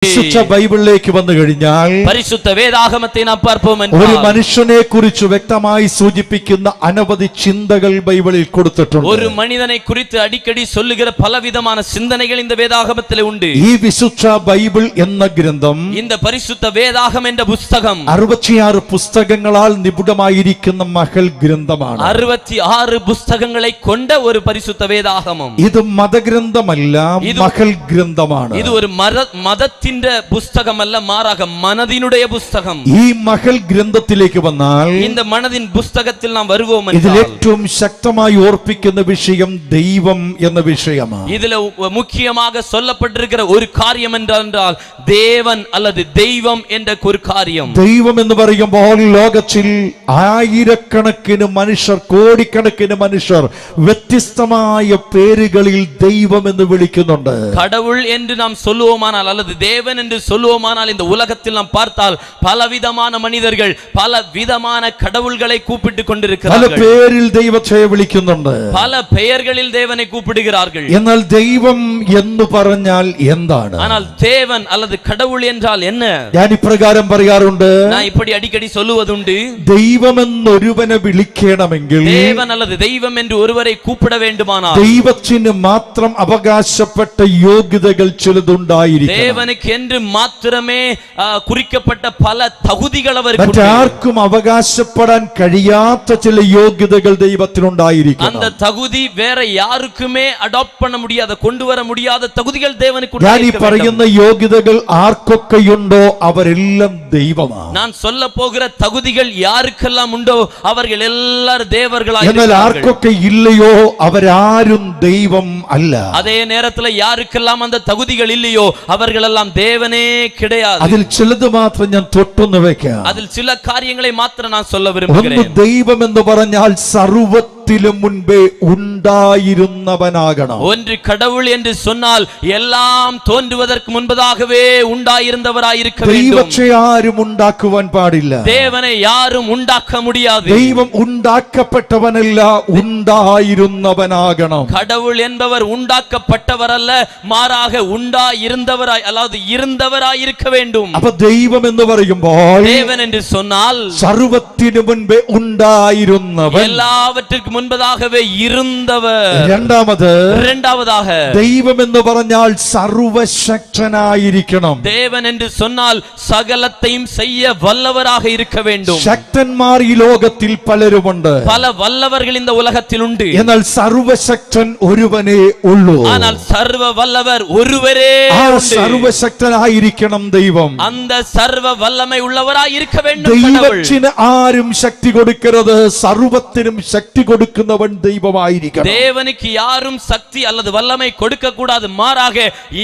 വിശുദ്ധ ബൈബിളിലേക്ക് വന്നു കഴിഞ്ഞാൽ പരിശുദ്ധ വേദാഗമത്തെ നാം பார்ப்போம் ഒരു മനുഷ്യനെ കുറിച്ച് വ്യക്തമായി സൂചിപ്പിക്കുന്ന അനവധി ചിന്തകൾ ബൈബിളിൽ കൊടുത്തിട്ടുണ്ട്. ഒരു മനുഷ്യനെ കുറിച്ച് അടിക്കടി சொல்லுகிற പലവിധமான சிந்தனைகள் இந்த வேதாகமத்திலே உண்டு. ഈ വിശുദ്ധ ബൈബിൾ എന്ന ഗ്രന്ഥം இந்த பரிசுத்த வேதாகம் என்ற புத்தகம் 66 പുസ്തകങ്ങളാൽ നിപുണമായിരിക്കുന്ന മഹൽ ഗ്രന്ഥമാണ്. 66 പുസ്തകങ്ങളെ കൊണ്ട ഒരു പരിശുദ്ധ വേദാഗമം. ഇത് മതഗ്രന്ഥമല്ല, മഹൽ ഗ്രന്ഥമാണ്. ഇത് ഒരു മതത്തിന്റെ പുസ്തകമല്ല, മാറാക മനദിനുடைய പുസ്തകം. ഈ മഹൽ ഗ്രന്ഥത്തിലേക്ക് വന്നാൽ இந்த மனதின் புத்தகத்தில் நாம் வருவோம் ഇതിൽ என்றால் ഏറ്റവും ശക്തമായി ഓർപ്പിക്കുന്ന വിഷയം ദൈവം എന്ന വിഷയമാണ്. ഇതിൽ മുഖ്യமாக சொல்லப்பட்டிருக்கிற ഒരു കാര്യം എന്നാൽ ദേവൻ அல்லது ദൈവം എன்ற ഒരു കാര്യം. ദൈവം എന്ന് പറയുമ്പോൾ ലോകത്തിൽ ആയിരക്കണക്കിന് മനുഷ്യർ, കോടിക്കണക്കിന് മനുഷ്യർ വ്യത്യസ്തമായ പേരുകളിൽ ദൈവം എന്ന് വിളിക്കുന്നുണ്ട്. கடவுள் என்று நாம் சொல்லுவோமானால் அல்லது தேவன் என்று சொல்லுவோமானால் இந்த உலகத்தில் நாம் பார்த்தால் பலவிதமான மனிதர்கள் பல விதமான கடவுள்களை கூப்பிட்டு கொண்டிருக்கிறார்கள். പല പേരിൽ ദൈവത്തെ വിളിക്കുന്നുണ്ട്, പല பெயர்களில் தேவனை கூப்பிடுகிறார்கள். എന്നാൽ ദൈവം എന്ന് പറഞ്ഞാൽ എന്താണ്? ஆனால் தேவன் அல்லது கடவுள் என்றால் என்ன? ഞാൻ ഇപ്രകാരം പറയാറുണ്ട്, நான் இப்படி அடிக்கடி சொல்லுவதுண்டு, ദൈവമെന്നൊരുവനെ വിളിക്കണമെങ്കിൽ தேவன் அல்லது தெய்வம் என்று ஒருவரை கூப்பிட வேண்டுமானால் ദൈവത്തിന് മാത്രം അവകാശപ്പെട്ട യോഗ്യതകൾ ചിലതുണ്ടായിരിക്കും. தேவனுக்கு என்று மாத்திரமே குறிக்கப்பட்ட பல தகுதிகள் அவருக்கு உண்டு. മറ്റാർക്കും അവകാശപ്പെടാൻ കഴിയാത്ത ചില യോഗ്യതകൾ ദൈവത്തിനുണ്ടായിരിക്കും. அந்த தகுதி வேற யாருக்குமே அடாப்ட் பண்ண முடியாத, கொண்டு வர முடியாத தகுதிகள் தேவனுக்கு உண்டு. ഞാൻ ഈ പറയുന്ന യോഗ്യതകൾ ആർക്കൊക്കെയുണ്ടോ അവരെല്ലാം ദൈവമാണ്. நான் சொல்ல போகிற தகுதிகள் யாருக்கெல்லாம் உண்டோ அவர்கள் எல்லாரும் தேவர்களாக എന്നാൽ இருக்கிறார்கள். ആർക്കൊക്കെ ഇല്ലയോ അവരാരും ദൈവം അല്ല. அதே நேரத்துல யாருக்கெல்லாம் அந்த தகுதிகள் இல்லையோ அவர்கள் எல்லாம் தேவனே கிடையாது. അതിൽ ചിലത് മാത്രം ഞാൻ തൊട്ടൊന്ന് വെക്കാം. அதில் சில காரியங்களை மாத்திரம் நான் சொல்ல ഒന്ന്, விரும்புகிறேன். ദൈവം എന്ന് പറഞ്ഞാൽ സർവ്വത്തിലും മുൻപേ ഉണ്ടായിരുന്നവനാകണം. ஒன்று கடவுள் என்று சொன்னால் எல்லாம் தோன்றுவதற்கு முன்பதாகவே உண்டாயிருந்தவராயிருக்க வேண்டும். ദൈവത്തെ ആരും ഉണ്ടാക്കുവാൻ പാടില്ല. தேவனை யாரும் உண்டாக்க முடியாது. ദൈവം ഉണ്ടാക്കപ്പെട്ടവനല്ല, ഉണ്ടായിരുന്നവനാകണം. கடவுள் என்பவர் உண்டாக்கப்பட்டவர் அல்ல, மாறாக உண்டாயிருந்தவராய் அதாவது இருந்தவராயிருக்க வேண்டும். അപ്പൊ ദൈവം എന്ന് പറയുമ്പോൾ தேவன் என்று சொன்னால் സർവ്വത്തിനു മുൻപേ ഉണ്ടായിരുന്നവൻ, எல்லாவற்றிற்கு முன்பதாகவே இருந்தவர். இரண்டாவதாக ദൈവം എന്ന് പറഞ്ഞാൽ സർവശക്തനായിരിക്കണം. தேவன் என்று சொன்னால் சகலத்தையும் செய்ய வல்லவராக இருக்க வேண்டும். ശക്തന്മാർ ഈ ലോകത്തിൽ പലരുമുണ്ട്, பல வல்லவர்கள் இந்த உலகத்தில் உண்டு. എന്നാൽ സർവശക്തൻ ഒരുവനേ ഉള്ളൂ. ஆனால் சர்வ வல்லவர் ஒருவரே ആ உண்டு. സർവശക്തനായിരിക്കണം ദൈവം. அந்த சர்வ வல்லமை உள்ளவராய் இருக்க வேண்டும் கடவுள். ദൈവത്തിന് ആരും ശക്തി കൊടുക്കരുത്, സർവത്തിനും ശക്തി കൊടുക്കുന്നവൻ ദൈവമായിരിക്കണം. தேவனுக்கு யாரும் சக்தி அல்லது வல்லமை கொடுக்க கூடாது, மாறாக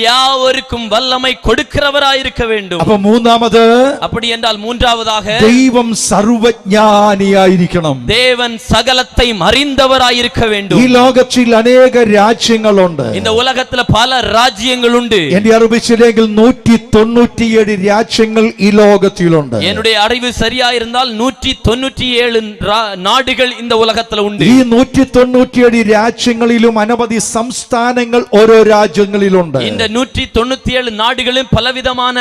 யாவருக்கும் வல்லமை கொடுக்கிறவராய் இருக்க வேண்டும். അപ്പൊ മൂന്നാമത്, அப்படி என்றால் மூன்றாவதாக ദൈവം സർവജ്ഞാനിയായിരിക്കണം. தேவன் சகலத்தையும் அறிந்தவராய் இருக்க வேண்டும். ഈ ലോകത്തിൽ അനേക രാജ്യങ്ങളുണ്ട്. இந்த உலகத்துல பல ராஜ்யங்கள் உண்டு. എന്റെ അറിവിച്ചില്ലെങ്കിൽ 197 രാജ്യങ്ങൾ ഈ ലോകത്തിലുണ്ട്. என்னுடைய அறிவு சரியா இருந்தால் 197 நாடுகள் இந்த உலகத்துல உண்டு. ഈ 197 രാജ്യങ്ങളിലും അനവധി സംസ്ഥാനങ്ങൾ ഓരോ രാജ്യങ്ങളിലുണ്ട്. இந்த 197 നാടുകളിലും പലവിധமான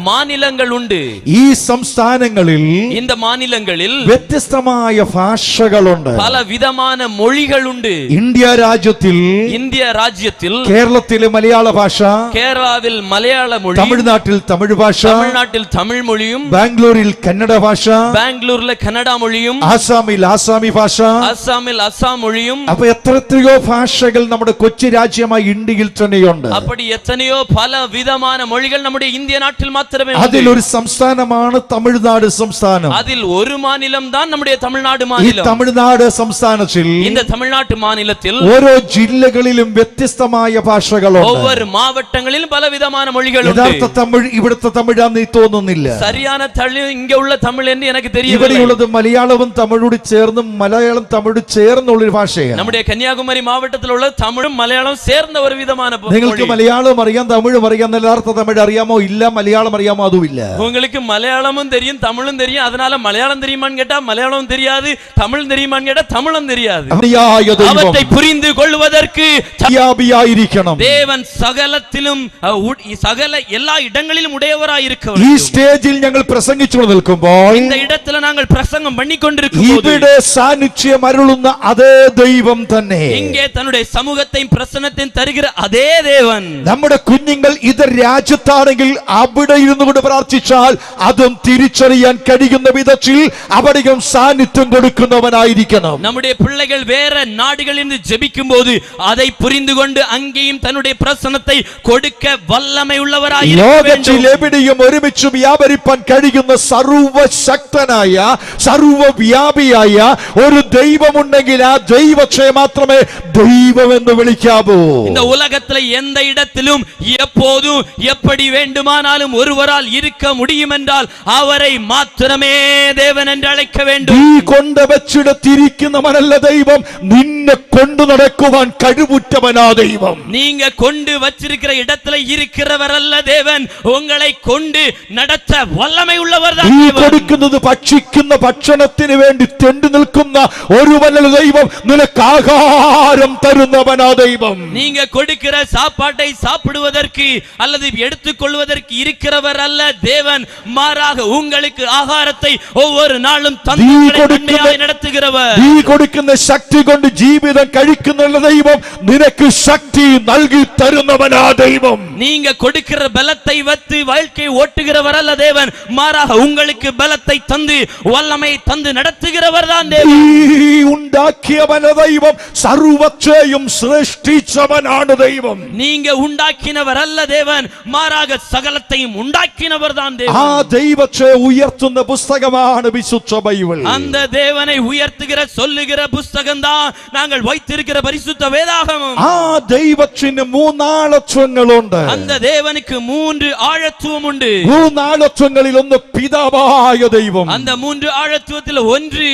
മാநிலங்கள் ഉണ്ട്. ഈ സംസ്ഥാനങ്ങളിൽ, இந்த மாநிலங்களில் വ്യത്യസ്തമായ ഭാഷകളുണ്ട്. പലവിധமான മൊഴികൾ ഉണ്ട്. ഇന്ത്യ രാജ്യത്തിൽ, இந்திய ராஜ்யத்தில் കേരളത്തിലെ മലയാള ഭാഷ, കേരളത്തിൽ മലയാള മൊഴി, തമിഴ്നാട്ടിൽ തമിഴ് ഭാഷ, തമിഴ്നാട്ടിൽ തമിഴ് മൊഴിയും, ബാംഗ്ലൂരിൽ കന്നഡ ഭാഷ, ബാംഗ്ലൂരിലെ കന്നഡ മൊഴിയും, ആസാമിൽ ആസാമി ഭാഷ, അസാമിൽ അസാം മൊഴിയും. അപ്പൊ എത്രയോ ഭാഷകൾ നമ്മുടെ കൊച്ചു രാജ്യമായ ഇന്ത്യയിൽ തന്നെയുണ്ട്. அப்படி எத்தனையோ பல விதமான மொழிகள் நம்முடைய இந்திய நாட்டில் மாத்திரமே உண்டு. അതിൽ ഒരു സംസ്ഥാനമാണ് തമിഴ്നാട് സംസ്ഥാനം. அதில் ஒரு மாநிலம் தான் நம்முடைய தமிழ்நாடு ഈ மாநிலம். തമിഴ്നാട് സംസ്ഥാനത്തിൽ இந்த தமிழ்நாட்டு மாநிலத்தில் ഓരോ ജില്ലകളിലും വ്യത്യസ്തമായ ഭാഷകളുണ്ട്. ஒவ்வொரு மாவட்டங்களிலும் பலவிதமான மொழிகள் உண்டு. യഥാർത്ഥ തമിഴ് ഇവിടുത്തെ തമിഴാന്ന് തോന്നുന്നില്ല. சரியான தமிழ் இங்க உள்ள தமிழ் என்று எனக்கு தெரியவில்லை. ഇവിടെയുള്ളത് മലയാളവും തമിഴോട് ചേർന്ന് മലയാളം തമിഴ് ചേർന്നുള്ളൊരു ഭാഷയാണ്. நம்முடைய கன்னியாகுமரி மாவட்டத்தில் உள்ள தமிழும் மலையாளம் சேர்ந்த ஒரு விதமான നിങ്ങൾക്ക് മലയാളം അറിയാം, തമിഴും അറിയാം. യഥാർത്ഥ തമിഴ് അറിയാമോ? ഇല്ല. മലയാളം അറിയാമോ? അതും ഇല്ല. உங்களுக்கு மலையாளமும் தெரியும், தமிழும் தெரியும். அதனால மலையாளம் தெரியுமான்னு கேட்டா மலையாளம் தெரியாது, தமிழ் தெரியுமான்னு கேட்டா தமிழும் தெரியாது. அவற்றை புரிந்து கொள்வதற்கு യായിരിക്കണം. தேவன் சகலத்திலும் சகல எல்லா இடங்களிலும் உடையவராய் இருக்க வேண்டும். ഈ സ്റ്റേജിൽ ഞങ്ങൾ പ്രസംഗിച്ചു നിൽക്കുമ്പോൾ, இந்த இடத்துல நாங்கள் பிரசங்கம் பண்ணிக்கொண்டிருக்கும் போது, ഇവിടെ സാന്നിധ്യം അരുളുന്ന അതേ ദൈവം തന്നെ, இங்கே தன்னுடைய சமூகத்தையும் பிரசன்னத்தையும் தருகிற അതേ தேவன், നമ്മുടെ കുഞ്ഞുങ്ങൾ ഇതര രാജ്യത്താണെങ്കിൽ അവിടെ ഇരുന്നു കൊണ്ട് പ്രാർത്ഥിച്ചാൽ അതും തിരിച്ചറിയാൻ കഴിയുന്ന വിധത്തിൽ അവിടെയും സാന്നിധ്യം കൊടുക്കുന്നവനായിരിക്കണം. நம்முடைய பிள்ளைகள் வேற நாடுகளில் இருந்து ஜெபிக்கும் போது அதை புரிந்து கொண்டு அங்கேயும் தன்னுடைய பிரசன்னத்தை கொடுக்க வல்லமை உள்ளவராய் இருக்க வேண்டும். ലോകത്തിൽ എവിടെയും ഒരുമിച്ച് വ്യാപരിപ്പാൻ കഴിയുന്ന സർവശക്തനായ സർവവ്യാപിയായ ഒരു ദൈവമുണ്ടെങ്കിൽ ആ ദൈവത്തെ മാത്രമേ ദൈവമെന്ന് വിളിക്കാവൂ. இந்த உலகத்துல எந்த இடத்திலும் எப்போதும் எப்படி வேண்டுமானாலும் ஒருவரால் இருக்க முடியும் என்றால் அவரை மாத்திரமே தேவன் என்று அழைக்க வேண்டும். നീ കൊണ്ടുവച്ചിടത്തിരിക്കുന്നവനല്ല ദൈവം, നിന്നെ കൊണ്ടു നടക്കുവാൻ കഴിവുറ്റവനാ ദൈവം. நீங்க கொண்டு வச்சிருக்கிற இடத்துல இருக்கிறவர் அல்ல தேவன், உங்களை கொண்டு நடத்த வல்லமை உள்ளவர் தான் നീ தேவன். കൊടുക്കുന്നത് ഭക്ഷിക്കുന്ന ഭക്ഷണത്തിന് വേണ്ടി തെണ്ടി നിൽക്കുന്ന ഒരുവനല്ല ദൈവം, നിനക്ക് ആഹാരം തരുന്നവനാ ദൈവം. நீங்க கொடுக்கிற சாப்பாட்டை சாப்பிடுவதற்கு அல்லது எடுத்துக்கொள்வதற்கு இருக்கிறவர் அல்ல தேவன், மாறாக உங்களுக்கு ஆகாரத்தை ஒவ்வொரு நாளும் தந்து நடத்துகிறவர். നീ കൊടുക്കുന്ന ശക്തി കൊണ്ട് ജീവിതം കഴിക്കുന്ന ദൈവം നിനക്ക് ശക്തി നൽകി തരുന്നവനാ ദൈവം. நீங்க கொடுக்கிற பலத்தை வைத்து வாழ்க்கை ஓட்டுகிறவர் அல்ல தேவன், மாறாக உங்களுக்கு பலத்தை தந்து வல்லமை தந்து நடத்துகிறவர் தான் தேவன். നീ ഉണ്ടാക്കിയവന ദൈവം, സർവ്വത്തെയും സൃഷ്ടിച്ചവനാണ് ദൈവം. நீங்க உண்டாக்கினவர் அல்ல தேவன், மாறாக சகலத்தையும் உண்டாக்கினவர் தான் தேவன். ആ ദൈവത്തെ ഉയർത്തുന്ന പുസ്തകമാണ് വിശുദ്ധ ബൈബിൾ. அந்த தேவனை உயர்த்துகிற சொல்லுகிற புத்தகம் தான் நாங்கள் வைத்திருக்கிற பரிசுத்த வேதாகமம். ആ ദൈവത്തിന് മൂന്നാളത്വങ്ങളുണ്ട്. அந்த தேவனுக்கு மூன்று ஆழத்துவம் உண்டு. മൂന്നാളത്വങ്ങളിൽ ഒന്ന് പിതാവായ ദൈവം, அந்த മൂன்று ஆழத்துவத்தில் ஒன்று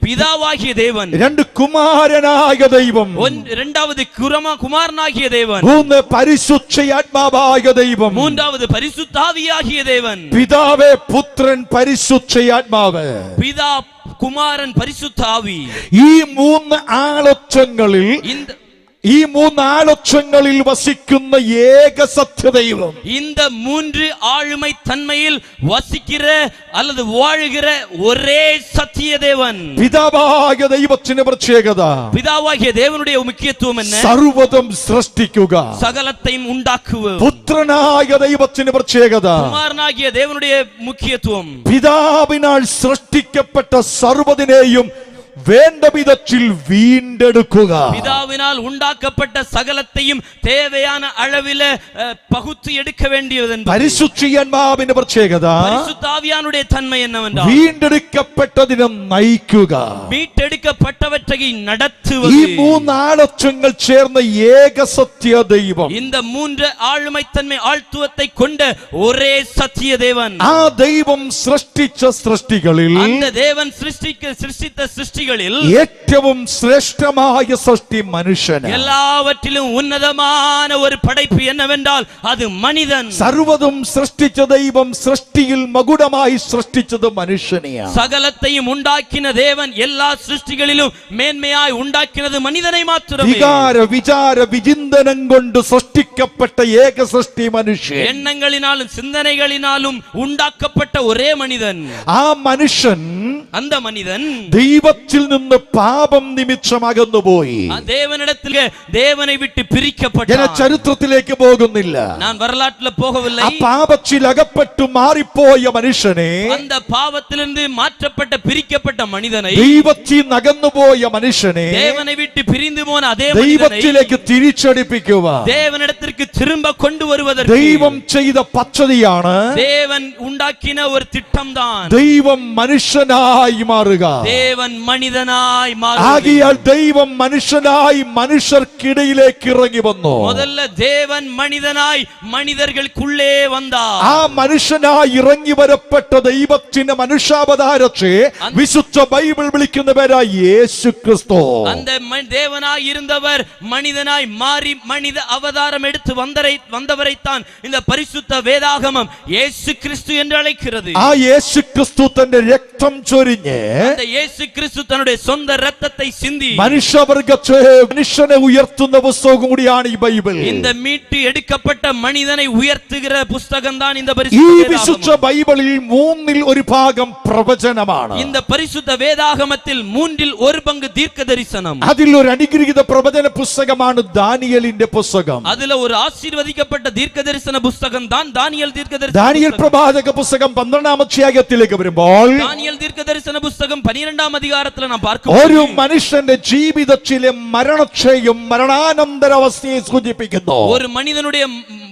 பிதாவாகிய தேவன், രണ്ട് കുമാരനായ ദൈവം, இரண்டாவது குமாரனாகிய தேவன், മൂന്ന് പരിശുദ്ധാത്മാവായ ദൈവം, மூன்றாவது பரிசுத்தாவியாகிய தேவன். പിതാവേ, പുത്രൻ, പരിശുദ്ധാത്മാവ്. பிதா, குமாரன், பரிசுத்தாவி. ഈ മൂന്ന് ആളത്വങ്ങളിൽ ഈ മൂന്നാളത്വങ്ങളിൽ വസിക്കുന്ന ഏക സത്യദൈവം, இந்த மூன்று ஆளுமை தன்மையில் வசிக்கிற அல்லது வாழுகிற ஒரே சத்திய தேவன். പിതാവായ ദൈവത്തിന്റെ പ്രത്യേകത, பிதாவாகிய தேவனுடைய முக்கியத்துவம் என்ன? സർവ്വതും സൃഷ്ടിക്കുക. சகலத்தையும் உண்டாக்குவது. പുത്രനായ ദൈവത്തിന്റെ പ്രത്യേകത, குமாரனாகிய தேவனுடைய முக்கியத்துவம். പിതാവിനാൽ സൃഷ്ടിക്കപ്പെട്ട സർവ്വതിനെയും വേണ്ട വിധത്തിൽ വീണ്ടെടുക്കുക. பிதாவினால் உண்டாக்கப்பட்ட சகலத்தையும் தேவையான அளவில் பகுத்து எடுக்க வேண்டியது. പരിശുദ്ധാത്മാവിന്റെ പ്രത്യേകത, பரிசுத்தாவியானுடைய தன்மை என்னவென்றால் വീണ്ടെടുക്കപ്പെട്ടതിനെ നയിക്കുക, மீட்டெடுக்கப்பட்டவற்றை நடத்துவது. ഈ മൂന്നാളത്വങ്ങൾ ചേർന്ന ഏക സത്യ ദൈവം, இந்த மூன்று ஆளுமை தன்மை ஆழ்த்துவத்தை கொண்ட ஒரே சத்திய தேவன். ആ ദൈവം സൃഷ്ടിച്ച സൃഷ്ടികളിൽ, அந்த தேவன் சிருஷ்டித்த சிருஷ்டிகளில் ഏറ്റവും ശ്രേഷ്ഠമായ സൃഷ്ടി മനുഷ്യൻ. எல்லாவற்றிலும் உன்னதமான ஒரு படைப்பு என்னவென்றால் அது மனிதன். സർവ്വതും സൃഷ്ടിച്ച ദൈവം സൃഷ്ടിയിൽ മകുടമായി സൃഷ്ടിച്ചത് മനുഷ്യനെയാണ്. சகலத்தையும் உண்டாக்கின தேவன் எல்லா சிருஷ்டிகளிலும் மேன்மையாய் உண்டாக்கினது மனிதனை மாத்திரமே. വികാര വിചാര വിചിന്തനം കൊണ്ട് സൃഷ്ടിക്കപ്പെട്ട ഏക സൃഷ്ടി മനുഷ്യൻ. எண்ணங்களினாலும் சிந்தனைகளினாலும் உண்டாக்கப்பட்ட ஒரே மனிதன். ആ മനുഷ്യൻ, அந்த மனிதன் ദൈവത്തിൽ നിന്ന് പാപം നിമിത്തം അകന്നുപോയി. தேவனை விட்டு பிரிக்கப்பட்டான். ഞാൻ ചരിത്രത്തിലേക്ക് പോകുന്നില്ല, நான் வரலாற்றுல போகவில்லை. ആ പാപത്തിൽ അകപ്പെട്ടു മാറിപ്പോയ മനുഷ്യനെ, அந்த பாவத்திலிருந்து மாற்றப்பட்ட பிரிக்கப்பட்ட மனிதனை, ദൈവത്തിൽ അകന്നുപോയ മനുഷ്യനെ தேவனை விட்டு பிரிந்து போன அதே ദൈവത്തിലേക്ക് തിരിച്ചടിപ്പിക്കുക தேவனிடத்திற்கு திரும்ப கொண்டு வருவதற்கு ദൈവം ചെയ്ത പദ്ധതിയാണ്. தேவன் உண்டாக்கின ஒரு திட்டம் தான் ദൈവം മനുഷ്യനായി മാറുക. தேவன் மனிதனாய் மாறுவது. ആകയാൽ ദൈവം മനുഷ്യനായി മനുഷ്യർക്കിടയിലേക്ക് ഇറങ്ങി വന്നു. முதல்ல தேவன் மனிதனாய் மனிதர்களுக்குள்ளே வந்தார். ആ മനുഷ്യനായി ഇറങ്ങി വരപ്പെട്ട ദൈവത്തിന്റെ മനുഷ്യാവതാരത്തെ വിശുദ്ധ ബൈബിൾ വിളിക്കുന്ന പേരാണ് இருந்தவராய் இயேசு கிறிஸ்து. அந்த தேவனாய் இருந்தவர் மனிதனாய் மாறி மனித அவதாரம் எடுத்து வந்தவரைத்தான் இந்த பரிசுத்த வேதாகமம் இயேசு கிறிஸ்து என்று அழைக்கிறது. ആ യേശു ക്രിസ്തു തന്റെ രക്തം ചൊരിഞ്ഞ് அந்த இயேசு கிறிஸ்து தன்னுடைய சொந்த இரத்தத்தை சிந்தி മനുഷ്യനെ ഉയർത്തുന്ന പുസ്തകം കൂടിയാണ് ഈ ബൈബിൾ. இந்த மீட்டு எடுக்கப்பட்ட மனிதனை உயர்த்துகிற புத்தகம் தான் இந்த ഈ பரிசுத்த വിശുദ്ധ ബൈബിളിൽ മൂന്നിൽ ഒരു ഭാഗം പ്രവചനമാണ്. இந்த பரிசுத்த வேதாகமத்தில் மூன்றில் ஒரு பங்கு தீர்க்க தரிசனம். അതിൽ ഒരു അനുഗ്രഹീത പ്രവചന പുസ്തകമാണ് ദാനിയേലിന്റെ പുസ്തകം. அதுல ஒரு ஆசீர்வதிக்கப்பட்ட தீர்க்க தரிசன புத்தகம் தான் தானியேல் தீர்க்க தரிசன. ദാനിയേൽ പ്രവാചക പുസ്തകം 12-ാം അധ്യായത്തിലേക്ക് വരുമ്പോൾ தானியேல் தீர்க்க தரிசன புத்தகம் 12-ஆம் அதிகாரத்துல நாம் பார்க்கிறோம். ഒരു മനുഷ്യന്റെ ജീവിതത്തിലെ മരണത്തെയും മരണാനന്തരാവസ്ഥയെ സൂചിപ്പിക്കുന്നു. ஒரு மனிதனுடைய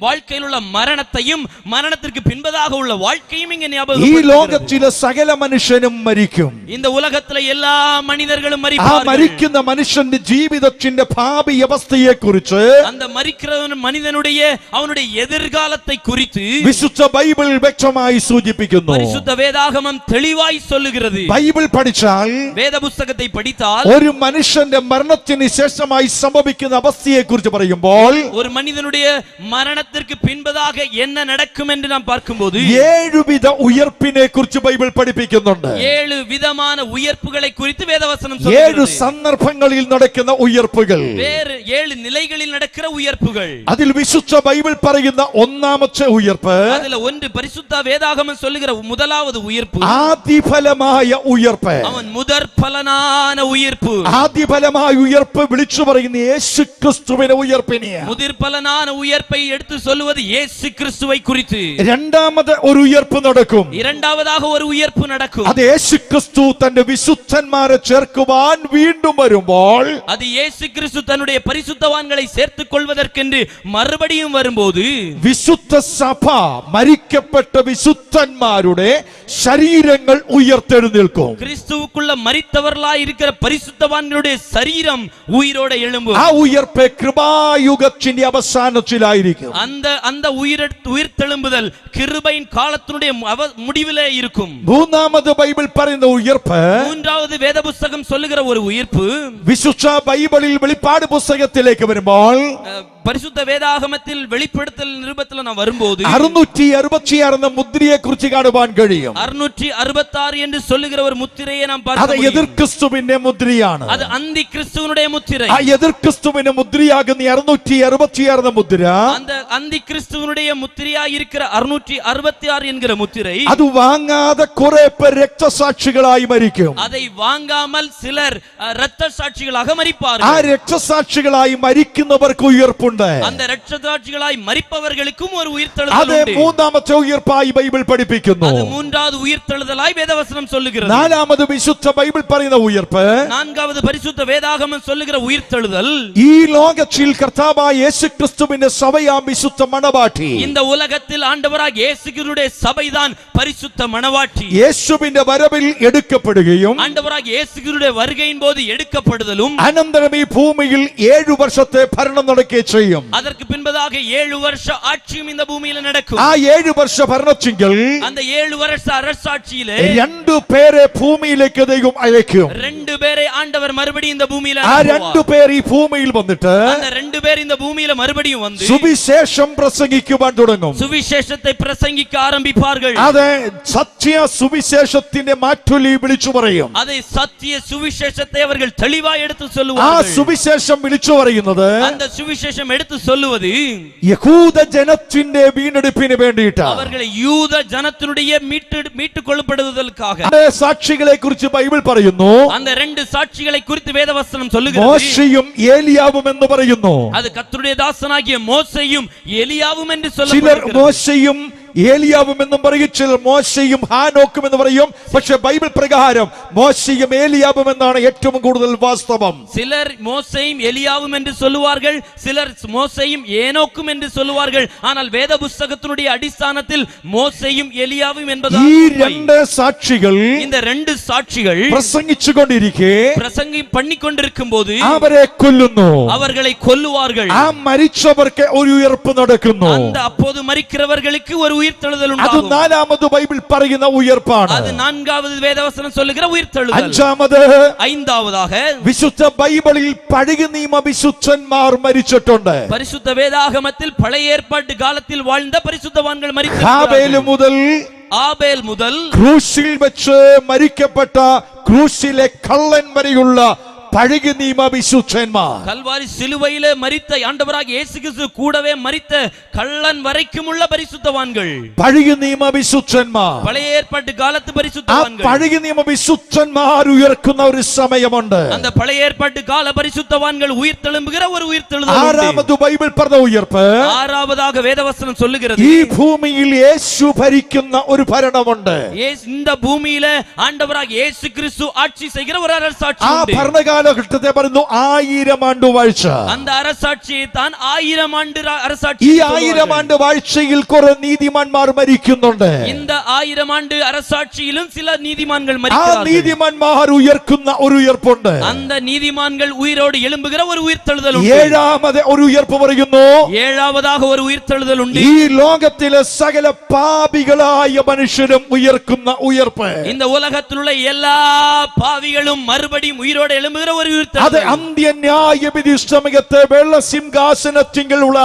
வாழ்க்கையில் உள்ள மரணத்தையும் மரணத்திற்கு பின்பதாக உள்ள வாழ்க்கையும் இங்கே ഈ ஞாபகப்படுத்துகிறது. ലോകത്തിലെ സകല മനുഷ്യനും മരിക്കും. இந்த உலகத்துல எல்லா மனிதர்களும் ആ மரிப்பார்கள். മരിക്കുന്ന മനുഷ്യന്റെ ജീവിതത്തിന്റെ ഭാവി അവസ്ഥയെ കുറിച്ച് அந்த மரிக்கிறவன் மனிதனுடைய அவனுடைய எதிர்காலத்தை குறித்து വിശുദ്ധ ബൈബിൾ വ്യക്തമായി സൂചിപ്പിക്കുന്നു. பரிசுத்த வேதாகமம் தெளிவாய் சொல்லுகிறது. ബൈബിൾ പഠിച്ചാൽ வேத புத்தகத்தை படித்தால் ഒരു മനുഷ്യന്റെ മരണത്തിന് ശേഷമായി സംഭവിക്കുന്ന അവസ്ഥയെ കുറിച്ച് പറയുമ്പോൾ ஒரு மனிதனுடைய மரணத்திற்கு பின்பதாக என்ன நடக்கும் என்று நாம் பார்க்கும்போது 7 വിധ ഉയർപ്പിനെ കുറിച്ച് ബൈബിൾ പഠിപ്പിക്കുന്നുണ്ട്. 7 വിധமான ഉയർപ്പുകളെ குறித்து വേദവചനം 7 சொல்லுகிறது. സന്ദർഭങ്ങളിൽ നടക്കുന്ന ഉയർപ്പുകൾ. வேறு 7 நிலைகளில் நடக்கிற உயர்ப்புகள். അതിൽ വിശുദ്ധ ബൈബിൾ പറയുന്ന ഒന്നാമത്തെ ഉയർപ്പ് அதுல ஒன்று பரிசுத்த வேதாகமம் சொல்லுகிற முதலாவது உயிர்ப்பு ആദിഫലമായ ഉയർപ്പ്. அவன் முதற் பலனான உயிர்ப்பு. ആദിഫലമായ ഉയർപ്പ് വിളിച്ചു പറയുന്ന യേശു ക്രിസ്തുവിന്റെ ഉയർപ്പിനെയാണ്. முதிர் பலனான உயர்ப்பை எடுத்து சொல்லுவது இயேசு கிறிஸ்துவை குறித்து. രണ്ടാമത് ഒരു ഉയർപ്പ് നടക്കും. இரண்டாவதாக ஒரு உயர்ப்பு நடக்கும். അത് യേശു ക്രിസ്തു തന്റെ വിശുദ്ധന്മാരെ ചേർക്കുവാൻ വീണ്ടും വരുമ്പോൾ அது இயேசு கிறிஸ்து தன்னுடைய பரிசுத்தவான்களை சேர்த்துக் கொள்வதற்கென்று மறுபடியும் வரும்போது വിശുദ്ധ സഭ മരിക്കപ്പെട്ട വിശുദ്ധന്മാരുടെ ശരീരങ്ങൾ ഉയർത്തെഴുന്നേൽക്കും. கிறிஸ்துவுக்குள்ள மரித்தவர்களாய் இருக்கிற பரிசுத்தவான்களுடைய சரீரம் உயிரோட எழும்பும். ആ ഉയർപ്പ് കൃപായുഗത്തിന്റെ അവസാനത്തിലായിരിക്കും. அந்த உயிர்த்தெழும்புதல் கிருபையின் காலத்தினுடைய முடிவிலே இருக்கும். മൂന്നാമത് ബൈബിൾ പറയുന്ന ഉയർപ്പ് மூன்றாவது வேத புத்தகம் சொல்லுகிற ஒரு உயிர்ப்பு വിശുദ്ധ ബൈബിളിൽ വെളിപ്പാട് പുസ്തകത്തിലേക്ക് വരുമ്പോൾ பரிசுத்த வேதாகமத்தில் வெளிப்படுத்தல் நிருபத்தில் நாம் வரும்போது 666 എന്ന മുദ്രയെ കുറിച്ച് കാണുവാൻ കഴിയും. 666 என்று சொல்லுகிற ஒரு முத்திரையை நாம் അത് பார்க்க முடியும். എതിർ ക്രിസ്തുവിന്റെ മുദ്രയാണ്. அது அந்தி கிறிஸ்துவனுடைய முத்திரை. ആ എതിർ ക്രിസ്തുവിന്റെ മുദ്രയാകുന്ന 666 എന്ന മുദ്ര அந்த அந்தி கிறிஸ்துவனுடைய முத்திரையாய் இருக்கிற 666 என்கிற முத்திரை അത് വാങ്ങാതെ കുറെ പേർ രക്തസാക്ഷികളായി മരിക്കും. அதை வாங்காமல் சிலர் இரத்த சாட்சிகளாக ആ மரிப்பார்கள். രക്തസാക്ഷികളായി മരിക്കുന്നവർക്ക് ഉയർപ്പുണ്ട്. அந்த இரத்த சாட்சிகளாய் மரிப்பவர்களுக்கும் ஒரு உயிர்த்தெழுதல் അത് உண்டு. മൂന്നാമത്തെ ഉയർപ്പായി ബൈബിൾ പഠിപ്പിക്കുന്നു. அது மூன்றாவது உயிர்த்தெழுதலாய் வேதவசனம் சொல்லுகிறது. നാലാമത് വിശുദ്ധ ബൈബിൾ പറയുന്ന ഉയർപ്പ് நான்காவது பரிசுத்த வேதாகமம் சொல்லுகிற உயிர்த்தெழுதல் ഈ ലോകത്തിൽ കർത്താവായ യേശു ക്രിസ്തുവിന്റെ സഭയാം വിശുദ്ധ മണവാട്ടി இந்த உலகத்தில் ஆண்டவராக இயேசுவினுடைய சபைதான் பரிசுத்த மணவாட்டி. യേശുവിന്റെ വരവിൽ എടുക്കപ്പെടുകയും ஆண்டவராக இயேசுவினுடைய வருகையின் போது எடுக்கப்படுதலும் അനന്തരം ഈ ഭൂമിയിൽ 7 വർഷത്തെ ഭരണം നടക്കുകയും ചെയ്യും. அதற்கு பின்பதாக 7 வருஷ ஆட்சியும் இந்த பூமியில நடக்கும். ആ 7 വർഷ ഭരണത്തിങ്കിൽ அந்த 7 வருஷ அரசாட்சியிலே 2 പേരെ ഭൂമിയിലേക്ക് ദൈവം അയക്കും. 2 பேரை ஆண்டவர் மறுபடியும் இந்த பூமியில ആ அனுப்புவார். 2 പേർ ഈ ഭൂമിയിൽ വന്നിട്ട് அந்த 2 பேர் இந்த பூமியில மறுபடியும் வந்து സുവിശേഷം പ്രസംഗിക്കുവാൻ തുടങ്ങും. சுவிசேஷத்தை பிரசங்கிக்க ஆரம்பிப்பார்கள். അത് സത്യ സുവിശേഷത്തിന്റെ മാറ്റൊലി വിളിച്ചു പറയും. அதை சத்திய சுவிசேஷத்தை அவர்கள் தெளிவாய் எடுத்து ആ சொல்லுவார்கள். സുവിശേഷം വിളിച്ചു പറയുന്നത് அந்த சுவிசேஷம் எடுத்து சொல்லுவது യഹൂദ ജനത്തിന്റെ വീണ്ടെടുപ്പിന് വേണ്ടിയിട്ടാണ്. அவர்களை யூத ஜனத்தினுடைய மீட்டுக் கொள்ளப்படுவதற்காக. സാക്ഷികളെ കുറിച്ച് ബൈബിൾ പറയുന്നു. அந்த 2 சாட்சிகளை குறித்து வேதவசனம் சொல்லுகிறது. മോശയും ഏലിയാവും എന്ന് പറയുന്നു. அது கர்த்தருடைய தாசனாகிய மோசேயும் எலியாவும் என்று ചിലർ சொல்லப்படுகிறது. മോശയും ഏലിയാവും എന്നും പറയും, ചിലർ മോശയും ഹാനോക്കും എന്ന് പറയും. പക്ഷെ ബൈബിൾ പ്രകാരം മോശയും ഏലിയാവും എന്നാണ് ഏറ്റവും കൂടുതൽ വാസ്തവം. சிலர் மோசேயும் எலியாவும் என்று சொல்லுவார்கள், சிலர் மோசேயும் ஏனோக்கும் என்று சொல்லுவார்கள். ஆனால் வேத புத்தகத்தினுடைய அடிസ്ഥാനத்தில் மோசேயும் எலியாவும் என்பது ഈ 2 സാക്ഷികൾ இந்த 2 சாட்சிகள் പ്രസംഗിച്ചുകൊണ്ടിരിക്കെ பிரசங்கி பண்ணிக்கொண்டிருக்கும் போது അവരെ കൊല്ലുന്നു. அவர்களை கொல்லுவார்கள். ആ മരിച്ചവർക്ക് ഒരു ഉയർപ്പ് നടക്കുന്നു. அந்த அப்போது மரிக்கிறவர்களுக்கு ஒரு உயிர்த்தெழுதல் അത് உண்டாகும். നാലാമത് ബൈബിൾ പറയുന്ന ഉയർപ്പാണ്. அது நான்காவது வேதவசனம் சொல்லுகிற உயிர்த்தெழுதல். അഞ്ചാമത് ஐந்தாவதாக വിശുദ്ധ ബൈബിളിൽ പഴയ നിയമ വിശുദ്ധന്മാർ മരിച്ചിട്ടുണ്ട്. பரிசுத்த வேதாகமத்தில் பழைய ஏற்பாட்டு காலத்தில் வாழ்ந்த பரிசுத்தவான்கள் ഹാബേൽ மரித்திருக்கிறார்கள். മുതൽ ஆபேல் முதல் ക്രൂശിൽ വെച്ച് മരിക്കപ്പെട്ട ക്രൂശിലെ കള്ളൻ വരെയുള്ള പഴയ നിയമ വിശുദ്ധന്മാർ, கல்வாரி சிலுவையிலே மரித்த ஆண்டவராகிய இயேசு கிறிஸ்து கூடவே மரித்த கள்ளன் வரைக்கும் உள்ள பரிசுத்தவான்கள், പഴയ നിയമ വിശുദ്ധന്മാർ, பழைய ஏற்பாட்டு காலத்து ആ பரிசுத்தவான்கள். പഴയ നിയമ വിശുദ്ധന്മാർ ഉയർക്കുന്ന ഒരു സമയമുണ്ട്. அந்த பழைய ஏற்பாட்டு கால பரிசுத்தவான்கள் உயிர்த்தெழும்புகிற ஒரு உயிர்த்தெழுதல் உண்டு. ആറാമത് ബൈബിൾ പറഞ്ഞ ഉയർപ്പ്, ஆறாவதாக வேதவசனம் சொல்லுகிறது, ഈ ഭൂമിയിൽ യേശു ഭരിക്കുന്ന ഒരു ഭരണമുണ്ട്. இந்த பூமியில ஆண்டவராகிய இயேசு கிறிஸ்து ஆட்சி செய்கிற ஒரு அரசாட்சி ആ உண்டு. ഭരണകാലഘട്ടത്തെ പറയുന്നു 1000 ആണ്ട് വാഴ്ച. அந்த அரசாட்சியை தான் 1000 ஆண்டு அரசாட்சி. ഈ 1000 ആണ്ട് വാഴ്ചയിൽ കുറെ നീതിമാന്മാർ മരിക്കുന്നുണ്ട്. இந்த 1000 ആண்டு அரசாட்சியிலும் சில நீதிமான்கள் ആ மரிக்கிறார்கள். നീതിമാന്മാർ ഉയർക്കുന്ന ഒരു ഉയർപ്പുണ്ട്. அந்த நீதிமான்கள் உயிரோடு எழும்புகிற ஒரு உயிர்த்தெழுதல் உண்டு. ഏഴാമത് ഒരു ഉയർപ്പ് പറയുന്നു, ஏழாவதாக ஒரு உயிர்த்தெழுதல் உண்டு. ഈ ലോകത്തിലെ സകല പാപികളായ മനുഷ്യരും ഉയർക്കുന്ന ഉയർപ്പ്. இந்த உலகத்தில் உள்ள எல்லா பாவிகளும் மறுபடியும் உயிரோடு எழும்புகிற ஒரு അത് உயிர்த்தெழுதல். അന്ത്യന്യായവിധി സമയത്ത് വെള്ള സിംഹാസനത്തിലുള്ള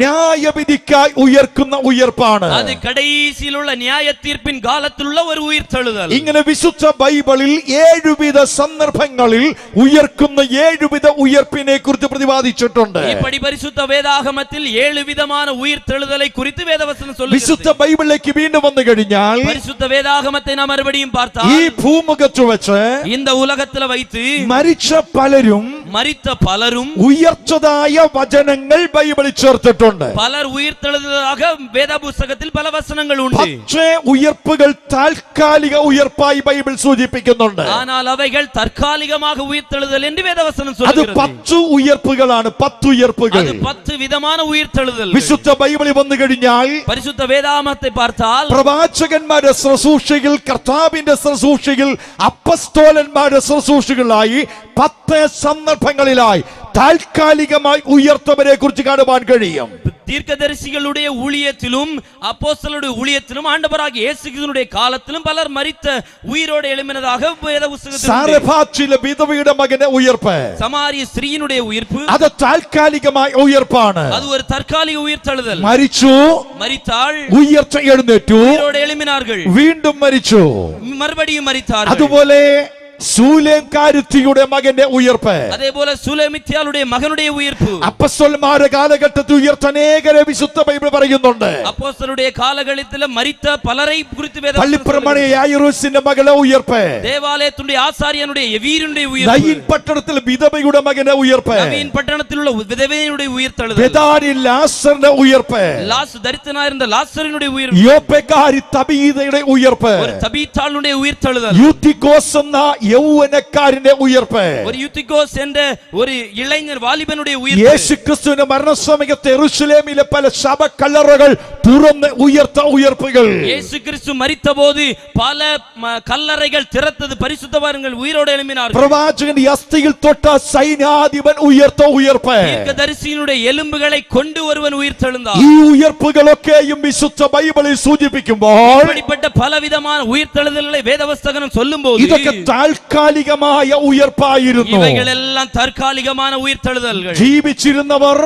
ന്യായവിധിക്കായി ഉയർക്കുന്ന ഉയർപ്പാണ്. அது கடைசியில் உள்ள நியாய தீர்ப்பின் காலத்தில் உள்ள ஒரு உயிர்த்தெழுதல். ഇങ്ങനെ വിശുദ്ധ ബൈബിളിൽ 7 വിധ സന്ദർഭങ്ങളിൽ ഉയർക്കുന്ന 7 വിധ ഉയർപ്പിനെ കുറിച്ച് പ്രതിപാദിച്ചിട്ടുണ്ട്. இப்படி பரிசுத்த வேதாகமத்தில் 7 விதமான உயிர்த்தெழுதலை குறித்து வேதவசனம் വിശുദ്ധ சொல்லுகிறது. ബൈബിളിലേക്ക് വീണ്ടും വന്നു കഴിഞ്ഞാൽ பரிசுத்த வேதாகமத்தை நாம் மறுபடியும் ഈ பார்த்தால் ഭൂമുഖത്ത് വെച്ച് இந்த உலகத்துல வைத்து മരിച്ച പലരും மரித்த பலரும் ഉയർച്ചതായ വചനങ്ങൾ ബൈബിളിൽ ചേർത്തിട്ടുണ്ട്. பலர் உயிர்த்தெழுதலாக வேத புஸ்தகத்தில் பல வசனங்கள் உண்டு. പക്ഷേ ഉയർപ്പുകൾ താൽക്കാലിക ഉയർപ്പായി ബൈബിൾ സൂചിപ്പിക്കുന്നുണ്ട്. ஆனால் அவைகள் தற்காலிகமாக உயிர்த்தெழுதல் என்று வேதவசனம் അത് சொல்லுகிறது. 10 ഉയർപ്പുകളാണ്. 10 ഉയർപ്പുകൾ அது 10 വിധமான ഉയർத்தെഴുதൽ. വിശുദ്ധ ബൈബിളിൽ വന്നു കഴിഞ്ഞാൽ பரிசுத்த வேதாகமத்தை பார்த்தால் പ്രവാചകന്മാരുടെ ശുശ്രൂഷയിൽ, കർത്താവിന്റെ ശുശ്രൂഷയിൽ, അപ്പസ്തോലന്മാരുടെ ശുശ്രൂഷകളായി 10 സന്ദർഭങ്ങളിലായി താൽക്കാലികമായി ഉയർത്തവരെ കുറിച്ച് കാണുവാൻ കഴിയും. தீர்க்கதரிசிகளுடைய ஊழியத்திலும் அப்போஸ்தலருடைய ஊழியத்திலும் ஆண்டவராகிய இயேசு கிறிஸ்துவினுடைய காலத்திலும் பலர் மரித்த உயிரோடு எழும்பினதாக வேத புஸ்தகத்தில் உண்டு. സാരഭാത്തിലെ വിധവയുടെ മകന്റെ ഉയർപ്പ്, சமாரிய ஸ்திரீயினுடைய உயிர்ப்பு, അത് താൽക്കാലികമായ ഉയർപ്പാണ്. அது ஒரு தற்காலிக உயிர்த்தெழுதல். മരിച്ചു, மரித்தாள், ഉയർച്ച എഴുന്നേറ്റു, உயிரோடு எழும்பினார்கள், വീണ്ടും മരിച്ചു. மறுபடியும் மரித்தார்கள். അതുപോലെ ശൂലേംകാരുത്തിയുടെ മകന്റെ ഉയർപ്പ്, അതേപോലെ സുലേമിത്യാളുடைய മകനുடைய ഉയർപ്പ്, അപ്പസ്തോലന്മാരുടെ കാലഘട്ടത്തിൽ ഉയർത്ത അനേകരെ വിശുദ്ധ ബൈബിൾ പറയുന്നുണ്ട്. അപ്പോസ്തലരുടെ കാലഘട്ടത്തിൽ മരിത്ത പലരെ കുറിച്ച് വേദം പള്ളിപ്രമാണി യായിറോസിന്റെ മകളെ ഉയർപ്പ്, ദേവാലയത്തിന്റെ ആസാര്യനുடைய യവീരിന്റെ ഉയർപ്പ്, നയീൻ പട്ടണത്തിൽ വിധവയുടെ മകന്റെ ഉയർപ്പ്, നവീൻ പട്ടണത്തിലുള്ള വിധവയുടെ ഉയർത്തെഴുന്നേൽപ്പ്, ബെഥാനിൽ ലാസറിന്റെ ഉയർപ്പ്, ലാസ് ദരിദ്രനായിരുന്ന ലാസറിന്റെ ഉയർപ്പ്, യോപ്പേക്കാരി തബീതയുടെ ഉയർപ്പ്, ഒരു തബീത്താളുടെ ഉയർത്തെഴുന്നേൽപ്പ്, യൂത്തിക്കോസ് എന്ന യൗവനക്കാരന്റെ ഉയർപ്പ്, ഒരു യൂത്തിക്കോസ് എന്ന ഒരു ഇളയൻ വാലിബനുடைய ഉയർപ്പ്, യേശുക്രിസ്തുവിന്റെ മരണസമയത്ത് യെരൂശലേമിലെ പല ശവക്കല്ലറകൾ തുറന്ന് ഉയർത്ത ഉയർപ്പുകൾ, യേശുക്രിസ്തു മരിച്ചപോது പല കല്ലറകൾ തിറത്തത് പരിശുദ്ധവാന്കൾ ഉയരോടെ എഴുമ്പിനാர்கள், പ്രവാചകന്റെ അസ്ഥിയിൽ തൊട്ട സൈന്യാധിപൻ ഉയർത്ത ഉയർപ്പ്, ദീർഘദർശിയുടെ എലുമ്പുകളെ കൊണ്ട് ഒരുവൻ ഉയർത്തെഴുന്നാർ. ഈ ഉയർപ്പുകളൊക്കെയും വിശുദ്ധ ബൈബിളിൽ സൂചിപ്പിക്കുമ്പോൾ இப்படிப்பட்ட பலவிதமான உயிர்த்தெழுதல்களை வேதவஸ்தகம் சொல்லும்போது ഇതൊക്കെ താൽക്കാലികമായ ഉയർപ്പായിരുന്നു. இவைகள் எல்லாம் தற்காலிகமான உயிர்த்தெழுதல்கள். ജീവിച്ചിരുന്നവർ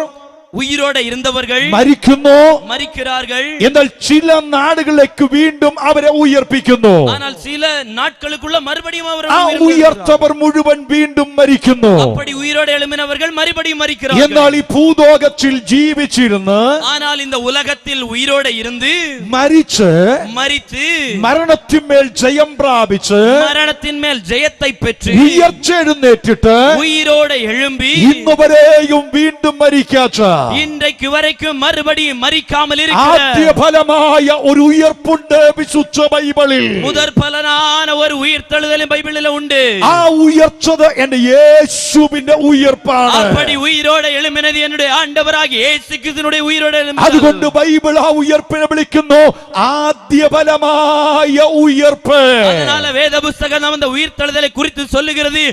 உயிரோட இருந்தவர்கள் മരിക്കുന്നു, மரிக்கிறார்கள். എന്നാൽ ചില നാടുകളിലേക്ക് വീണ്ടും അവരെ ഉയർപ്പിക്കുന്നു. ஆனால் சில நாட்களுக்குள்ள மறுபடியும் ആ அவர்கள் ഉയർത്തവർ മുഴുവൻ വീണ്ടും മരിക്കുന്നു. அப்படி உயிரோட எழும்பினவர்கள் மறுபடியும் மரிக்கிறார்கள். എന്നാൽ ഈ ഭൂലോകത്തിൽ ജീവിച്ചിരുന്ന് ஆனால் இந்த உலகத்தில் உயிரோட இருந்து മരിച്ച് மரித்து മരണത്തിന്മേൽ ജയം പ്രാപിച്ച് மரணத்தின் மேல் ஜெயத்தை பெற்று ഉയർച്ചെഴുന്നേറ്റിട്ട് உயிரோட எழும்பி ഇന്നുവരെയും വീണ്ടും മരിക്കാത്ത இன்றைக்கு വரைக்கும் மறுபடியும் மரிக்காமல் இருக்கிற ആദ്യ ഫലമായ ഒരു ഉയർപ്പുണ്ട് വിശുദ്ധ ബൈബിളിൽ. முதற் பலனான ஒரு உயிர்த்தெழுதலும் பைபிளில் உண்டு. ആ ഉയർച്ചത് എന്റെ യേശുവിന്റെ ഉയർപ്പാണ്. அப்படி உயிரோட எழும்பினது என்னுடைய ஆண்டவராகிய இயேசு கிறிஸ்துவினுடைய உயிரோட எழும்பினது. അതുകൊണ്ട് ബൈബിൾ ആ ഉയർപ്പിനെ വിളിക്കുന്നു ആദ്യ ഫലമായ ഉയർപ്പ്. அதனால வேத புத்தகம் அந்த உயிர்த்தெழுதலை குறித்து சொல்லுகிறது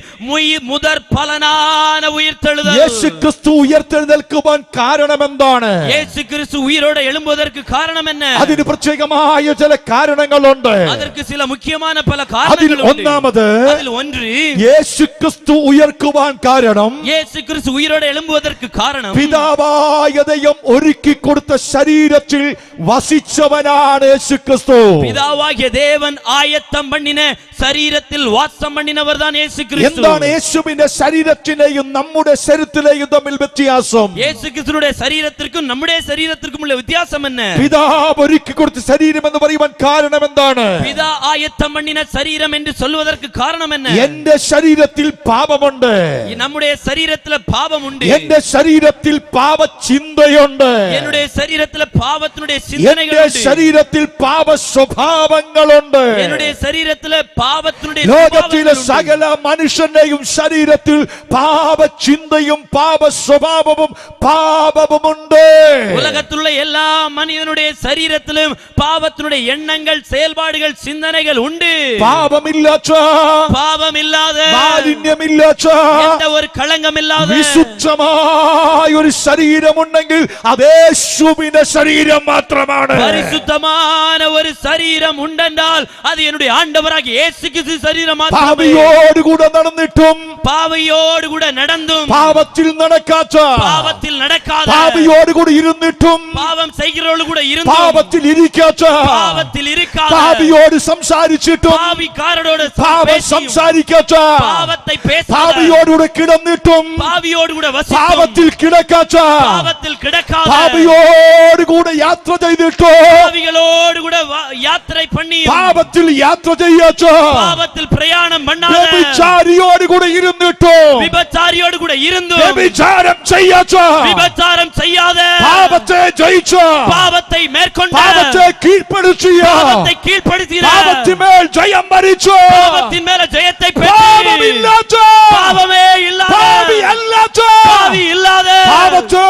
முதற் பலனான உயிர்த்தெழுதல். യേശു ക്രിസ്തു ഉയർത്തെഴുന്നേൽക്കുവാൻ കാരണം എന്താണ്? இயேசு கிறிஸ்து உயிரோடு எழும்புவதற்கு காரணம் என்ன? അതിന് പ്രത്യേകമായ ചില കാരണങ്ങളുണ്ട്. அதற்கு சில முக்கியமான பல അതിൽ காரணங்கள் உண்டு. ഒന്നാമത്, அதில் ஒன்று, യേശു ക്രിസ്തു ഉയർക്കുവാൻ കാരണം இயேசு கிறிஸ்து உயிரோடு எழும்புவதற்கு காரணம் പിതാവായ ദൈവം ഒരുക്കി കൊടുത്ത ശരീരത്തിൽ വസിച്ചവനാണ് യേശു ക്രിസ്തു. பிதாவாகிய தேவன் ஆயத்தம் பண்ணின சரீரத்தில் வாசம் பண்ணினவர் தான் இயேசு கிறிஸ்து. എന്താണ് യേശുവിന്റെ ശരീരത്തിലെയും നമ്മുടെ ശരീരത്തിലെയും തമ്മിൽ വ്യത്യാസം? இயேசு கிறிஸ்துவுடைய சரீரத்திற்கும் நம்முடைய சரீரத்திற்கும் உள்ள வித்தியாசம் என்ன? പിതാവ് ഒരുക്കി കൊടുത്ത ശരീരം എന്ന് പറയുവാൻ കാരണം എന്താണ്? பிதா ஆயத்தம் பண்ணின சரீரம் என்று சொல்வதற்கு காரணம் என்ன? എന്റെ ശരീരത്തിൽ പാപമുണ്ട്, நம்முடைய சரீரத்துல பாவம் உண்டு, എന്റെ ശരീരത്തിൽ പാപ ചിന്തയുണ്ട്, என்னுடைய சரீரத்துல பாவத்தினுடைய சிந்தனைகள் എന്റെ உண்டு, ശരീരത്തിൽ പാപ സ്വഭാവങ്ങളുണ്ട്. என்னுடைய சரீரத்துல பாவத்தினுடைய ലോകത്തിലെ சுபாவங்கள் உண்டு. സകല മനുഷ്യന്റെയും ശരീരത്തിൽ പാപ ചിന്തയും പാപ സ്വഭാവവും പാപവുമുണ്ട്. உலகத்துள்ள எல்லா மனிதனுடைய சரீரத்திலும் பாவத்தினுடைய எண்ணங்கள், செயல்பாடுகள், சிந்தனைகள் உண்டு. പാപമില്ലാത്ത, பாவம் இல்லாத, മാലിന്യമില്ലാത്ത, எந்த ஒரு களங்கம் இல்லாத വിശുദ്ധമായ ഒരു ശരീരമുണ്ടെങ്കിൽ അത് യേശുവിന്റെ ശരീരം മാത്രമാണ്. பரிசுத்தமான ஒரு சரீரம் உண்டென்றால் அது என்னுடைய ஆண்டவராகிய இயேசு கிறிஸ்து சரீரம் മാത്രമേ. പാപിയോടുകൂടെ നടന്നിട്ടും பாவியோடு கூட நடந்தும் പാപത്തിൽ നടക്കാത്ത, பாவத்தில் நடக்காத, പാപിയോടുകൂടി ഇരുന്നിട്ടും பாவம் செய்கிறவர்கள் கூட இருந்தும் പാപത്തിൽ ഇരിക്കാത്ത, பாவத்தில் இருக்காத, പാപിയോട് സംസാരിച്ചിട്ടും பாவிக்காரரோடு പാപം பேசியும் സംസാരിക്കാത്ത, பாவத்தை பேசாத, പാപിയോടുകൂടെ കിടന്നിട്ടും பாவியோடு கூட வசித்தும் പാപത്തിൽ കിടക്കാത്ത, பாவத்தில் கிடக்காத, പാപിയോടുകൂടെ യാത്ര ചെയ്തിട്ടും பாவிகளோடு கூட யாத்திரை பண்ணி പാപത്തിൽ യാത്ര ചെയ്യാത്ത, பாவத்தில் பிரயாணம் பண்ணாத, വ്യഭിചാരിയോടുകൂടെ ഇരുന്നിട്ടും விபச்சாரியோடு கூட இருந்தும் വ്യഭിചാരം ചെയ്യാത്ത, விபச்சாரம் செய்யாத, പാപത്തെ ജയിച്ച, பாவத்தை மேற்கொண்ட, പാപത്തെ കീഴ്പ്പെടുത്തിയ, பாவத்தை കീഴ്പ്പെടുത്തിയ, പാപത്തിന്മേൽ ജയം വരിച്ച, பாவத்தின் மேல ஜெயத்தை பெற்று, പാപമില്ലാത്ത, பாவமே இல்லாத, പാപിയല്ലാത്ത, பாவி இல்லாத, പാപത്തെ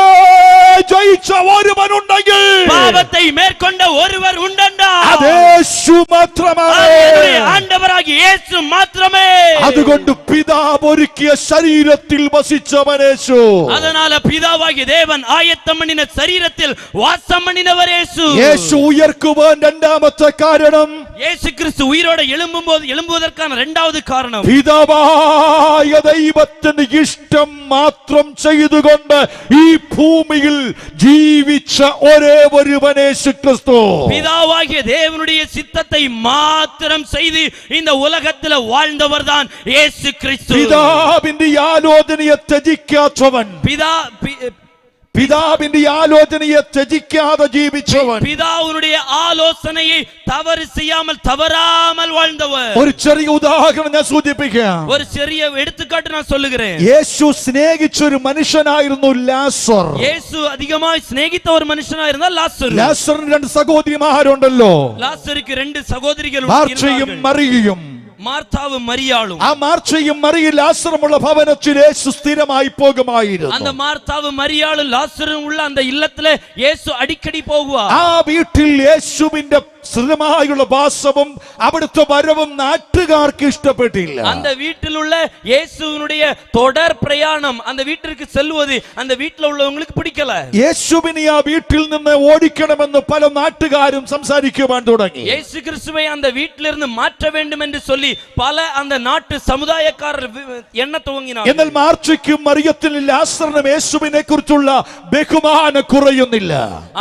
ജയിച്ച ഒരുവനുണ്ടെങ്കിൽ பாவத்தை மேற்கொண்ட ஒருவர் உண்டென்றால் അത് യേശു മാത്രമാണ്. அது என்னுடைய ஆண்டவராகிய இயேசு மாத்திரமே. അതുകൊണ്ട് പിതാവ് ഒരുക്കിയ ശരീരത്തിൽ വസിച്ചവൻ യേശു. அதனால பிதாவாகிய தேவன் ஆயத்தம் பண்ணின சரீரத்தில் வாசம் பண்ணினவர் இயேசு. യേശു ഉയർക്കുവാൻ രണ്ടാമത്തെ കാരണം, இயேசு கிறிஸ்து உயிரோடு எழும்புவதற்கான இரண்டாவது காரணம், പിതാവായ ദൈവത്തിന്റെ ഇഷ്ടം മാത്രം ചെയ്തുകൊണ്ട് ഈ ഭൂമിയിൽ ജീവിച്ച ഒരേ ഒരുവൻ യേശു ക്രിസ്തു. பிதாவாகிய தேவனுடைய சித்தத்தை மாத்திரம் செய்து இந்த உலகத்தில் வாழ்ந்தவர் தான் இயேசு கிறிஸ்து. പിതാവിന്റെ ആലോചനയെ ത്യജിക്കാത്തവൻ, പിതാവിന്റെ ആലോചനയെ ത്യജിക്കാതെ ജീവിച്ചവൻ, பிதாவுடைய ஆலோசனையை தவறு செய்யாமல் தவறாமல் வாழ்ந்தவர். ഒരു ചെറിയ ഉദാഹരണം ഞാൻ സൂചിപ്പിക്കാം. ஒரு சிறிய எடுத்துக்காட்டு நான் சொல்லுகிறேன். യേശു സ്നേഹിച്ച ഒരു മനുഷ്യനായിരുന്നു ലാസർ. இயேசு அதிகமாய் சிநேகித்த ஒரு மனுஷனா இருந்தால் லாசரு. ലാസറിന് രണ്ട് സഹോദരിമാരുണ്ടല്ലോ, லாசருக்கு ரெண்டு சகோதரிகள் മാർത്തയും இருந்தார்கள். മറിയയും. மார்த்தாவும் மரியாளும். ആ മാർത്തയും മറിയയും ലാസറുമുള്ള ഭവനത്തിൽ യേശു സ്ഥിരമായി പോകുമായിരുന്നു. அந்த மார்த்தாவும் மரியாளும் லாசரும் உள்ள அந்த இல்லத்துல இயேசு அடிக்கடி போகுவார். ആ വീട്ടിൽ യേശുവിന്റെ സ്ഥിരമായുള്ള വാസവും അവിടുത്തെ വരവും നാട്ടുകാർക്ക് ഇഷ്ടപ്പെട്ടില്ല. அந்த வீட்டில் உள்ள இயேசுவினுடைய தொடர் பிரயாணம், அந்த வீட்டிற்கு செல்வது அந்த வீட்டில் உள்ளவங்களுக்கு பிடிக்கல. യേശുവിനെ ആ വീട്ടിൽ നിന്ന് ഓടിക്കണമെന്ന് പല നാട്ടുകാരും സംസാരിക്കുവാൻ തുടങ്ങി. இயேசு கிறிஸ்துவை அந்த வீட்டிலிருந்து மாற்ற வேண்டும் என்று சொல்லி பல அந்த நாட்டு சமுதாயக்காரர் எண்ண துவங்கினார். എന്നാൽ മാർത്തയ്ക്കും മറിയത്തിനും ലാസറിനും യേശുവിനെ കുറിച്ചുള്ള ബഹുമാനം കുറയുന്നില്ല.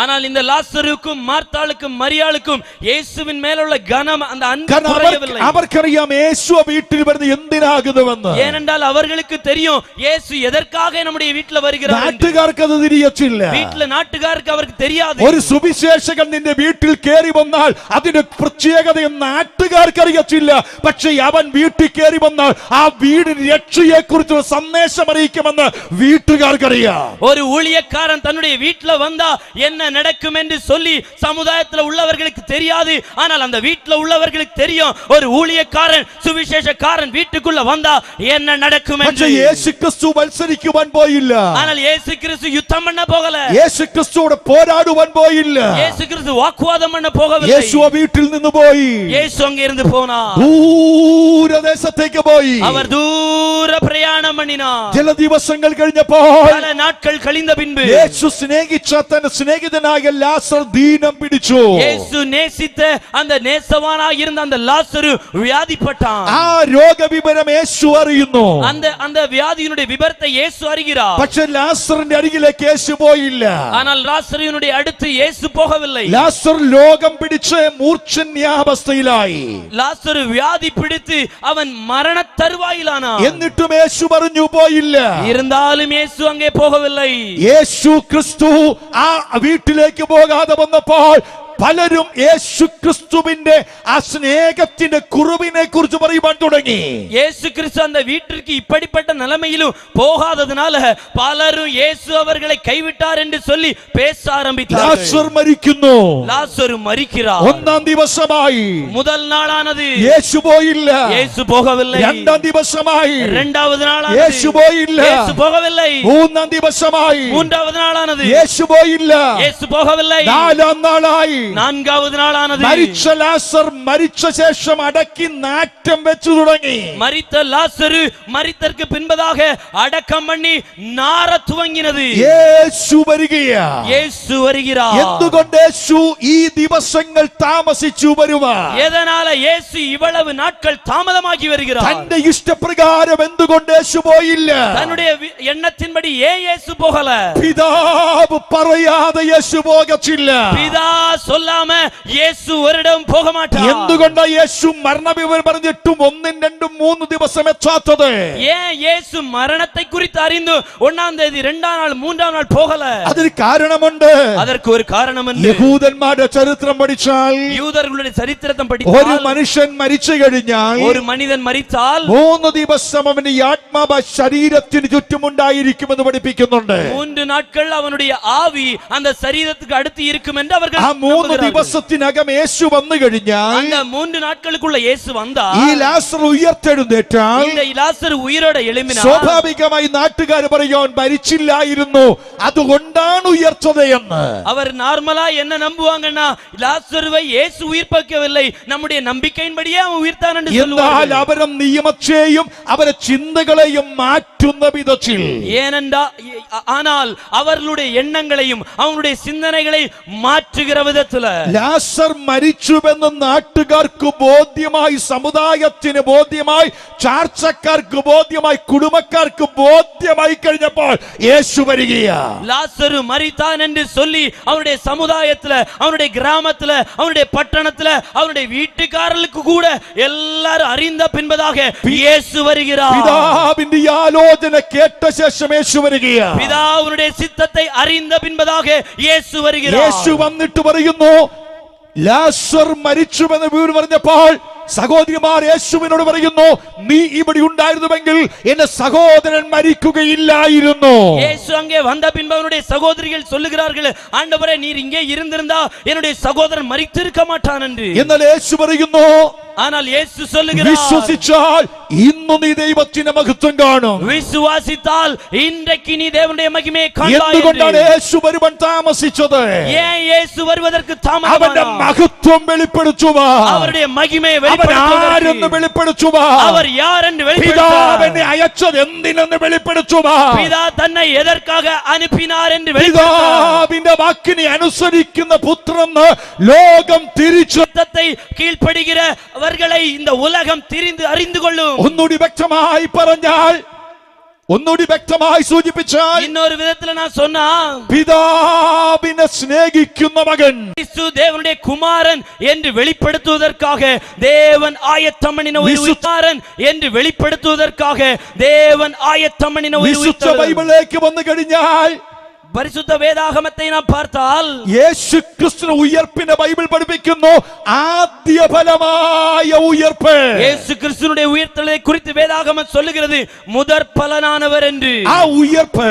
ஆனால் இந்த லாசருக்கும் மார்த்தாளுக்கும் மரியாளுக்கும் இயேசுவின் மேலுள்ள கனம், அந்த அன்பு குறையவில்லை. അവർക്കറിയാം യേശു ആ വീട്ടിൽ വരുന്നത് എന്തിനാകുന്നുവെന്ന്. ஏனென்றால் அவர்களுக்கு தெரியும் இயேசு எதற்காக நம்முடைய வீட்டில் வருகிறார் என்று. നാട്ടുകാർക്ക് അത് തിരിയച്ചില്ല. வீட்டில் നാട്ടുകാർക്ക് അവർക്ക് தெரியாது. ഒരു സുവിശേഷകൻ നിന്റെ വീട്ടിൽ കയറി വന്നാൽ അതിന്റെ പ്രത്യേകതയും നാട്ടുകാർക്ക് അറിയത്തില്ല. പക്ഷേ അവൻ വീട്ടിൽ കയറി വന്നാൽ ആ വീടിന് രക്ഷയെ കുറിച്ചുള്ള സന്ദേശം അറിയിക്കുമെന്ന് വീട്ടുകാർക്കറിയാം. ஒரு ஊழியக்காரன் தன்னுடைய வீட்டில் வந்தா என்ன நடக்கும் என்று சொல்லி சமுதாயத்தில் உள்ளவர்களுக்கு தெரியாது. ஆனால் அந்த வீட்டில் உள்ளவர்களுக்கு தெரியும் ஒரு ஊழியக்காரன் சுவிசேஷக்காரன் வீட்டுக்குள்ள வந்தா என்ன நடக்கும் என்று. യേശു ക്രിസ്തു മത്സരിക്കുവാൻ പോയില്ല. ஆனால் இயேசு கிறிஸ்து யுத்தம் பண்ண போகல. യേശു ക്രിസ്തുவோട് പോരാടുവാൻ പോയില്ല. இயேசு கிறிஸ்து வாக்குவாதம் பண்ண போகவில்லை. യേശു ആ വീട്ടിൽ നിന്ന് പോയി. இயேசு அங்கே இருந்து போனார். ദൂരദേശത്തേക്ക് പോയി. அவர் தூர பிரயாணம் பண்ணினார். ചില ദിവസങ്ങൾ കഴിഞ്ഞപ്പോൾ பல நாட்கள் கழிந்த பின்பு യേശു സ്നേഹിച്ച തന്റെ സ്നേഹിതനായ ലാസർ ദീനം പിടിച്ചു. இயேசு நேசித்த அந்த நேசவானாய் இருந்த அந்த லாசரு வியாதிப்பட்டான். ആ രോഗവിവരം യേശു അറിയുന്നു. அந்த வியாதியினுடைய விபரத்தை இயேசு அறிகிறார். പക്ഷെ ലാസറിന്റെ അരികിലേക്ക് യേശു പോയില്ല. ஆனால் லாசருவினுடைய അടുത്ത് இயேசு போகவில்லை. ലാസർ രോഗം പിടിച്ച് മൂർച്ഛന്യാവസ്ഥയിലായി. லாசரு வியாதி பிடித்து அவன் மரண தருவாயிலானான். എന്നിട്ടും യേശു പറഞ്ഞു പോയില്ല. இருந்தாலும் இயேசு அங்கே போகவில்லை. യേശു ക്രിസ്തു ആ വീട്ടിലേക്ക് പോകാതെ വന്നപ്പോൾ പലരും യേശു ക്രിസ്തുവിന്റെ ആ സ്നേഹത്തിന്റെ കുറവിനെ കുറിച്ച് പറയുവാൻ തുടങ്ങി. இயேசு கிறிஸ்து அந்த வீட்டிற்கு இப்படிப்பட்ட நிலைமையிலும் போகாததனால பலரும் இயேசு அவர்களை கைவிட்டார் என்று சொல்லி பேச ஆரம்பித்தார்கள். ലാസർ മരിക്കുന്നു. லாசரு மரிக்கிறார். ഒന്നാം ദിവസമായി முதல் நாளானது യേശു പോയില്ല. இயேசு போகவில்லை. രണ്ടാം ദിവസമായി இரண்டாவது நாளானது യേശു പോയില്ല. இயேசு போகவில்லை. മൂന്നാം ദിവസമായി மூன்றாவது நாளானது യേശു പോയില്ല. இயேசு போகவில்லை. നാലാം നാളായി நான்காவது நாளானது മരിച്ച ലാസർ മരിച്ച ശേഷം അടക്കി നാറ്റം വെച്ചു തുടങ്ങി. மரித்த லாசரு மரித்ததற்கு பின்பதாக அடக்கம் பண்ணி நார துவங்கினது. യേശു വരികയാ. இயேசு வருகிறார். എന്തുകൊണ്ട് യേശു ഈ ദിവസങ്ങൾ താമസിച്ചു വരുവാൻ? எதனால இயேசு இவ்வளவு நாட்கள் தாமதமாகி வருகிறார்? തന്റെ ഇഷ്ടപ്രകാരം എന്തുകൊണ്ട് യേശു പോയില്ല? தன்னுடைய எண்ணத்தின்படி ஏன் இயேசு போகல? പിതാവ് പറയാതെ യേശു പോകച്ചില്ല. பிதா சொல்லாம இயேசு ஒருடம் போக மாட்டார். എന്തുകൊണ്ടാ യേശു മരണവിവരം പറഞ്ഞിട്ടും 1, 2, 3 ദിവസം എത്താത്തത്? ஏன் இயேசு மரணத்தை குறித்து அறிந்து 1ஆம் தேதி 2ஆம் நாள் 3ஆம் நாள் போகல? അതിന് കാരണമുണ്ട്. அதற்கு ഒരു കാരണമുണ്ട്. യഹൂദന്മാരുടെ ചരിത്രം പഠിച്ചാൽ യൂദர்களுடைய சரித்திரத்தை ഒരു படித்தால் മനുഷ്യൻ മരിച്ചു കഴിഞ്ഞാൽ ஒரு மனிதன் மரித்தால் 3 ദിവസം അവന്റെ ഈ ആത്മാവ് ശരീരത്തിന് ചുറ്റുമുണ്ടായിരിക്കുമെന്ന് പഠിപ്പിക്കുന്നുണ്ട്. 3 നാட்கள் அவனுடைய ஆவி அந்த சரீரத்துக்கு அடுத்து இருக்கும் என்று அவர்கள் ആ 3 நம்புகிறார்கள். ദിവസത്തിനകം യേശു വന്നു കഴിഞ്ഞാൽ அந்த 3 நாட்களுக்குள்ள இயேசு வந்தால் ഈ ലാസർ ഉയർത്തെഴുന്നേറ്റാൽ இந்த லாசரு உயிரோட எழும்பினார். സ്വാഭാവികമായി നാട്ടുകാർ പറയാൻ മരിച്ചില്ലായിരുന്നു, അതുകൊണ്ടാണ് ഉയർത്തത് എന്ന്. அவர் நார்மலா என்ன நம்புவாங்கன்னா லாசருவை இயேசு உயிர்ப்பிக்கவில்லை, நம்முடைய நம்பிக்கையின்படியே அவன் உயிர்த்தான் என்று എന്നാൽ சொல்லுவார்கள். അവരെ നിയമത്തെയും അവരെ ചിന്തകളെയും മാറ്റുന്ന വിധത്തിൽ ஆனால் அவர்களுடைய எண்ணங்களையும் அவனுடைய சிந்தனைகளை மாற்றுகிற விதத்துல ലാസർ മരിച്ചുവെന്ന് നാട്ടുകാർക്ക് ബോധ്യമായി, സമുദായത്തിന് ബോധ്യമായി, ചാർച്ചക്കാർക്ക് ബോധ്യമായി, കുടുംബക്കാർക്ക് ബോധ്യമായി കഴിഞ്ഞപ്പോൾ യേശു വരികയാ. லாசரு மரித்தான் என்று சொல்லி அவனுடைய சமுதாயத்துல, அவனுடைய கிராமத்துல, அவனுடைய பட்டணத்துல, அவனுடைய வீட்டுக்காரர்களுக்கு கூட எல்லாரும் அறிந்த பின்பதாக இயேசு வருகிறார். പിതാവിന്റെ ഈ ആലോചന കേട്ട ശേഷം യേശു വരികയാ. பிதாவுடைய சித்தத்தை அறிந்த பின்பதாக இயேசு வருகிறார். യേശു വന്നിട്ട് പറയുന്നു, ലാസർ മരിച്ചുവെന്ന് വിവരം പറഞ്ഞപ്പോൾ സഹോദരിമാർ യേശുവിനോട് പറയുന്നു, നീ ഇവിടെ ഉണ്ടായിരുന്നുവെങ്കിൽ എന്റെ സഹോദരൻ മരിക്കുകയില്ലായിരുന്നു. இயேசு அங்கே வந்த பின்பு அவனுடைய சகோதரிகள் சொல்லுகிறார்கள், ஆண்டவரே நீர் இங்கே இருந்திருந்தா என்னுடைய சகோதரன் மரித்திருக்க மாட்டான் என்று. എന്നാൽ യേശു പറയുന്നു, ஆனால் இயேசு சொல்லுகிறார், വിശ്വസിച്ചാൽ ഇന്ന് നീ ദൈവത്തിന്റെ മഹത്വം കാണും. விசுவாசித்தால் இன்றைக்கு நீ தேவனுடைய மகிமையை காண்பாய். എന്തുകൊണ്ടാണ് യേശു വരുവാൻ താമസിച്ചത്? ஏன் இயேசு வருவதற்கு അവന്റെ தாமதமானார்? മഹത്വം വെളിപ്പെടുത്തുവാൻ, அவருடைய മகிமையை അവൻ ആരെന്ന് வெளிப்படுத்துவதற்கு, വെളിപ്പെടുത്തുവാൻ, அவர் யார் என்று പിതാവ് வெளிப்படுத்துவார். എന്നെ അയച്ചത് എന്തിനെന്ന് വെളിപ്പെടുത്തുവാൻ, பிதா தன்னை எதற்காக அனுப்பினார் என்று வெளிப்படுத்துவார். പിതാവിന്റെ വാക്കിനെ അനുസരിക്കുന്ന പുത്രന് ലോകം തിരിച്ചു. சத்தத்தை கீழ்ப்படுகிறவர்களை இந்த உலகம் திரிந்து அறிந்து கொள்ளும். ഒന്നുകൂടി വ്യക്തമായി പറഞ്ഞാൽ, ഒന്നുകൂടി വ്യക്തമായി സൂചിപ്പിച്ചാൽ, இன்னொரு விதத்துல நான் சொன்னா, പിതാവിനെ സ്നേഹിക്കുന്ന മകൻ கிறிஸ்து தேவனுடைய குமாரன் என்று வெளிப்படுத்துவதற்காக தேவன் ஆயத்தம் பண்ணின ஒரு குமாரன் என்று வெளிப்படுத்துவதற்காக தேவன் ஆயத்தம் பண்ணின ஒரு വിശുദ്ധ ബൈബിളിലേക്ക് വന്നു കഴിഞ്ഞാൽ, பரிசுத்த வேதாகமத்தை நாம் பார்த்தால் യേശു ക്രിസ്തു ഉയർപ്പിനെ ബൈബിൾ പഠിപ്പിക്കുന്നു, ആദ്യ ഫലമായ ഉയർപ്പ്. இயேசு கிறிஸ்துவினுடைய உயிர்த்தெழுதலை குறித்து வேதாகமம் சொல்லுகிறது முதற் பலனானவர் என்று. ആ ഉയർപ്പ്,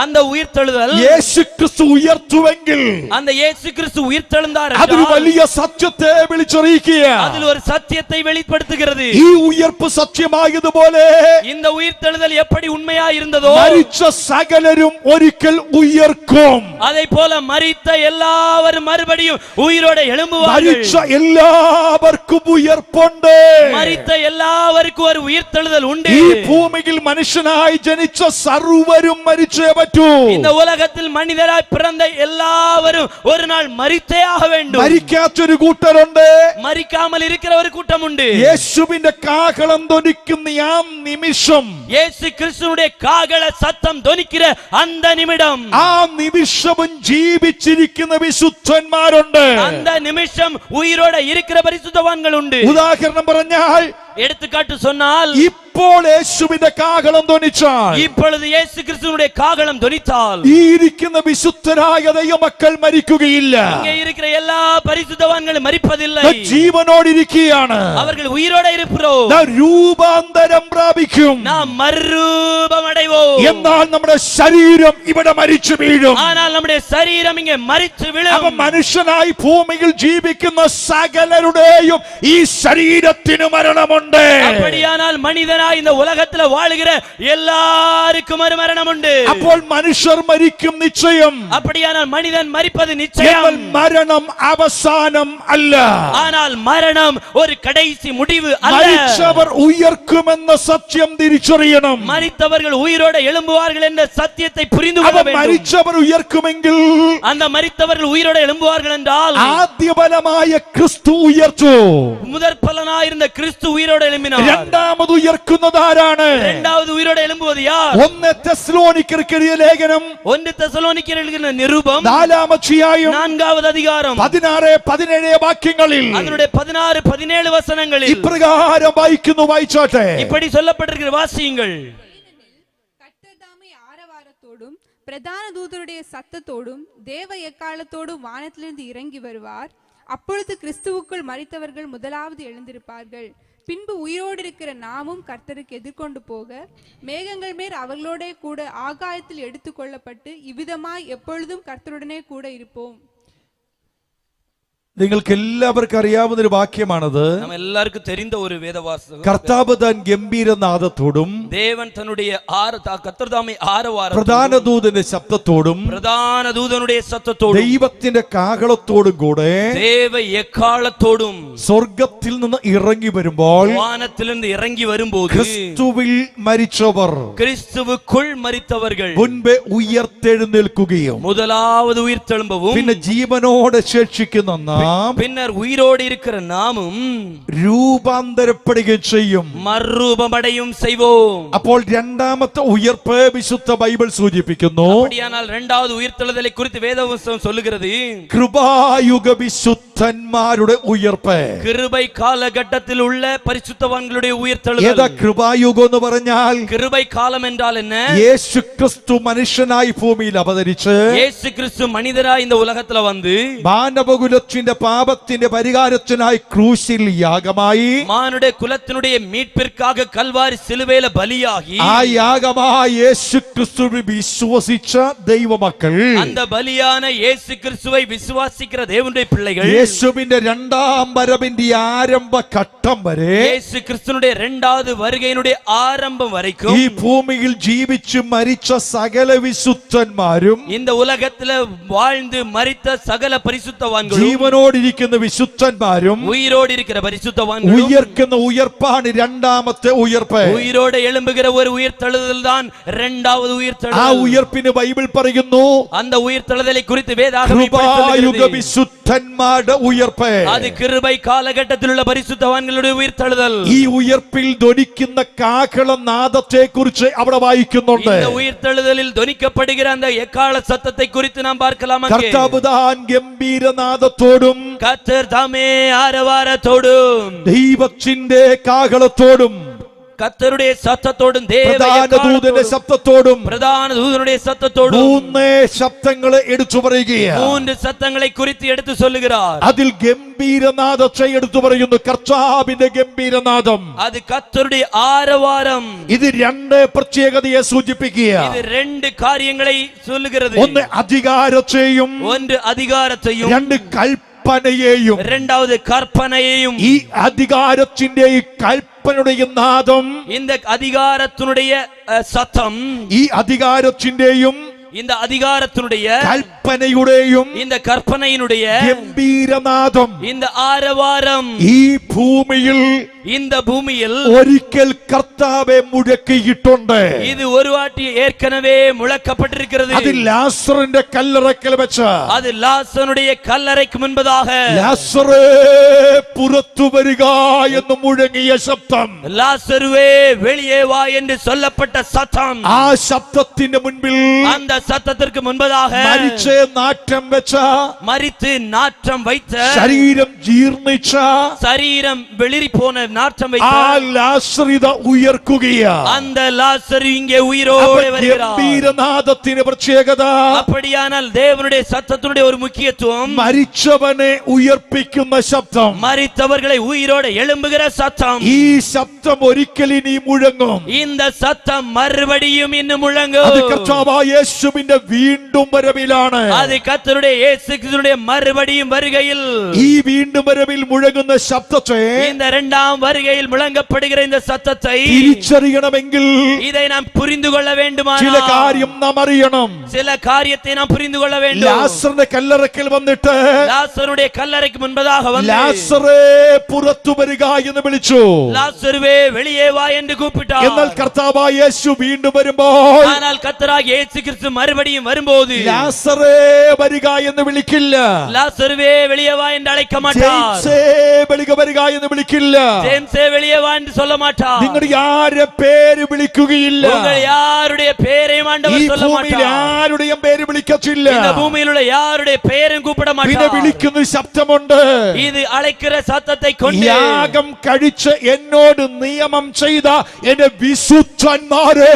அந்த உயிர்த்தெழுதல், യേശു ക്രിസ്തു ഉയർത്തുവെങ്കിൽ அந்த இயேசு கிறிஸ்து உயிர்த்தெழுந்தார் അതൊരു என்றால் വലിയ സത്യത്തെ വിളിച്ചറിയിക്കുക. அதில் ஒரு சத்தியத்தை வெளிப்படுத்துகிறது. ഈ ഉയർപ്പ് സത്യമായതുപോലെ இந்த உயிர்த்தெழுதல் எப்படி உண்மையா இருந்ததோ മരിച്ച സകലരും ഒരിക്കൽ ഉയർത്തും. உயிர்க்கும். அதை போல மரித்த எல்லாரும் மறுபடியும் உயிரோட எழும்புவார்கள். മരിച്ച എല്ലാവർക്കും ഉയർപ്പുണ്ട്. மரித்த எல்லாருக்கும் ஒரு உயிர்த்தெழுதல் உண்டு. ഈ ഭൂമിയിൽ മനുഷ്യനായി ജനിച്ച സർവരും മരിച്ചേ പറ്റൂ. இந்த உலகத்தில் மனிதராய் பிறந்த எல்லாரும் ஒரு நாள் மரித்தே ஆக வேண்டும். മരിക്കാത്തൊരു കൂട്ടരുണ്ട്. மரிக்காமல் இருக்கிற ஒரு கூட்டம் உண்டு. യേശുവിന്റെ കാഹളം ധ്വനിക്കുന്ന ആ നിമിഷം, இயேசு கிறிஸ்துவுடைய காகள சத்தம் தொனிக்கிற அந்த நிமிடம், ആ നിമിഷവും ജീവിച്ചിരിക്കുന്ന വിശുദ്ധന്മാരുണ്ട്. அந்த நிமிஷம் உயிரோட இருக்கிற பரிசுத்தவான்கள் உண்டு. ഉദാഹരണം പറഞ്ഞാൽ, எடுத்துக்காட்டு சொன்னால், ഇപ്പോൾ യേശുവിന്റെ കാഹളം ധ്വനിച്ചാൽ, இப்பொழுது இயேசு கிறிஸ்துவுடைய காகளம் தொனித்தால், ഈ ഇരിക്കുന്ന വിശുദ്ധരായ ദൈവമക്കൾ മരിക്കുകയില്ല. இங்கே இருக்கிற எல்லா பரிசுத்தவான்களும் மரிப்பதில்லை. ജീവനോടിരിക്കുകയാണ്. அவர்கள் உயிரோட இருப்போம். നാം രൂപാന്തരം പ്രാപിക്കും. நாம் மறுரூபம் அடைவோம். എന്നാൽ നമ്മുടെ ശരീരം ഇവിടെ മരിച്ചു വീഴും. ஆனால் நம்முடைய சரீரம் இங்கே மரித்து അവ விழும். മനുഷ്യനായി ഭൂമിയിൽ ജീവിക്കുന്ന സകലരുടെയും ഈ ശരീരത്തിന് മരണമുണ്ട്. அப்படியானால் மனிதனாய் இந்த உலகத்தில் வாழுகிற எல்லாருக்கும் ஒரு மரணம் உண்டு. അപ്പോൾ മനുഷ്യർ മരിക്കും നിശ്ചയം. அப்படியானால் மனிதன் மரிப்பது എന്നാൽ நிச்சயம். മരണം അവസാനം അല്ല. ஆனால் மரணம் ஒரு கடைசி முடிவு அல்ல. മരിച്ചവർ ഉയർക്കുമെന്ന സത്യം തിരിച്ചറിയണം. மரித்தவர்கள் உயிரோட எழும்புவார்கள் என்ற சத்தியத்தை புரிந்து അവ கொள்ள வேண்டும். മരിച്ചവർ ഉയർക്കുമെങ്കിൽ அந்த மரித்தவர்கள் உயிரோட எழும்புவார்கள் என்றால், ആദ്യഫലമായ ക്രിസ്തു ഉയർത്തു. முதற் பலனாயிருந்த கிறிஸ்து உயிரோட எழும்பினார். രണ്ടാമത് ഉയർക്കുന്നതാരാണ്? இரண்டாவது உயிரோட எழும்புவது யார்? 1 തെസ്സലോനിക്കർക്ക് എഴുതിയ ലേഖനം 1 തെസ്സലോനിക്കർ எழுதின நிருபம் 4-ാം അധ്യായം 4வது அதிகாரம் 16-17 വാക്യങ്ങളിൽ அதனுடைய 16-17 வசனங்களில் ഇപ്രകാരം വായിക്കുന്നു. വായിച്ചാട്ടെ. இப்படி சொல்லப்பட்டிருக்கிற வாசியுங்கள். கர்த்தர் தாமே ஆரவாரத்தோடும் பிரதான தூதருடைய சத்தத்தோடும் தேவ எக்காலத்தோடும் வானத்திலிருந்து இறங்கி வருவார். அப்பொழுது கிறிஸ்துவுக்குள் மரித்தவர்கள் முதலாவது எழுந்திருப்பார்கள். பின்பு உயிரோடு இருக்கிற நாமும் கர்த்தருக்கு எதிர்கொண்டு போக மேகங்கள் மேல் அவர்களோட கூட ஆகாயத்தில் எடுத்துக் கொள்ளப்பட்டு இவ்விதமாய் எப்பொழுதும் கர்த்தருடனே கூட இருப்போம். നിങ്ങൾക്ക് എല്ലാവർക്കും അറിയാവുന്ന ഒരു വാക്യമാണത്. நம்ம எல்லாருக்கும் தெரிந்த ஒரு வேதவாசகம். കർത്താവ് താൻ ഗംഭീരനാദത്തോടും தேவன் தன்னுடைய கர்த்தர் தாமே ஆரவாரம் പ്രധാന ദൂതന്റെ ശബ്ദത്തോടും பிரதான தூதனுடைய சத்தத்தோடும் ദൈവത്തിന്റെ കാഹളത്തോടും കൂടെ தேவ எக்காலத்தோடும் സ്വർഗത്തിൽ നിന്ന് ഇറങ്ങി വരുമ്പോൾ வானத்திலிருந்து இறங்கி வரும்போது ക്രിസ്തുവിൽ മരിച്ചവർ கிறிஸ்துவுக்குள் மரித்தவர்கள் മുൻപേ ഉയർത്തെഴുന്നേൽക്കുകയും முதலாவது உயிர்த்தெழும்பவும் പിന്നെ ജീവനോടെ ശേഷിക്കുന്ന നാം பின்னர் உயிரோடு இருக்கிற நாமும் രൂപാന്തരപ്പെടുകയും ചെയ്യും. மறுரூபமடையும் செய்வோம். അപ്പോൾ രണ്ടാമത്തെ ഉയർപ്പ് വിശുദ്ധ ബൈബിൾ സൂചിപ്പിക്കുന്നു. அப்படியானால் இரண்டாவது உயிர்த்தெழுதலை குறித்து வேதவசனம் சொல்லுகிறது. കൃപായുഗ വിശുദ്ധന്മാരുടെ ഉയർപ്പ്. கிருபை காலகட்டத்தில் உள்ள பரிசுத்தவான்களுடைய ഏതാ உயிர்த்தெழுதல். കൃപായുഗം എന്ന് പറഞ്ഞാൽ? கிருபை காலம் என்றால் என்ன? യേശു ക്രിസ്തു മനുഷ്യനായി ഭൂമിയിൽ അവതരിച്ച് இயேசு கிறிஸ்து மனிதராய் இந்த உலகத்துல வந்து മാനവകുലത്തിന്റെ പാപത്തിന്റെ പരിഹാരത്തിനായി ക്രൂശിൽ യാഗമായി, மானுட குலத்தினுடைய மீட்பிற்காக கல்வாரி சிலுவையில பலியாகி, ആ യാഗമായ യേശു ക്രിസ്തുവിൽ വിശ്വസിച്ച ദൈവമക്കൾ, அந்த பலியான இயேசு கிறிஸ்துவை விசுவாசிக்கிற தேவனுடைய பிள்ளைகள், യേശുവിന്റെ രണ്ടാം വരവിന്റെ ആരംഭ ഘട്ടം വരെ இயேசு கிறிஸ்துனுடைய இரண்டாவது வருகையினுடைய ஆரம்பம் வரைக்கும் ഈ ഭൂമിയിൽ ജീവിച്ചു മരിച്ച സകല വിശുദ്ധന്മാരും இந்த உலகத்துல வாழ்ந்து மரித்த சகல பரிசுத்தவான்களும் ജീവനോടിരിക്കുന്ന വിശുദ്ധന്മാരും உயிரோடு இருக்கிற பரிசுத்தவான்களும் ഉയർക്കുന്ന ഉയർപ്പാണ് രണ്ടാമത്തെ ഉയർപ്പ്. உயிரோடு எழும்புகிற ஒரு உயிர்த்தெழுதல் தான் இரண்டாவது ആ உயிர்த்தெழுதல். ഉയർപ്പിന് ബൈബിൾ പറയുന്നു அந்த உயிர்த்தெழுதலை குறித்து വേദാഗമം കൃപായുഗ വിശുദ്ധന്മാരുടെ ഉയർപ്പ്. அது கிருபை காலகட்டத்தில் உள்ள பரிசுத்தவான்களுடைய உயிர்த்தெழுதல். ഈ ഉയർപ്പിൽ ധ്വനിക്കുന്ന കാഹളനാദത്തെ കുറിച്ച് അവിടെ വായിക്കുന്നുണ്ട്. இந்த உயிர்த்தெழுதலில் ധ്വനിക്കപ്പെടുகிற அந்த எக்கால சத்தத்தை குறித்து நாம் பார்க்கலாம். കർത്താവ് താൻ ഗംഭീരനാദത്തോടും கர்த்தர் தாமே ஆரவாரத்தோடும் ദൈവത്തിന്റെ കാഹളത്തോടും கர்த்தருடைய சத்தத்தோடும் தேவ പ്രധാന ദൂതന്റെ எக்காலத்தோடும் ശബ്ദത്തോടും பிரதான தூதனுடைய சத்தத்தோடும் 3 ശബ്ദങ്ങളെ എടുത്തു പറയുകയാണ്. 3 சத்தங்களை குறித்து எடுத்து சொல்லுகிறார். അതിൽ ഗംഭീരനാദത്തെ എടുത്തു പറയുന്നു. കർത്താവിന്റെ ഗംഭീരനാദം. அது கர்த்தருடைய ஆரவாரம். ഇത് 2 പ്രത്യേകതയെ സൂചിപ്പിക്കുക. இது 2 காரியங்களை சொல்லுகிறது. ഒന്ന് അധികാരത്തെയും 1 அதிகாரத்தையும் 2 കൽപ്പനയെയും. 2வது கற்பனையையும். ഈ അധികാരത്തിന്റെ ഈ കൽപ്പനയുടെ നാദം, இந்த அதிகாரத்தினுடைய சத்தம், ഈ അധികാരത്തിന്റെയും இந்த அதிகாரத்தினுடைய കൽപ്പനയുടെയും இந்த கற்பனையினுடைய ഗംഭീരനാദം இந்த ആരവാരം ഈ ഭൂമിയിൽ இந்த பூமியில் ഒരിക്കൽ കർത്താവെ മുഴക്കിയിട്ടുണ്ട്. இது ஒரு வாட்டி ஏற்கனவே முழக்கப்பட்டிருக்கிறது. അത് ലാസറിന്റെ കല്ലറയ്ക്കൽ വെച്ച്, அது லாசருடைய கல்லறைக்கு முன்பதாக ലാസറേ പുറത്തു വരിക എന്ന് മുഴങ്ങിയ ശബ്ദം, லாசருவே வெளியே வா என்று சொல்லப்பட்ட சத்தம், ആ ശബ്ദത്തിന്റെ മുൻപിൽ அந்த சத்தத்திற்கு முன்பதாக മരിച്ച് നാറ്റം വെച്ച, மரித்து நாற்றம் வைத்த, ശരീരം ജീർണിച്ച சரீரம் வெளிரி போன நாற்றம் ആ வைத்த ലാസറിത ഉയർക്കുകയാ. அந்த லாசரு இங்கே உயிரோடு வருகிறார். ഗംഭീരനാദത്തിന്റെ പ്രത്യേകത, அப்படியானால் தேவனுடைய சத்தத்தினுடைய ஒரு முக்கியத்துவம் മരിച്ചവനെ ഉയർപ്പിക്കുന്ന ശബ്ദം. மரித்தவர்களை உயிரோடு எழும்புகிற சத்தம். ഈ ശബ്ദം ഒരിക്കൽ ഇനി മുഴങ്ങും. இந்த சத்தம் மறுபடியும் இன்னும் അത് முழங்கும். കർത്താവായ യേശുവിന്റെ വീണ്ടും വരവിലാണ്. அது கர்த்தருடைய இயேசு கிறிஸ்துவினுடைய மறுபடியும் வருகையில், ഈ വീണ്ടും വരവിൽ മുഴങ്ങുന്ന ശബ്ദത്തെ இந்த இரண்டாம் வருகையில் முழங்கப்படுகிற இந்த சத்தத்தை തിരിച്ചറിയണമെങ്കിൽ இதை நாம் புரிந்து கொள்ள ചില வேண்டுமானால் കാര്യം നാം അറിയണം. சில காரியத்தை நாம் புரிந்து கொள்ள வேண்டும். ലാസറിന്റെ കല്ലറയ്ക്കൽ വന്നിട്ട് லாசருடைய கல்லறைக்கு முன்பதாக வந்து ലാസറേ പുറത്തു വരിക എന്ന് വിളിച്ചു. லாசருவே வெளியே வா என்று கூப்பிட்டார். എന്നാൽ കർത്താവായ യേശു വീണ്ടും വരുമ്പോൾ ஆனால் கர்த்தராகிய இயேசு கிறிஸ்து மறுபடியும் வரும்போது ലാസറേ വരിക എന്ന് വിളിക്കില്ല. லாசருவே வெளியே வா என்று அழைக்க மாட்டார். ജെയിംസേ വെളിക വരിക എന്ന് വിളിക്കില്ല. ஜேம்ஸே வெளியே வா என்று சொல்ல மாட்டார். നിങ്ങൾ ആരെ പേര് വിളിക്കുകയില്ല. உங்கள் யாருடைய பெயரையும் ഈ ஆண்டவர் சொல்ல ഭൂമിയിൽ மாட்டார். ആരുടെയും പേര് വിളിക്കത്തില്ല. இந்த பூமியில் உள்ள யாருடைய பெயரும் கூப்பிட പിന്നെ மாட்டார். വിളിക്കുന്ന ശബ്ദമുണ്ട്. இது അழைக்கிற சத்தத்தை கொண்டு യാഗം കഴിച്ച് എന്നോട് നിയമം ചെയ്ത എന്റെ വിശുദ്ധന്മാരെ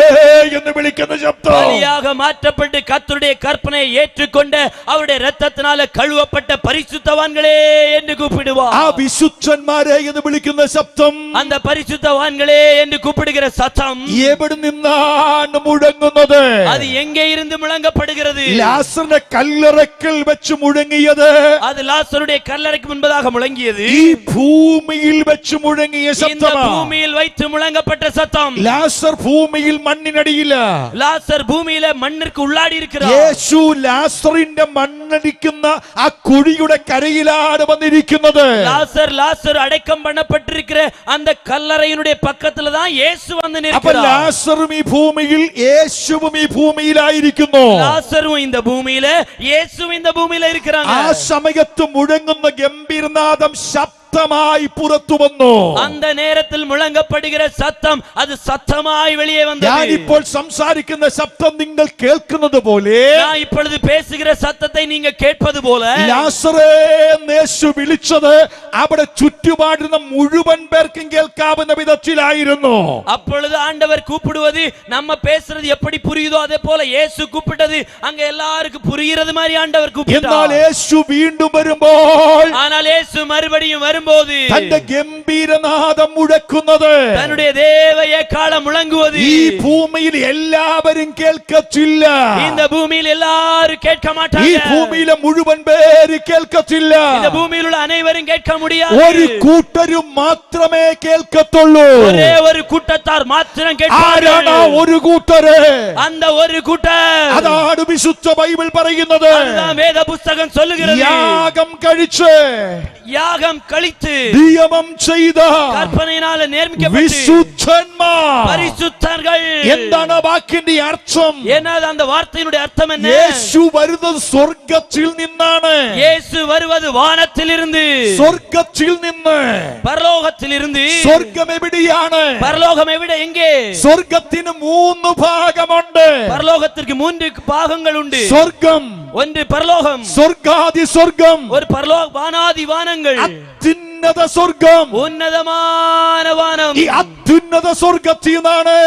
എന്ന് വിളിക്കുന്ന ശബ്ദം. பலியாக மாற்றப்பட்டு கர்த்தருடைய கற்பனையை ஏற்றுக்கொண்ட அவருடைய இரத்தத்தினால கழுவப்பட்ட பரிசுத்தவான்களே என்று கூப்பிடுவார். ആ വിശുദ്ധന്മാരെ എന്ന് വിളിക്കുന്ന ശബ്ദം அந்த பரிசுத்தவான்களே என்று கூப்பிடுகிற சத்தம் എവിടെ നിന്നാണ് മുഴങ്ങുന്നത്? அது எங்கே இருந்து முழங்கப்படுகிறது? ലാസറിന്റെ കല്ലറയ്ക്കൽ വെച്ച് മുഴങ്ങിയത് அது லாசருடைய கல்லறைக்கு முன்பதாக முழங்கியது. ഈ ഭൂമിയിൽ വെച്ച് മുഴങ്ങിയ இந்த ശബ്ദമാണ്. பூமியில் வைத்து முழங்கப்பட்ட சத்தம். ലാസർ ഭൂമിയിൽ മണ്ണിനടിയില്ല. லாசர் பூமியில மண்ணிற்கு உள்ளாடி இருக்கிறார். യേശു ലാസറിന്റെ മണ്ണടിക്കുന്ന ആ കുഴിയുടെ കരയിലാണ് വന്നിരിക്കുന്നത്. லாசர் அடக்கம் பண்ணப்பட்டிருக்கிற அந்த கல்லறையினுடைய பக்கத்துல தான் இயேசு வந்து അപ്പോൾ நிற்கிறார். ലാസറും ഈ ഭൂമിയിൽ, യേശുവും ഈ ഭൂമിയിലായിരിക്കുന്നു. லாசரும் இந்த பூமியில, இயேசுவும் இந்த பூமியில இருக்கிறாங்க. ആ സമയത്ത് മുഴങ്ങുന്ന ഗംഭീരനാദം ശബ്ദമായി പുറത്തു വന്നു. அந்த நேரத்தில் முழங்கப்படுகிற சத்தம் அது சத்தமாய் வெளியே வந்தது. ഞാനിപ്പോൾ സംസാരിക്കുന്ന ശബ്ദം നിങ്ങൾ കേൾക്കുന്നത് പോലെ நான் இப்பொழுது பேசுகிற சத்தத்தை நீங்க கேட்பது போல ലാസറേ എന്ന് യേശു വിളിച്ചത് അവിടെ ചുറ്റുപാടുന്ന മുഴുവൻ പേർക്കും കേൾക്കാവുന്ന വിധത്തിലായിരുന്നു. அப்பொழுது ஆண்டவர் கூப்பிடுவது நம்ம பேசுறது எப்படி புரியுதோ அதே போல இயேசு கூப்பிட்டது அங்க எல்லாருக்கும் புரிகிறது மாதிரி ஆண்டவர் എന്നാൽ கூப்பிட்டார். യേശു വീണ്ടും വരുമ്പോൾ ஆனால் இயேசு மறுபடியும் வரும்போது തന്റെ ഗംഭീരനാദം മുഴക്കുന്നത് தன்னுடைய தேவ எக்காலம் முழங்குவது ഈ ഭൂമിയിൽ എല്ലാവരും കേൾക്കത്തില്ല. இந்த பூமியில் எல்லாரும் கேட்க ഈ மாட்டாங்க. ഭൂമിയിലെ മുഴുവൻ പേര് കേൾക്കത്തില്ല. இந்த பூமியில் உள்ள அனைவரும் கேட்க முடியாது. ഒരു കൂട്ടരും മാത്രമേ കേൾക്കത്തുള്ളൂ. ஒரே ஒரு கூட்டத்தார் மாத்திரம் ആരാണ് கேட்பார்கள். ആ ഒരു കൂട്ടര്? அந்த ஒரு கூட்டம் അതാണ് വിശുദ്ധ ബൈബിൾ പറയുന്നത്. அதுதான் வேத புஸ்தகம் சொல்லுகிறது. യാഗം കഴിച്ച് யாகம் கழித்து നിയമം ചെയ്ത கற்பனையினால நேர்மிக்கப்பட்டு വിശുദ്ധന്മാർ. பரிசுத்தர்கள். എന്താണ് ആ വാക്കിന്റെ അർത്ഥം? என்னது அந்த வார்த்தையினுடைய அர்த்தம் என்ன? യേശു വരുന്നത് സ്വർഗത്തിൽ നിന്നാണ്. இயேசு வருவது வானத்திலிருந்து, സ്വർഗത്തിൽ നിന്ന്. பரலோகத்திலிருந்து. സ്വർഗം എവിടെയാണ്? பரலோகம் எவிட எங்கே? സ്വർഗത്തിന് 3 ഭാഗമുണ്ട്. பரலோகத்திற்கு 3 பாகங்கள் உண்டு. സ്വർഗം, ஒன்று பரலோகம், സ്വർഗാദി സ്വർഗം, ஒரு பரலோக வானாதி வானங்கள், അത്യുന്നത സ്വർഗം. உன்னதமான வானம். ഈ അത്യുന്നത സ്വർഗത്തിൽ നിന്നാണ്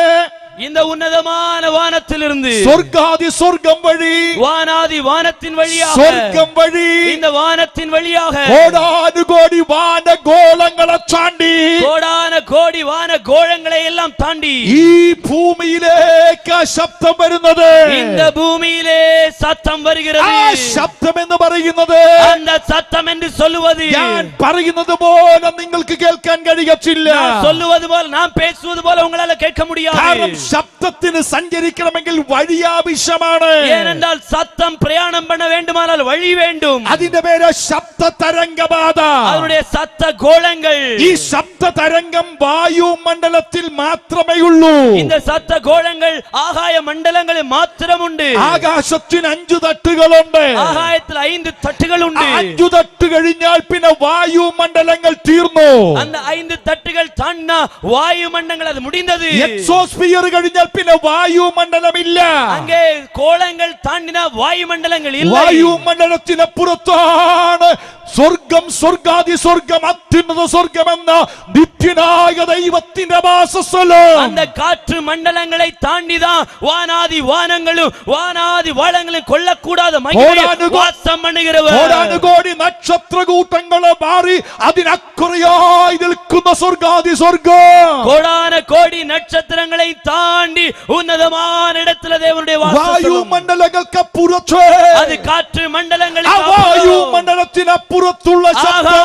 இந்த உன்னதமான வானத்திலிருந்து സ്വർഗാദി സ്വർഗം വഴി, வானாதி வானத்தின் வழியாக, സ്വർഗം വഴി இந்த வானத்தின் வழியாக കോടാനുകോടി വാനഗോളങ്ങളെ താണ്ടി கோடான கோடி வான கோளங்களை எல்லாம் தாண்டி ഈ ഭൂമിയിലേക്ക് ശബ്ദം വരുന്നത്. இந்த பூமியிலே சத்தம் வருகிறது. ആ ശബ്ദം എന്ന് പറയുന്നത് அந்த சத்தம் என்று சொல்லுவது ഞാൻ പറയുന്നത് പോലെ നിങ്ങൾക്ക് കേൾക്കാൻ കഴിയത്തില്ല. நான் சொல்லுவது போல, நான் பேசுவது போல உங்களால கேட்க முடியாது. കാരണം ശബ്ദത്തിന് സഞ്ചരിക്കണമെങ്കിൽ വഴി ആവശ്യമാണ്. ஏனென்றால் சத்தம் பிரயாணம் பண்ண வேண்டுமானால் வழி வேண்டும். അതിന്റെ പേര് ശബ്ദ തരംഗബാധ. அதனுடைய சத்த கோளங்கள். ഈ ശബ്ദ തരംഗം വായുമണ്ഡലത്തിൽ മാത്രമേ ഉള്ളൂ. இந்த சத்த கோளங்கள் ஆகாய மண்டலங்களில் மாத்திரம் உண்டு. ആകാശത്തിന് 5 തട്ടുകളുണ്ട്. ஆகாயத்தில் 5 தட்டுகள் உண்டு. 5 തട്ട് കഴിഞ്ഞാൽ പിന്നെ വായുമണ്ഡലങ്ങൾ തീർന്നു. அந்த 5 தட்டுகள் தாண்டினா வாயு மண்டலங்கள் அது முடிந்தது. എക്സോസ്ഫിയർ കഴിഞ്ഞാൽ പിന്നെ വായുമണ്ഡലമില്ല. அங்கே கோளங்கள் தாண்டினா வாயு மண்டலங்கள் இல்லை. വായുമണ്ഡലത്തിനപ്പുറത്താണ് സ്വർഗം, സ്വർഗാദി സ്വർഗം, അത്യുന്നത സ്വർഗം എന്ന നിത്യനായ ദൈവത്തിന്റെ വാസസ്ഥലം. அந்த காற்று மண்டலங்களை தாண்டிதான் வானாதி வானங்களும் வானாதி வாளங்களும் கொள்ளக்கூடாத மகிமையை வாசம் பண்ணுகிறவர். കോടാനുകോടി നക്ഷത്രകൂട്ടങ്ങളെ മാറി അതിനക്കുറയായി നിൽക്കുന്ന സ്വർഗാദി സ്വർഗം. கோடான கோடி நட்சத்திரங்களை தாண்டி உன்னதமான இடத்துல தேவனுடைய வாசஸ்தலம். വായുമണ്ഡലങ്ങൾക്കപ്പുറത്ത്, அது കാറ്റ് മണ്ഡലങ്ങളിൽ വായുമണ്ഡലത്തിനപ്പുറത്തുള്ള ശബ്ദം,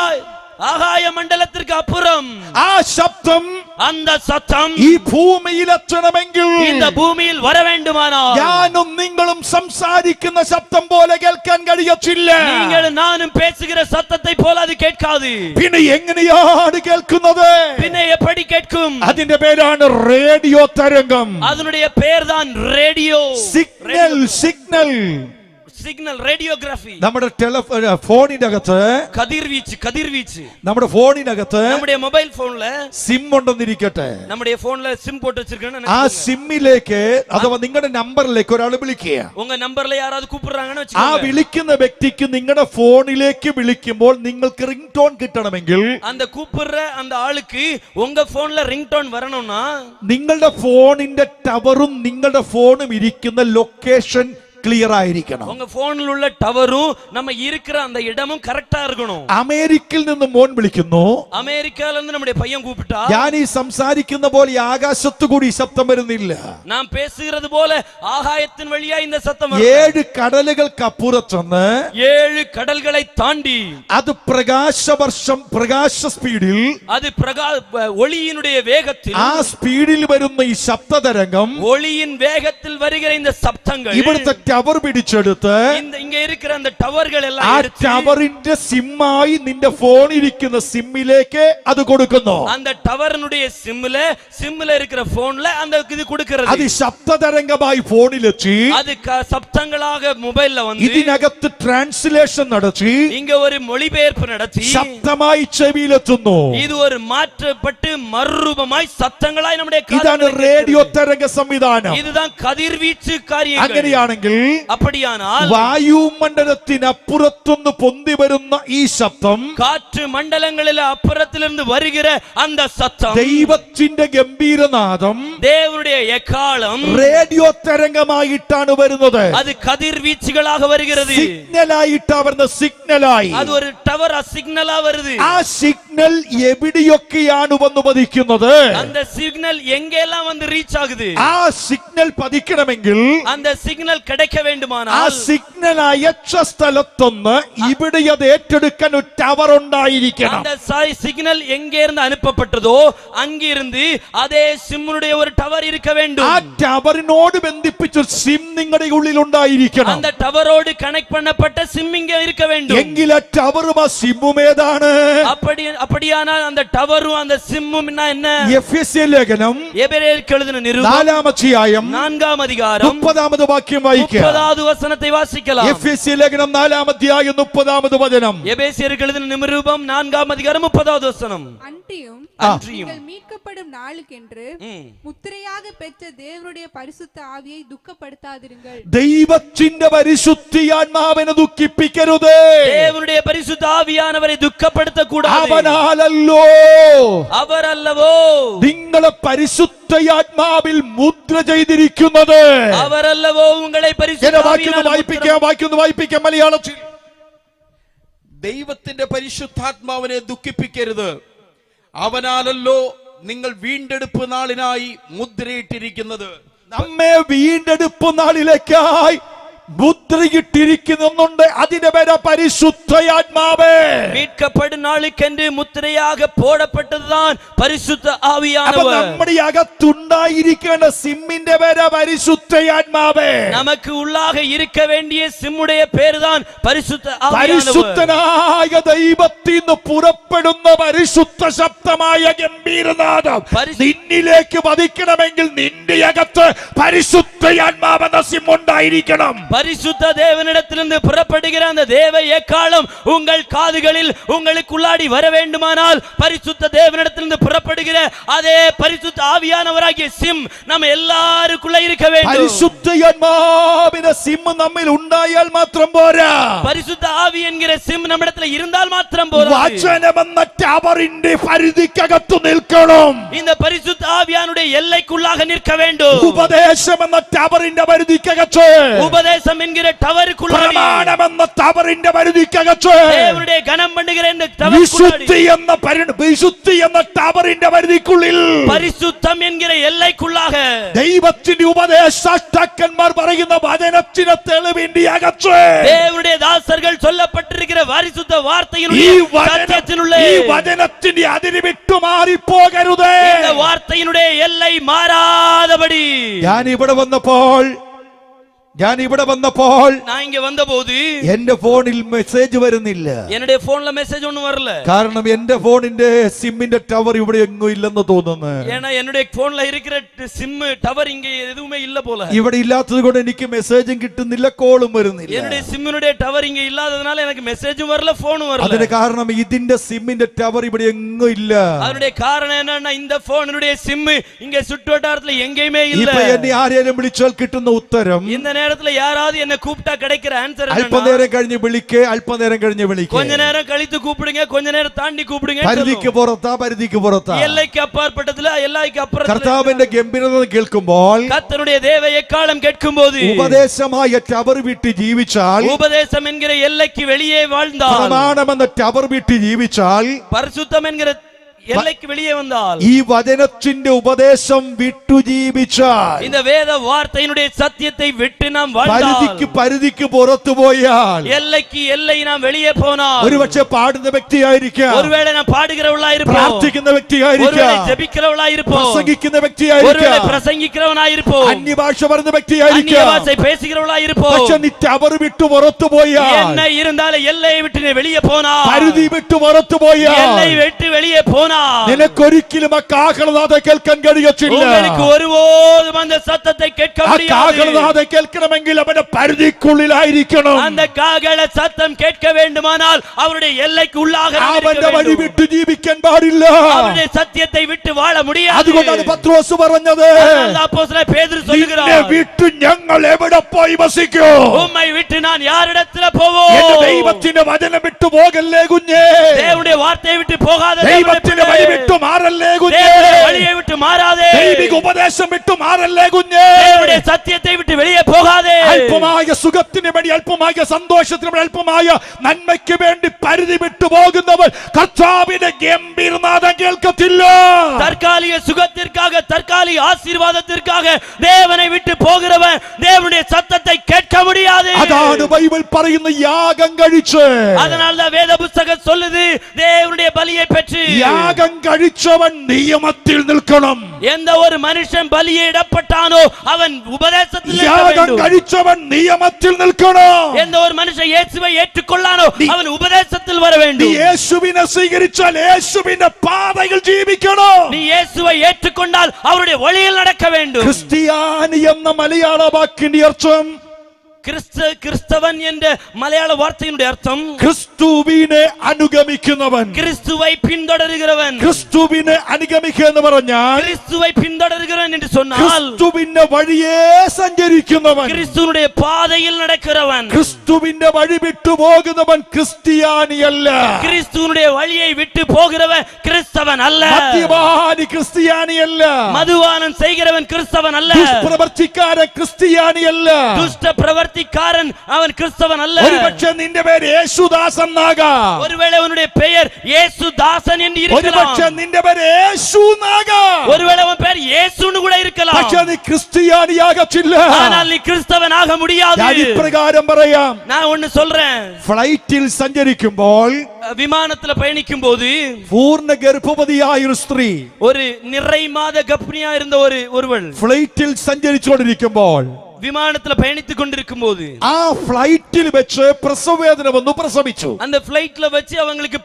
ആകായ മണ്ഡലത്തിற்கு അപ്പുറം ആ ശബ്ദം, அந்த சத்தம் ഈ ഭൂമിയിൽ എത്തണമെങ്കിൽ இந்த பூமியில் வர வேண்டுமானால் ഞാനും നിങ്ങളും സംസാരിക്കുന്ന ശബ്ദം പോലെ കേൾക്കാൻ കഴിയത്തില്ല. நீங்களும் நானும் பேசுகிற சத்தத்தை போல அது கேட்காது. പിന്നെ എങ്ങനെയാണ് കേൾക്കുന്നത്? പിന്നെ எப்படி கேட்கும்? അതിന്റെ പേരാണ് റേഡിയോ തരംഗം. அதனுடைய பெயர்தான் radio. Signal, signal. Signal radiography. നമ്മുടെ ഫോണിന്റെ അകത്ത് കതിർവീച്ച് നമ്മുടെ ഫോണിനകത്ത് നമ്മുടെ മൊബൈൽ ഫോണില് സിം ഉണ്ടെന്നിരിക്കട്ടെ. നമ്മുടെ ഫോണില് സിം പോട്ട് വെച്ചിരിക്കணும். ആ സിമ്മിലേക്ക് അഥവാ നിങ്ങളുടെ നമ്പറിലേക്ക് ഒരാൾ വിളിക്കുക. ഉങ്ങ നമ്പറിൽ ആരാவது കൂപ്പിടുறாங்கன்னு ആ വെச்சுக்கோங்க. വിളിക്കുന്ന വ്യക്തിക്ക് നിങ്ങളുടെ ഫോണിലേക്ക് വിളിക്കുമ്പോൾ നിങ്ങൾക്ക് റിംഗ് ടോൺ കിട്ടണമെങ്കിൽ அந்த கூப்பிடுற அந்த ஆளுக்கு உங்க போன்ல ரிங் டோன் வரணும்னா നിങ്ങളുടെ ഫോണിന്റെ ടവറും നിങ്ങളുടെ ഫോണും ഇരിക്കുന്ന ലൊക്കേഷൻ ക്ലിയർ ആയിരിക്കണം. உங்க போன்ல உள்ள டவரும் நம்ம இருக்கிற அந்த இடமும் கரெக்ட்டா இருக்கணும். അമേരിക്കയിൽ നിന്ന് മോൻ വിളിക്കുന്നു. അമേരിക്കയിൽ നിന്ന് നമ്മുടെ പയ്യൻ കൂപ്പിട്ടാ ഞാൻ ഈ സംസാരിക്കുന്ന പോലെ ആകാശത്തു കൂടി ശബ്ദം വരുന്നില്ല. നാം പേசுகிறது போல ஆகாயத்தின் வழியா இந்த சத்தம் வருது. 7 കടലുകൾക്കപ്പുറത്തുനിന്ന് 7 கடல்களை தாண்டி അത് പ്രകാശ സ്പീഡിൽ, அது ஒளியினுடைய வேகத்தில், ആ സ്പീഡിൽ വരുന്ന ഈ ശബ്ദതരംഗം ஒளியின் வேகத்தில் வருகிற இந்த சப்தங்கள் ഇവിടുത്തെ ടവർ പിടിച്ചെടുത്ത് ഇങ്ങ ഇരിക്കുന്ന அந்த ടവറുകൾ എല്ലാം ആ ടവറിന്റെ സിമ്മായി നിന്റെ ഫോണിരിക്കുന്ന സിമ്മിലേക്ക് അത് കൊടുക്കുന്നു. அந்த ടവറിനുடைய സിമ്മില് இருக்கிற ഫോണില് அந்த ഇത് കൊടുക്കുന്നത്. അത് ശബ്ദതരംഗമായി ഫോണിലെത്തി, அது சப்தங்களாக மொபைல்ல வந்து ഇതിനകത്ത് ട്രാൻസ്ലേഷൻ നടത്തി, இங்க ஒரு மொழிபெயர்ப்பு நடத்தி ശബ്ദമായി ചെവിയിലെത്തുന്നു. இது ஒரு മാറ്റപ്പെട്ട് മറുരൂപമായി സത്തങ്ങളായി നമ്മുടെ ഇതാണ് റേഡിയോ തരംഗ സംവിധാനം. இதுதான் கதிர்வீச்சு காரியங்கள். അങ്ങനെയാണെങ്കിൽ அப்படியானால் വായുമണ്ഡലത്തിനപ്പുറത്തുനിന്ന് പൊന്തി വരുന്ന ഈ ശബ്ദം, കാറ്റ് മണ്ഡലങ്ങളിലെ അപ്പുറത്തിലിருந்து വരുகிற அந்த சத்தம், ദൈവത്തിന്റെ ഗംഭീരനാദം, தேவனுடைய எக்காலம் റേഡിയോ തരംഗമായിട്ടാണ് വരുന്നത്. அது கதிர்வீச்சுகளாக வருகிறது. സിഗ്നലായിട്ടാണ് വരുന്നത്. സിഗ്നലായി அது ஒரு டவர் சிக்னலா வருது. ആ സിഗ്നൽ എവിടെയൊക്കെയാണ് വന്ന് പതിക്കുന്നത്? அந்த சிக்னல் எங்கெல்லாம் வந்து ரீச் ஆகுது? ആ സിഗ്നൽ പതിക്കണമെങ്കിൽ, அந்த சிக்னல் கிடைக்க வேண்டுமானால் ആ സിഗ്നൽ അയച്ച സ്ഥലത്തൊന്ന് ഇവിടെ അത് ഏറ്റെടുക്കാൻ ഒരു ടവർ ഉണ്ടായിരിക്കണം. அந்த சிக்னல் எங்கே இருந்து அனுப்பப்பட்டதோ அங்கிருந்து അതേ സിമ്മിനുடைய ഒരു ടവർ இருக்க வேண்டும். ആ ടവറിനോട് ബന്ധിപ്പിച്ച സിം നിങ്ങളുടെ ഉള്ളിൽ ഉണ്ടായിരിക്കണം. அந்த ടവറോട് കണക്ട് பண்ணப்பட்ட സിം இங்க இருக்க வேண்டும். എങ്കിൽ ആ ടവറും ആ സിമ്മും ഏതാണ്? அப்படியானால் அந்த ടവറും அந்த സിമ്മും என்ன? എഫെസ്യ ലേഖനം എബ്രായർക്ക് എഴുതിന നിരൂപണം 4-ാം അധ്യായം 4-ാം അധികാരം 30-ാമത് വാക്യം വായിക്കുക. 30-ാമത് വചനത്തെ വാസിக்கலாம். എഫെസ്യ ലേഖനം 4-ാം അധ്യായം 30-ാമത് വചനം. എബേസ്യർക്ക് എഴുതിന നിരൂപണം 4-ാം അധികാരം 30-ാമത് വചനം. அன்றியும் நீங்கள் மீட்கப்படும் நாளுக்கென்று முத்திரையாக பெற்ற தேவனுடைய பரிசுத்த ஆவியை துக்கப்படுத்தாதிருங்கள். ദൈവത്തിന്റെ പരിശുദ്ധിയാത്മാവിനെ ദുഃഖിപ്പിക്കരുത്. தேவனுடைய பரிசுத்த ஆவியானவரை துக்கப்படுத்த கூடாது. അവരല്ലവോ നിങ്ങളെ പരിശുദ്ധയാത്മാവിൽ മുദ്ര ചെയ്തിരിക്കുന്നത്. അവരല്ലവോ ഉങ്ങളെ പരിശുദ്ധ വായിപ്പിക്കാം മലയാളത്തിൽ. ദൈവത്തിന്റെ പരിശുദ്ധാത്മാവിനെ ദുഃഖിപ്പിക്കരുത്. അവനാലല്ലോ നിങ്ങൾ വീണ്ടെടുപ്പ് നാളിനായി മുദ്രയിട്ടിരിക്കുന്നത്. നമ്മെ വീണ്ടെടുപ്പ് നാളിലേക്കായി മുദ്രയിട്ടിരിക്കുന്നുണ്ട്. അതിന്റെ പേര് പരിശുദ്ധയാത്മാവേ. மீட்கப்படும் நாளுக்கென்று முத்திரையாக போடப்பட்டதுதான் பரிசுத்த അപ്പൊ ஆவியானவர். നമ്മുടെ അകത്തുണ്ടായിരിക്കേണ്ട സിമ്മിന്റെ പേര് പരിശുദ്ധയാത്മാവേ. நமக்கு உள்ளாக இருக்க வேண்டிய சிம்முடைய பேர்தான் பரிசுத்த ஆவியானவர். പരിശുദ്ധനായ ദൈവത്തിൽ നിന്ന് പുറപ്പെടുന്ന പരിശുദ്ധ ശബ്ദമായ ഗംഭീരനാദം നിന്നിലേക്ക് പതിക്കണമെങ്കിൽ നിന്റെ അകത്ത് പരിശുദ്ധയാത്മാവെന്ന സിം ഉണ്ടായിരിക്കണം. பரிசுத்த தேவனிடத்திலிருந்து புறப்படுகிற அந்த தேவ எக்காலம் உங்கள் காதுகளில் உங்களுக்குள்ளாடி வர வேண்டுமானால் பரிசுத்த தேவனிடத்திலிருந்து புறப்படுகிற அதே பரிசுத்த ஆவியானவராகிய சிம் நம்ம எல்லாருக்குள்ள இருக்க வேண்டும். പരിശുദ്ധയാത്മാവിന്റെ സിം നമ്മിൽ ഉണ്ടായാൽ മാത്രം പോരാ. பரிசுத்த ஆவி என்கிற சிம் நம்மிடத்தில் இருந்தால் மாத்திரம் போதாது. വചനമെന്ന ടവറിന്റെ പരിധിക്കകത്ത് നിൽക്കണം. இந்த பரிசுத்த ஆவியானுடைய எல்லைக்குள்ளாக நிற்க வேண்டும். ഉപദേശമെന്ന ടവറിന്റെ പരിധിക്കകത്ത്, உபதேசம் என்கிற டவருக்குள்ளாடி, പ്രമാണമെന്ന ടവറിന്റെ പരിധിക്കകത്ത്, தேவனுடைய கனம் பண்ணுகிற இந்த டவருக்குள்ளாடி, വിശുദ്ധി എന്ന ടവറിന്റെ പരിധിക്കുള്ളിൽ, பரிசுத்தம் என்கிற எல்லைக்குள்ளாக, ദൈവത്തിന്റെ ഉപദേശാഷ്ടാക്കന്മാർ പറയുന്ന വചനത്തിന്റെ തെളിവിന്റെ അകത്ത്, தேவனுடைய தாசர்கள் சொல்லப்பட்டிருக்கிற பரிசுத்த வார்த்தையினுடைய சத்தியத்தினுள்ளே, ഈ വചനത്തിന്റെ അതിര് വിട്ടു മാറിപ്പോകരുത്. இந்த வார்த்தையினுடைய எல்லை மாறாதபடி. ഞാൻ ഇവിടെ വന്നപ്പോൾ நான் இங்க வந்தபோது എന്റെ ഫോണിൽ മെസ്സേജ് വരുന്നില്ല. என்னுடைய போன்ல மெசேஜ் ஒண்ணும் வரல. കാരണം എന്റെ ഫോണിന്റെ സിമ്മിന്റെ ടവർ ഇവിടെ എങ്ങും ഇല്ലെന്ന് തോന്നുന്നു. ஏன்னா என்னுடைய போன்ல இருக்கிற சிம் டவர் இங்க எதுவுமே இல்ல போல. ഇവിടെ ഇല്ലാത്തത് കൊണ്ട് എനിക്ക് മെസ്സേജും കിട്ടുന്നില്ല, കോളും വരുന്നില്ല. என்னுடைய சிம்மினுடைய டவர் இங்க இல்லாததனால எனக்கு மெசேஜும் வரல, போனும் வரல. അതിന്റെ കാരണം ഇതിന്റെ സിമ്മിന്റെ ടവർ ഇവിടെ എങ്ങും ഇല്ല. அதனுடைய காரணம் என்னன்னா இந்த போனுடைய சிம் இங்க சுற்றுவட்டாரத்துல எங்கேயுமே இல்ல. ഇപ്പൊ എന്നെ ആരെയും വിളിച്ചാൽ കിട്ടുന്ന ഉത്തരം, இந்த நேரத்துல யாராவது என்ன கூப்பிட்டா கிடைக்கிற ஆன்சர் അല്പനേരം കഴിഞ്ഞ് വിളിക്കേ, അല്പനേരം കഴിഞ്ഞ് വിളിക്കേ, கொஞ்ச நேரம் கழித்து கூப்பிடுங்க, கொஞ்ச நேரம் தாண்டி கூப்பிடுங்க. പരിധിക്ക് പുറത്താ. எல்லைக்கு அப்பாற்பட்டதுல எல்லைக்கு அப்புறம் കർത്താവിന്റെ ഗംഭീരത കേൾക്കുമ്പോൾ, கர்த்தருடைய தேவ எக்காலம் கேட்கும்போது, ഉപദേശമായ ടവർ വിട്ട് ജീവിച്ചാൽ, உபதேசம் என்கிற எல்லைக்கு வெளியே வாழ்ந்தால், പ്രമാണമെന്ന ടവർ വിട്ട് ജീവിച്ചാൽ, பரிசுத்தம் என்கிற எல்லைக்கு வெளியே வந்தால், ഈ വചനത്തിന്റെ ഉപദേശം വിട്ടു ജീവിച്ചാൽ, இந்த வேத வார்த்தையினுடைய சத்தியத்தை விட்டு நாம் வாழ்ந்தால், പരിധിക്ക് പുറത്തു പോയാൽ, எல்லைக்கு எல்லை நாம் வெளியே போனால், ഒരുപക്ഷെ പാടുന്ന വ്യക്തിയായിരിക്കാം, ஒருவேளை நாம் பாடுகிறவளா இருப்போம், പ്രാർത്ഥിക്കുന്ന വ്യക്തിയായിരിക്കാം, ஒருவேளை ஜெபிக்கிறவளா இருப்போம், പ്രസംഗിക്കുന്ന ஒருவேளை വ്യക്തിയായിരിക്കാം, பிரசங்கிக்கிறவனா இருப்போம், അന്യഭാഷ പറയുന്ന அந்நிய വ്യക്തിയായിരിക്കാം. பாஷை பேசுகிறவளா இருப்போம். പക്ഷെ നീ ടവർ വിട്ടു പുറത്തു പോയാൽ, என்ன இருந்தாலும் எல்லையை விட்டு நீ வெளியே போனால், പരിധി വിട്ടു പുറത്തു പോയാൽ, எல்லை விட்டு வெளியே போனால், നിനക്കൊരിക്കലും ആ കാഹളനാദം കേൾക്കാൻ കഴിയത്തില്ല. உங்களுக்கு ஒருபோதும் அந்த சத்தத்தை கேட்க ആ முடியாது. കാഹളനാദം കേൾക്കണമെങ്കിൽ അവന്റെ പരിധിക്കുള്ളിലായിരിക്കണം. அந்த காகள சத்தம் கேட்க வேண்டுமானால் அவருடைய எல்லைக்கு உள்ளாக நாம் இருக்க അവന്റെ വഴി வேண்டும். വിട്ടു ജീവിക്കാൻ പാടില്ല. அவருடைய சத்தியத்தை விட்டு வாழ முடியாது. അതുകൊണ്ടാണ് പത്രോസ് പറഞ്ഞത്, அதனால்தான் அப்போஸ்தலன் பேதுரு നിന്നെ சொல்லுகிறார், വിട്ടു ഞങ്ങൾ എവിടെ പോയി വസിക്കും? உம்மை விட்டு நான் யாரிடத்துல போவோம்? എന്റെ ദൈവത്തിന്റെ വചനം വിട്ടു പോകല്ലേ കുഞ്ഞേ, தேவனுடைய வார்த்தையை விட்டு போகாத, ദൈവത്തിന്റെ വഴി വിട്ടു മാറല്ലേ കുഞ്ഞേ, தேவனுடைய வழியை விட்டு மாறாதே, ദൈവിക ഉപദേശം വിട്ടു മാറല്ലേ കുഞ്ഞേ. தேவனுடைய சத்தியத்தை விட்டு வெளியே போகாதே. അല്പമായ സുഖത്തിന് വേണ്ടി, അല്പമായ സന്തോഷത്തിന് വേണ്ടി, അല്പമായ നന്മയ്ക്ക് വേണ്ടി പരിധി വിട്ടു പോകുന്നവർ കർത്താവിന്റെ ഗംഭീരനാദം കേൾക്കത്തില്ല. தற்காலிக சுகத்திற்காக, தற்காலிக ஆசீர்வாதத்திற்காக தேவனை விட்டு போகிறவன் தேவனுடைய சத்தத்தை கேட்க முடியாது. അതാണ് ബൈബിൾ പറയുന്ന യാഗം കഴിച്ച്, அதனால்தான் வேத புத்தகம் சொல்லுது, தேவனுடைய பலியை பெற்று യാഗം കഴിച്ചവൻ നിയമത്തിൽ നിൽക്കണം. எந்த ஒரு மனுஷன் பலியிடப்பட்டானோ அவன் உபதேசத்தில் நிற்க യാഗം வேண்டும். കഴിച്ചവൻ നിയമത്തിൽ നിൽക്കണം. எந்த ஒரு மனுஷன் இயேசுவை ஏற்றுக்கொள்ளானோ அவன் உபதேசத்தில் வர നീ வேண்டும். യേശുവിനെ സ്വീകരിച്ചാൽ യേശുവിന്റെ പാതയിൽ ജീവിക്കണം. நீ இயேசுவை ஏற்றுக்கொண்டால் அவருடைய வழியில் நடக்க வேண்டும். ക്രിസ്ത്യാനി എന്ന മലയാള വാക്കിന്റെ അർത്ഥം, கிறிஸ்தவன் என்ற மலையாள வார்த்தையினுடைய அர்த்தம் ക്രിസ്തുവിനെ അനുഗമിക്കുന്നവൻ. கிறிஸ்துவை பின்தொடர்கிறவன். ക്രിസ്തുവിനെ അനുഗമിക്കുക എന്ന് പറഞ്ഞാൽ கிறிஸ்துவை பின்தொடர்கிறவன் என்று சொன்னால் ക്രിസ്തുവിന്റെ വഴിയേ സഞ്ചരിക്കുന്നവൻ. கிறிஸ்துவினுடைய பாதையில் நடக்கிறவன். ക്രിസ്തുവിന്റെ വഴി വിട്ടു പോകുന്നവൻ ക്രിസ്ത്യാനിയല്ല. கிறிஸ்துவினுடைய வழியை விட்டு போகிறவன் கிறிஸ்தவன் அல்ல. മദ്യപാനി ക്രിസ്ത്യാനിയല്ല. மதுபானம் செய்கிறவன் கிறிஸ்தவன் அல்ல. ദുഷ്പ്രവർത്തിക്കാരൻ ക്രിസ്ത്യാനിയല്ല. துஷ்ட பிரவர்த்தி പ്രവൃത്തിക്കാരൻ അവൻ ക്രിസ്തവൻ അല്ല. ഒരുപക്ഷെ നിന്റെ പേര് യേശുദാസ് എന്നാകാം. ஒருவேளை உன்னுடைய பெயர் இயேசுதாசன் என்று இருக்கலாம். ഒരുപക്ഷെ നിന്റെ പേര് യേശു എന്നാകാം. ஒருவேளை உன் பெயர் இயேசுன்னு கூட இருக்கலாம். പക്ഷെ നീ ക്രിസ്ത്യാനിയാകത്തില്ല. ஆனால் நீ கிறிஸ்தவனாக முடியாது. ഞാൻ ഇപ്രകാരം പറയാം. நான் ஒன்னு சொல்றேன். ഫ്ലൈറ്റിൽ സഞ്ചരിക്കുമ്പോൾ விமானத்துல பயணிக்கும் போது പൂർണ്ണ ഗർഭവതിയായ ഒരു സ്ത്രീ ஒரு நிறை மாத கர்ப்பிணியா இருந்த ஒருவள் ഫ്ലൈറ്റിൽ സഞ്ചരിച്ചുകൊണ്ടിരിക്കുമ്പോൾ விமானத்துல பயணித்துக் கொண்டிருக்கும் போது ആ ഫ്ലൈറ്റിൽ വെച്ച് പ്രസവവേദന വന്നു, പ്രസവിച്ചു. அந்த ஃளைட்ல வச்சு அவங்களுக்கு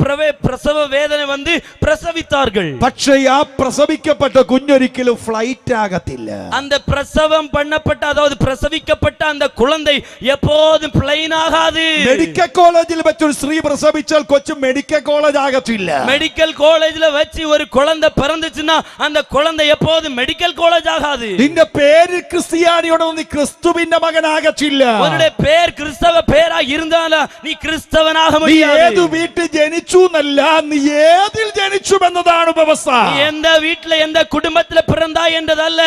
பிரசவ வேதனை வந்து பிரசவித்தார்கள். പക്ഷേ ആ പ്രസവിക്കപ്പെട്ട കുഞ്ഞൊരിക്കലും ഫ്ലൈറ്റ് ആകത്തില്ല. அந்த பிரசவம் பண்ணப்பட்ட அதாவது பிரசவிக்கப்பட்ட அந்த குழந்தை எப்போதும் பிளைன் ஆகாது. മെഡിക്കൽ കോളേജിൽ വെച്ചൊരു സ്ത്രീ പ്രസവിച്ചാൽ കൊച്ചു മെഡിക്കൽ കോളേജ് ആകത്തില്ല. மெடிக்கல் காலேஜ்ல வச்சு ஒரு குழந்தை பிறந்துச்சுன்னா அந்த குழந்தை எப்போதும் மெடிக்கல் காலேஜ் ஆகாது. നിന്റെ പേര് ക്രിസ്ത്യാനിയോട് നീ ക്രിസ്തുവിന്റെ മകനാകത്തില്ല. உன்னுடைய பேர் கிறிஸ்தவ பேரா இருந்தாலும் நீ கிறிஸ்தவனாக നീ முடியாது. ഏതു വീട്ടിൽ ജനിച്ചു എന്നല്ല, നീ ഏതിൽ ജനിച്ചു എന്നതാണ് വ്യവസ്ഥ. எந்த வீட்ல எந்த குடும்பத்துல பிறந்தாய் என்றதல்ல,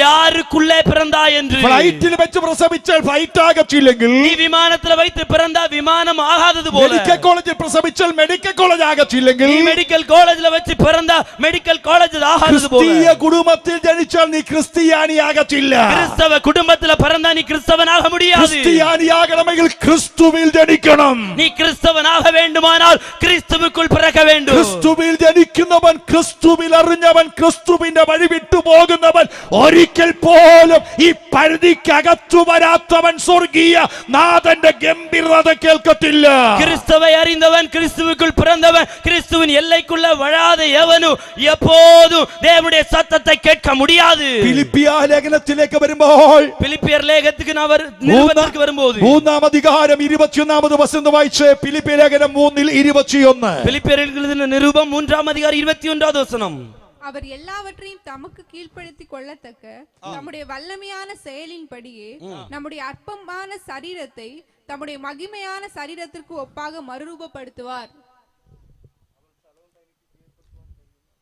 யாருக்குள்ளே பிறந்தாய் என்று. ഫ്ലൈറ്റിൽ വെച്ച് പ്രസവിച്ചാൽ ഫ്ലൈറ്റ് ആകത്തില്ലെങ്കിൽ, நீ വിമാനத்துல வைத்து பிறந்தா விமானம் ஆகாதது போல, മെഡിക്കൽ കോളേജിൽ പ്രസവിച്ചാൽ മെഡിക്കൽ കോളേജ് ആകത്തില്ലെങ്കിൽ, நீ மெடிக்கல் காலேஜ்ல வச்சு பிறந்தா மெடிக்கல் காலேஜ் ஆகாதது போல, ക്രിസ്തീയ കുടുംബത്തിൽ ജനിച്ചാൽ നീ ക്രിസ്ത്യാനിയാകത്തില്ല. கிறிஸ்தவ குடும்பத்துல பிறந்தா நீ கிறிஸ்தவனாக முடியாது. ക്രിസ്ത്യാനിയാകണമെങ്കിൽ ക്രിസ്തുവിൽ ജനിക്കണം. நீ கிறிஸ்தவனாக வேண்டுமானால் கிறிஸ்துவுக்குள் பிறக்க வேண்டும். ക്രിസ്തുവിൽ ജനിക്കുന്നവൻ, ക്രിസ്തുവിൽ അറിഞ്ഞവൻ, ക്രിസ്തുവിന്റെ വഴി വിട്ടു പോകുന്നവൻ, ഒരിക്കൽ പോലും ഈ പരിധിക്കകത്തു വരാത്തവൻ സ്വർഗീയ നാഥന്റെ ഗംഭീരത കേൾക്കത്തില്ല. கிறிஸ்துவை அறிந்தவன், கிறிஸ்துவுக்குள் பிறந்தவன், கிறிஸ்துவின் எல்லைக்குள்ள வழாத எவனும் எப்போதும் தேவனுடைய சத்தத்தை கேட்க முடியாது. ഫിലിപ്പിയ ലേഖനത്തിലേക്ക് വരുമ്പോൾ பிலிப்பியர் லேகத்துக்கு நிருபத்திற்கு வரும்போது 3-ാം അധികാരം 21-ാമത് വസന്തം വായിച്ച് ഫിലിപ്പിയ ലേഖനം 3:21. பிலிப்பியருக்கு எழுதின நிருபம் 3-ஆம் அதிகாரம் 21வது வசனம். அவர் எல்லாவற்றையும் தமக்கு கீழ்ப்படுத்தி கொள்ளத்தக்க நம்முடைய வல்லமையான செயலின்படியே நம்முடைய அற்பமான சரீரத்தை தம்முடைய மகிமையான சரீரத்திற்கு ஒப்பாக மறுரூபப்படுத்துவார்.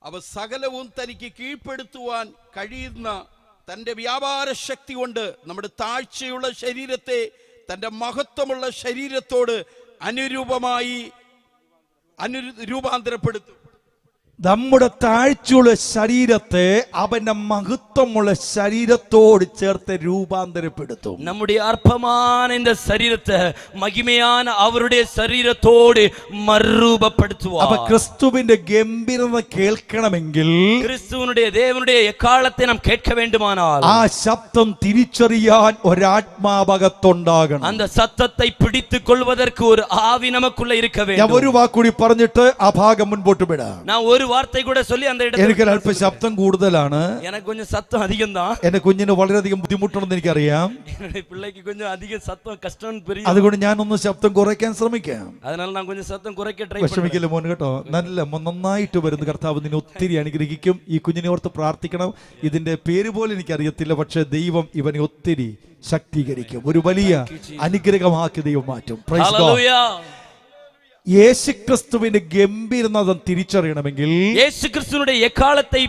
അവ സകലവും തനിക്ക് കീഴ്പ്പെടുത്തുവാൻ കഴിയുന്ന തന്റെ വ്യാപാര ശക്തി കൊണ്ട് നമ്മുടെ താഴ്ചയുള്ള ശരീരത്തെ തന്റെ മഹത്വമുള്ള ശരീരത്തോട് അനുരൂപമായി രൂപാന്തരപ്പെടുത്തും. നമ്മുടെ താഴ്ചയുള്ള ശരീരത്തെ അവന്റെ മഹത്വമുള്ള ശരീരത്തോട് ചേർത്ത് രൂപാന്തരപ്പെടുത്തും. நம்முடைய அற்பமான இந்த சரீரத்தை மகிமையான அவருடைய சரீரத்தோடு மறுரூபப்படுத்துவார். അപ്പൊ ക്രിസ്തുവിന്റെ ഗംഭീരത കേൾക്കണമെങ്കിൽ, கிறிஸ்துவனுடைய தேவனுடைய எக்காலத்தை நாம் கேட்க வேண்டுமானால் ആ ശബ്ദം തിരിച്ചറിയാൻ ഒരാത്മാവകത്തുണ്ടാകണം. அந்த சத்தத்தை பிடித்துக் கொள்வதற்கு ஒரு ஆவி நமக்குள்ள இருக்க ഞാൻ வேண்டும். ഒരു വാക്കുകൂടി പറഞ്ഞിട്ട് ആ ഭാഗം മുൻപോട്ട് വിടാം. நான் ஒரு வார்த்தை கூட சொல்லி அந்த இடத்துல എനിക്ക് അല്പം ശബ്ദം കൂടുതലാണ്. எனக்கு கொஞ்சம் சத்தம் அதிகம் தான். എന്റെ കുഞ്ഞിന് വളരെയധികം ബുദ്ധിമുട്ടുണ്ടെന്ന് എനിക്കറിയാം. என்னுடைய பிள்ளைக்கு கொஞ்சம் அதிக சத்தம் கஷ்டம் பெரிய. അതുകൊണ്ട് ഞാനൊന്ന് ശബ്ദം കുറയ്ക്കാൻ ശ്രമിക്കാം. அதனால நான் கொஞ்சம் சத்தம் குறைக்க ட்ரை பண்றேன். വിഷമിക്കല്ലേ മോൻ കേട്ടോ. നന്നായിട്ട് വരുന്ന കർത്താവ് നിന്നെ ഒത്തിരി അനുഗ്രഹിക്കും. ഈ കുഞ്ഞിനെ ഓർത്ത് പ്രാർത്ഥിക്കണം. ഇതിന്റെ പേര് പോലും എനിക്കറിയത്തില്ല, പക്ഷെ ദൈവം ഇവനെ ഒത്തിരി ശക്തീകരിക്കും. ഒരു വലിയ അനുഗ്രഹമാക്കി ദൈവം മാറ്റും. Praise God. ஹalleluya. യേശുക്രിസ്തുവിന്റെ ഗംഭീരനാഥം തിരിച്ചറിയണമെങ്കിൽ, യേശുക്രിസ്തുവിന്റെ എക്കാലത്തെ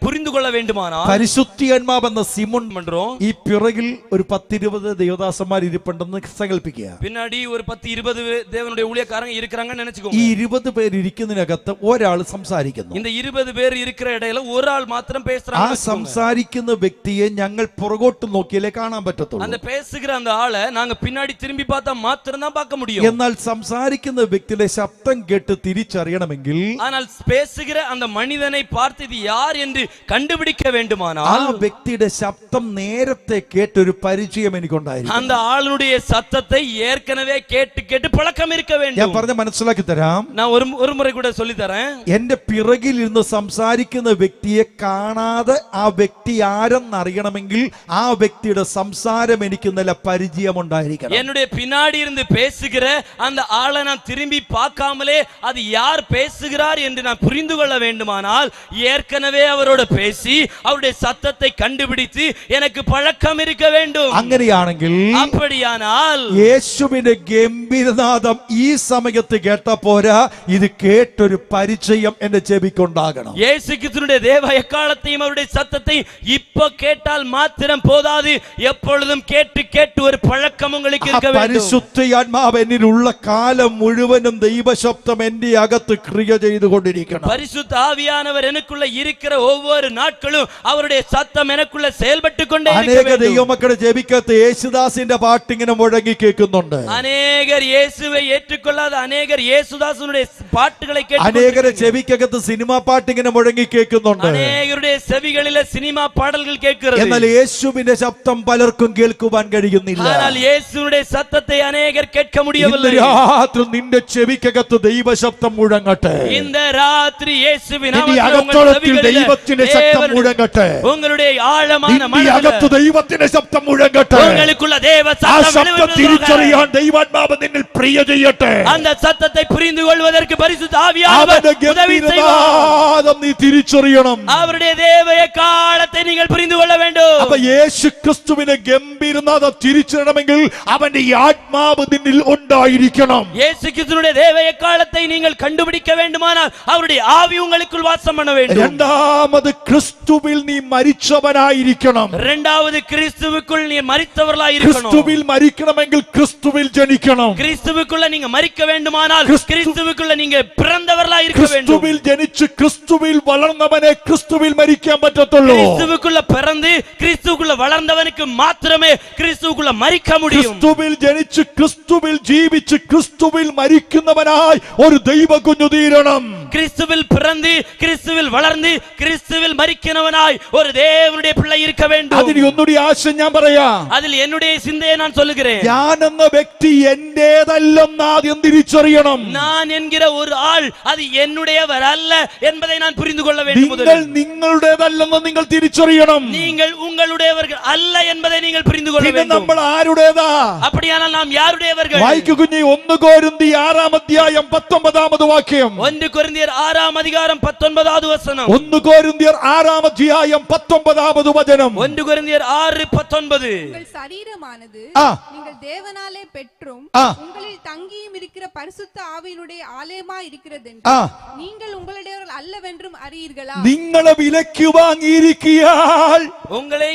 പുരിந்து கொள்ள வேண்டுமானால், പരിശുദ്ധാത്മാവ് എന്ന സിമോൻ பண்றோம். ഈ പിറകിൽ ഒരു 10-20 ദേവദാസന്മാർ ഇരിപ്പുണ്ടെന്ന് സങ്കല്പിക്കുക. பின்னாடி ஒரு 10-20 தேவனுடைய ஊழியக்காரங்க இருக்கறாங்கன்னு ഈ நினைச்சுக்கோங்க. 20 പേര് ഇരിക്കുന്നതിനകത്ത് ഒരാൾ സംസാരിക്കുന്നു. இந்த 20 பேர் இருக்கிற இடையில ஒரு ஆள் மாத்திரம் ആ பேசுறாங்க. സംസാരിക്കുന്ന വ്യക്തിയെ ഞങ്ങൾ പുറകോട്ട് നോക്കിയാലേ കാണാൻ പറ്റത്തുള്ളൂ. அந்த பேசுகிற அந்த ஆளை நாங்க பின்னாடி திரும்பி பார்த்தா மாத்திரம் தான் பார்க்க முடியும். എന്നാൽ സംസാരിക്കുന്ന വ്യക്തിയുടെ ശബ്ദം കേട്ട് തിരിച്ചറിയണമെങ്കിൽ, ஆனால் பேசுகிற அந்த மனிதனை பார்த்து இது யார் என்று கண்டுபிடிக்க ആ வேண்டுமானால் വ്യക്തിയുടെ ശബ്ദം നേരത്തെ കേട്ടൊരു പരിചയം എനിക്കുണ്ടായിരുന്നു. அந்த ஆளுடைய சத்தத்தை ஏற்கனவே கேட்டு கேட்டு பழக்கம் இருக்க ഞാൻ வேண்டும். പറഞ്ഞ മനസ്സിലാക്കി തരാം. நான் ஒரு முறை கூட சொல்லி தரேன். എന്റെ പിറകിൽ ഇരുന്ന് സംസാരിക്കുന്ന വ്യക്തിയെ കാണാതെ ആ വ്യക്തി ആരെന്നറിയണമെങ്കിൽ ആ വ്യക്തിയുടെ സംസാരം എനിക്ക് നല്ല പരിചയമുണ്ടായിരിക്കണം. என்னுடைய பின்னாடி இருந்து பேசுகிற அந்த ஆளை நான் திரும்பி பார்க்காமலே அது யார் பேசுகிறார் என்று நான் புரிந்து கொள்ள வேண்டுமானால் ஏற்கனவே அவரோட பேசி அவருடைய சத்தத்தை கண்டுபிடித்து எனக்கு பழக்கம் இருக்க வேண்டும். അങ്ങനെയാണെങ്കിൽ அப்படியானால் യേശുവിന്റെ ഗംഭീരനാദം ഈ സമയത്ത് കേട്ട പോരാ, ഇത് കേട്ടൊരു പരിചയം എന്റെ ചെവിക്കുണ്ടാകണം. இயேசு கிறிஸ்துவினுடைய தேவ எக்காலத்தையும் அவருடைய சத்தத்தை இப்ப கேட்டால் மாத்திரம் போதாது, எப்பொழுதும் கேட்டு கேட்டு ஒரு பழக்கம் உங்களுக்கு இருக்க வேண்டும். പരിശുദ്ധാത്മാവ് എന്നിലുള്ള കാലം മുഴുവനും ദൈവശബ്ദം എന്റെ അകത്ത് ക്രിയ ചെയ്തുകൊണ്ടിരിക്കണം. பரிசுத்த ஆவியானவர் எனக்குள்ள இருக்கிற ஒவ்வொரு நாட்களும் அவருடைய சத்தம் எனக்குள்ள செயல்பட்டு கொண்டே இருக்க അനേക வேண்டும். ദൈവമക്കളുടെ ചെവിക്കകത്ത് യേശുദാസിന്റെ പാട്ടിങ്ങനെ മുഴങ്ങി കേൾക്കുന്നുണ്ട്. அநேகர் இயேசுவை ஏற்றுக்கொள்ளாத அநேகர் இயேசுதாசனுடைய பாட்டுகளை അനേകരെ கேட்கிறார்கள். ചെവിക്കകത്ത് സിനിമാ പാട്ടിങ്ങനെ മുഴങ്ങി കേൾക്കുന്നുണ്ട്. அநேகருடைய செவிகளிலே சினிமா பாடல்கள் கேட்கிறது. എന്നാൽ യേശുവിന്റെ ശബ്ദം പലർക്കും കേൾക്കുവാൻ കഴിയുന്നില്ല. ஆனால் இயேசுவுடைய சத்தத்தை அநேகர் கேட்க முடியவில்லை. ഇന്ന് രാത്രി നിന്റെ ചെവിക്കകത്ത് ദൈവശബ്ദം മുഴങ്ങട്ടെ. இந்த ராத்திரி இயேசுவின் നിന്റെ நாமத்தில் உங்கள் അകത്തളത്തിൽ செவிகளிலே ദൈവത്തിന്റെ ശബ്ദം മുഴങ്ങട്ടെ. உங்களுடைய ஆழமான നിന്റെ അകത്ത് மனதிலே ദൈവത്തിന്റെ ശബ്ദം മുഴങ്ങട്ടെ. உங்களுக்குள்ள தேவ ആ சத்தம் ശബ്ദം வெளிவருவதாக. തിരിച്ചറിയാൻ ദൈവാത്മാവ് നിന്നിൽ പ്രിയ ചെയ്യട്ടെ. அந்த சத்தத்தை புரிந்து கொள்வதற்கு பரிசுத்த ஆவியானவர் അവന്റെ உதவி செய்வார். ഗംഭീരനാദം നീ തിരിച്ചറിയണം. அவருடைய தேவ காலத்தை நீங்கள் புரிந்து கொள்ள வேண்டும். അപ്പൊ യേശു ക്രിസ്തുവിനെ ഗംഭീരനാദം തിരിച്ചറിയണമെങ്കിൽ അവന്റെ ഈ ആത്മാവ് നിന്നിൽ ഉണ്ടായിരിക്കണം. இயேசு கிறிஸ்துவினுடைய தேவ காலத்தை நீங்கள் கண்டுபிடிக்க வேண்டுமானால் அவருடைய ஆவி உங்களுக்குள் வாசம் பண்ண வேண்டும். രണ്ടാമത് ക്രിസ്തുവിൽ നീ മരിച്ചവനായിരിക്കണം. இரண்டாவது கிறிஸ்துவுக்குள் நீ மரித்தவர்களாய் இருக்கணும். ക്രിസ്തുവിൽ മരിക്കണമെങ്കിൽ ക്രിസ്തുവിൽ ജനിക്കണം. கிறிஸ்துவுக்குள்ள நீங்க மரிக்க வேண்டுமானால் கிறிஸ்து- கிறிஸ்துவுக்குள்ள நீங்க பிறந்தவர்களாய் இருக்க வேண்டும். ക്രിസ്തുവിൽ ജനിച്ച് ക്രിസ്തുവിൽ വളർന്നവനെ ക്രിസ്തുവിൽ മരിക്കാൻ പറ്റത്തുള്ളൂ. கிறிஸ்துவுக்குள்ள பிறந்து கிறிஸ்துவுக்குள்ள வளர்ந்தவனுக்கு மாத்திரமே கிறிஸ்துவுக்குள்ள மரிக்க முடியும். ക്രിസ്തുവിൽ ജനിച്ച് ക്രിസ്തുവിൽ ജീവിച്ച് ക്രിസ്തുവിൽ മരിക്കുന്നവനായി ഒരു ദൈവ കുഞ്ഞു തീരണം. கிறிஸ்துவில் பிறந்து கிறிஸ்துவில் வளர்ந்து கிறிஸ்துவில் மரிக்கிறவனாய் ஒரு தேவனுடைய பிள்ளை இருக்க வேண்டும். അതിന് ഒന്നുകൂടി ആശയം ഞാൻ പറയാം. அதில் என்னுடைய சிந்தையை நான் சொல்லுகிறேன். ഞാൻ എന്ന വ്യക്തി എന്റേതല്ലെന്ന് ആദ്യം തിരിച്ചറിയണം. நான் என்கிற ஒரு ஆள் அது என்னுடையவர் அல்ல என்பதை நான் புரிந்து கொள்ள வேண்டும். നിങ്ങൾ നിങ്ങളുടേതല്ലെന്ന് നിങ്ങൾ തിരിച്ചറിയണം. நீங்கள் உங்களுடையவர்கள் அல்ல என்பதை நீங்கள் புரிந்து கொள்ள പിന്നെ வேண்டும். നമ്മൾ ആരുടേതാ? அப்படியானால் நாம் யாருடையவர்கள்? വായിക്കു കുഞ്ഞി 1 കൊരിന്ത്യർ 6-ാം അധ്യായം 19-ാമത് വാക്യം. 1 கொரிந்தியர் 6-ஆம் அதிகாரம் 19வது வசனம். 1 കൊരിന്ത്യർ 6-ാം അധ്യായം 19-ാമത് വചനം. 1 கொரிந்தியர் 6:19. உங்கள் சரீரமானது ஆ. நீங்கள் தேவனாலே பெற்றும் ஆ. உங்களில் தங்கியும் இருக்கிற பரிசுத்த ஆவியினுடைய ஆலயமா இருக்கிறது ആ, நீங்கள் உங்களுடையவர்கள் அல்லவென்றும் அறியீர்களா? നിങ്ങളെ വിലയ്ക്ക് വാങ്ങിയിരിക്കിയാൽ உங்களை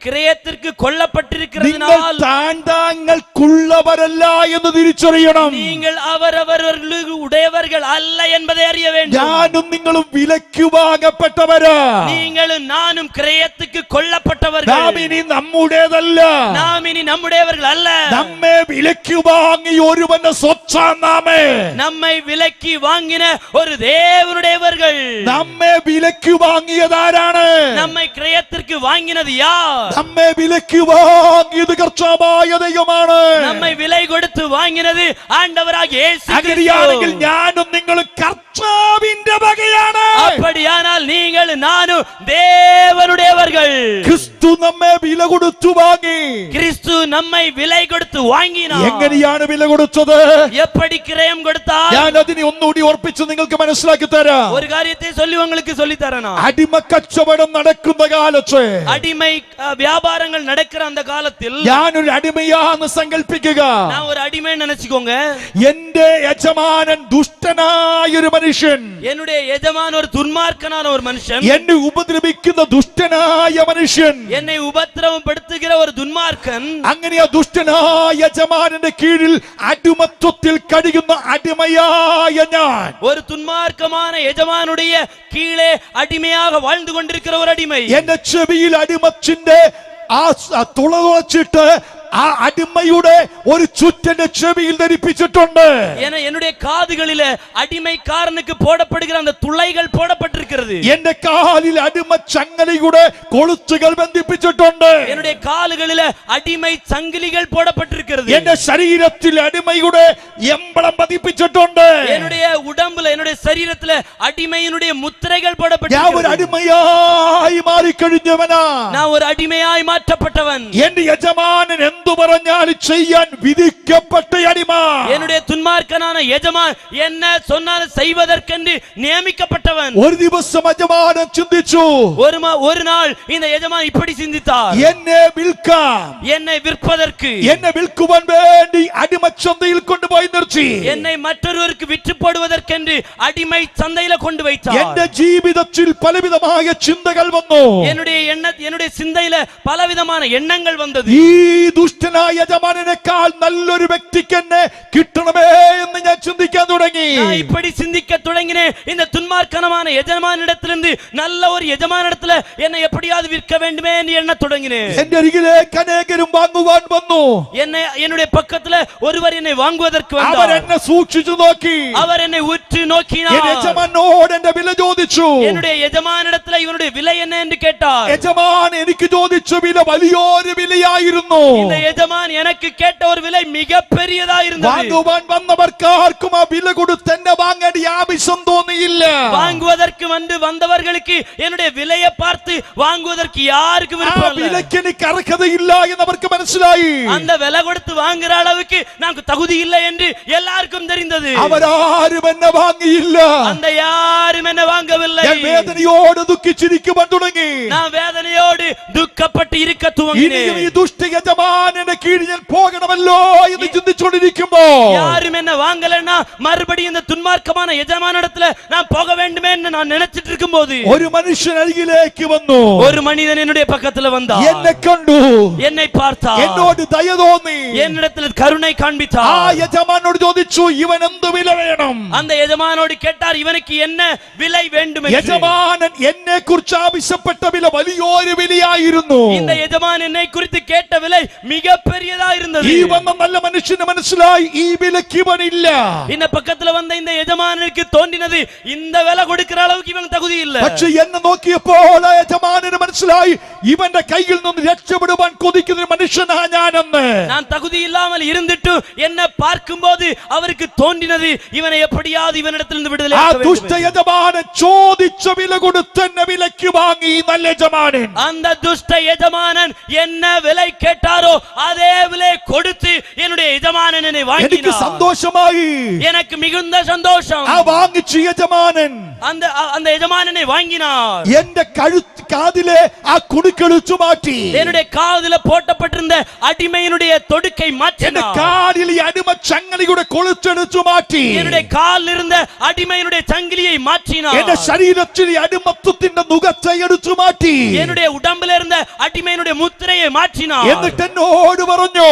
கிரயத்திற்கு നിങ്ങൾ கொல்லப்பட்டிருக்கிறதுனால் താങ്താങ്ങൾക്കുള്ളവരല്ല എന്ന് തിരിച്ചറിയണം. நீங்கள் அவரவர்களுக்கு உடையவர்கள் அல்ல என்பதை அறிய வேண்டும். ഞാനും നിങ്ങളും വിലയ്ക്ക് വാങ്ങപ്പെട്ടവരാ. நீங்களும் நானும் கிரயத்துக்கு கொல்லப்பட்டவர்கள். നാം ഇനി നമ്മുടേതല്ല. நாம் இனி நம்முடையவர்கள் அல்ல. നമ്മെ വിലയ്ക്ക് വാങ്ങി ഒരുവന്റെ സ്വച്ഛാനാമേ. நம்மை விலக்கி வாங்கின ஒரு தேவனுடையவர்கள். നമ്മെ വിലയ്ക്ക് വാങ്ങിയതാരാണ്? நம்மை கிரயத்திற்கு வாங்கினது யார்? നമ്മെ വിലയ്ക്ക് വാങ്ങിയത് കർത്താവായ ദൈവമാണ്. நம்மை விலை கொடுத்து வாங்கினது ஆண்டவராகிய இயேசு അങ്ങനെയാണെങ്കിൽ கிறிஸ்து. ഞാനും നിങ്ങളും കർത്താവിന്റെ വകയാണ്. அப்படியானால் நீங்கள் நானும் தேவனுடையவர்கள். ക്രിസ്തു നമ്മെ വില കൊടുത്തു വാങ്ങി. கிறிஸ்து நம்மை விலை கொடுத்து வாங்கினார். എങ്ങനെയാണ് വില കൊടുത്തത്? எப்படி கிரயம் கொடுத்தார்? ഞാൻ അതിനെ ഒന്നുകൂടി ഓർപ്പിച്ച് നിങ്ങൾക്ക് മനസ്സിലാക്കി തരാം. ஒரு காரியத்தை சொல்லி உங்களுக்கு சொல்லி தரணும். അടിമക്കച്ചവടം നടക്കുന്ന കാലത്ത് அடிமை வியாபாரங்கள் நடக்கிற அந்த காலத்தில் ഞാനൊരു അടിമയാന്ന് സങ്കല്പിക്കുക. நான் ஒரு அடிமை நினைச்சுக்கோங்க. എന്റെ യജമാനൻ ദുഷ്ടനായൊരു മനുഷ്യൻ, என்னுடைய எஜமான் ஒரு துன்மார்க்கனான ஒரு மனுஷன், എന്നെ ഉപദ്രവിക്കുന്ന ദുഷ്ടനായ മനുഷ്യൻ. என்னை உபத்திரவப்படுத்துகிற ஒரு துன்மார்க்கன். അങ്ങനെ ആ ദുഷ്ടനായ യജമാനന്റെ കീഴിൽ അടിമത്വത്തിൽ കഴിയുന്ന അടിമയായ ഞാൻ, ஒரு துன்மார்க்கமான எஜமானுடைய கீழே அடிமையாக வாழ்ந்து கொண்டிருக்கிற ஒரு அடிமை. എന്റെ ചെവിയിൽ അടിമത്തിന്റെ ആ തുളതുളച്ചിട്ട് ആ അടിമയുടെ ഒരു ചുറ്റന്റെ ചെവിയിൽ ധരിപ്പിച്ചിട്ടുണ്ട്. என்னுடைய காதுகளில அடிமைக்காரனுக்கு போடப்படுகிற அந்த துளைகள் போடப்பட்டிருக்கிறது. എന്റെ കാലിൽ അടിമ ചങ്ങലയുടെ കൊളുത്തുകൾ ബന്ധിപ്പിച്ചിട്ടുണ്ട്. என்னுடைய கால்களில அடிமை சங்கிலிகள் போடப்பட்டிருக்கிறது. എന്റെ ശരീരത്തിൽ അടിമയുടെ എംബ്ലം പതിപ്പിച്ചിട്ടുണ്ട്. என்னுடைய உடம்புல என்னுடைய சரீரத்துல அடிமையினுடைய முத்திரைகள் ഞാൻ ഒരു போடப்பட்டிருக்கிறது. അടിമയായി മാറിക്കഴിഞ്ഞവനാ. நான் ஒரு அடிமையாய் மாற்றப்பட்டவன். എന്റെ യജമാനൻ എന്തു പറഞ്ഞാലും ചെയ്യാൻ വിധിക്കപ്പെട്ട അടിമ. என்னுடைய துன்மார்க்கனான எஜமான் என்ன சொன்னாலும் செய்வதற்கென்று நியமிக்கப்பட்டவன். ഒരു ദിവസം യജമാനൻ ചിന്തിച്ചു, ஒரு நாள் இந்த எஜமான் இப்படி சிந்தித்தார், എന്നെ വിൽക്കാം, என்னை விற்பதற்கு, എന്നെ വിൽക്കുവാൻ വേണ്ടി അടിമച്ചന്തയിൽ കൊണ്ടുപോയി നിർത്തി. என்னை மற்றொருவருக்கு விற்று போடுவதற்கென்று அடிமை சந்தையில கொண்டு வைத்தார். എന്റെ ജീവിതത്തിൽ പലവിധമായ ചിന്തകൾ വന്നു. என்னுடைய சிந்தையில பலவிதமான எண்ணங்கள் வந்தது. ഈ ദുഷ്ടനായ യജമാനനേക്കാൾ നല്ലൊരു വ്യക്തിക്ക് എന്നെ കിട്ടണമേ എന്ന് ഞാൻ ചിന്തിക്കാൻ തുടങ്ങി. நான் இப்படி சிந்திக்க தொடங்கினேன். இந்த துன்மார்க்கனமான எஜமானிடத்திலிருந்து நல்ல ஒரு எஜமானிடத்துல என்னை எப்படியாவது விற்க வேண்டுமே என்று எண்ண தொடங்கினேன். എന്റെ അരികിലേക്ക് അനേകരും വാങ്ങുവാൻ വന്നു. என்னுடைய பக்கத்துல ஒருவர் என்னை வாங்குவதற்கு അവർ வந்தார். എന്നെ സൂക്ഷിച്ചു നോക്കി. அவர் என்னை உற்று நோக்கினார். എന്റെ യജമാനോട് എന്റെ വില ചോദിച്ചു. என்னுடைய எஜமானிடத்துல இவனுடைய விலை என்ன என்று கேட்டார். യജമാൻ എനിക്ക് ചോദിച്ച വില വലിയൊരു വിലയായിരുന്നു. இந்த எஜமான் எனக்கு கேட்ட ஒரு விலை மிக பெரியதா இருந்தது. വാങ്ങുവാൻ വന്നവർക്ക് ആർക്കും ആ വില കൊടുത്ത് എന്നെ വാങ്ങേണ്ട ആവശ്യം തോന്നിയില്ല. வாங்குவதற்கு வந்தவர்களுக்கு என்னுடைய விலையை பார்த்து வாங்குவதற்கு யாருக்கு ആ விருப்பம் இல்லை. വിലയ്ക്ക് എനിക്ക് അർഹതയില്ല എന്ന് അവർക്ക് മനസ്സിലായി. அந்த விலை கொடுத்து வாங்குற அளவுக்கு நமக்கு தகுதி இல்லை என்று எல்லாருக்கும் தெரிந்தது. അവരാരും എന്നെ വാങ്ങിയില്ല. அந்த யாரும் என்ன வாங்கவில்லை. ഞാൻ വേദനയോട് ദുഃഖിച്ചിരിക്കുവാൻ തുടങ്ങി. நான் வேதனையோடு துக்கப்பட்டு இருக்க ഇനിയും துவங்கினேன். ഈ ദുഷ്ട യജമാനന്റെ കീഴിൽ ഞാൻ പോകണമല്ലോ എന്ന് ചിന്തിച്ചുകൊണ്ടിരിക്കുമ്പോ யாரும் என்ன வாங்கலன்னா மறுபடியும் இந்த துன்மார்க்கமான எஜமானிடத்துல நான் போக வேண்டுமே என்று நான் நினைச்சிட்டு இருக்கும்போது ഒരു മനുഷ്യൻ അരികിലേക്ക് വന്നു. ஒரு மனிதன் என்னுடைய பக்கத்துல வந்தான். എന്നെ കണ്ടു. என்னை பார்த்தான். എന്നോട് ദയ തോന്നി. என்னிடத்தில் கருணை ആ காண்பித்தார். യജമാനോട് ചോദിച്ചു, ഇവൻ എന്ത് വില വേണം? அந்த எஜமானோடு கேட்டார், இவனுக்கு என்ன விலை வேண்டும் என்று. യജമാനൻ എന്നെ കുറിച്ച് ആവശ്യപ്പെട്ട വില വലിയൊരു വിലയായിരുന്നു. இந்த எஜமான் என்னை குறித்து கேட்ட விலை மிக பெரியதா இருந்தது. ഈ വന്ന നല്ല മനുഷ്യന് മനസ്സിലായി ഈ വിലക്ക് ഇവനില്ല. இந்த பக்கத்துல வந்த இந்த எஜமானுக்கு தோன்றினது, இந்த விலை கொடுக்கிற அளவுக்கு இவன் தகுதி இல்ல. പക്ഷെ എന്നെ നോക്കിയപ്പോൾ ആ യജമാനന് മനസ്സിലായി ഇവന്റെ കയ്യിൽ നിന്ന് രക്ഷപ്പെടുവാൻ കൊതിക്കുന്ന മനുഷ്യനാ ഞാനെന്ന്. நான் தகுதி இல்லாமல் இருந்துட்டு என்ன பார்க்கும்போது அவருக்கு தோன்றினது, இவனை எப்படியாவது இவனிடத்திலிருந்து விடுதலை ആ ஆக்க ദുഷ്ട வேண்டும். യജമാനൻ ചോദിച്ച വില കൊടുത്ത് എന്നെ വിലക്ക് വാങ്ങി നല്ല യജമാനൻ. அந்த துஷ்ட எஜமானன் என்ன விலை கேட்டாரோ அதே விலை கொடுத்து என்னுடைய எஜமானன் என்னை എനിക്ക് வாங்கினார். സന്തോഷമായി. எனக்கு மிகுந்த சந்தோஷம். ആ വാങ്ങിച്ച യജമാനൻ அந்த எஜமானனை வாங்கினார். എന്റെ കാതിലെ ആ കുടുക്കെടുത്തു മാറ്റി. என்னுடைய காதுல போட்டப்பட்டிருந்த அடிமையினுடைய தொடுக்கை എന്റെ மாற்றினார். കാലിൽ ഈ അടിമ ചങ്ങലയുടെ കൊളുത്തെടുത്തു മാറ്റി. என்னுடைய காலில் இருந்த அடிமையினுடைய சங்கிலியை மாற்றினார். എന്റെ ശരീരത്തിൽ ഈ അടിമത്വത്തിന്റെ നുകത്തെ എടുത്തു മാറ്റി. என்னுடைய உடம்பில் இருந்த அடிமையினுடைய முத்திரையை மாற்றினார். എന്നിട്ട് എന്നോട് പറഞ്ഞു,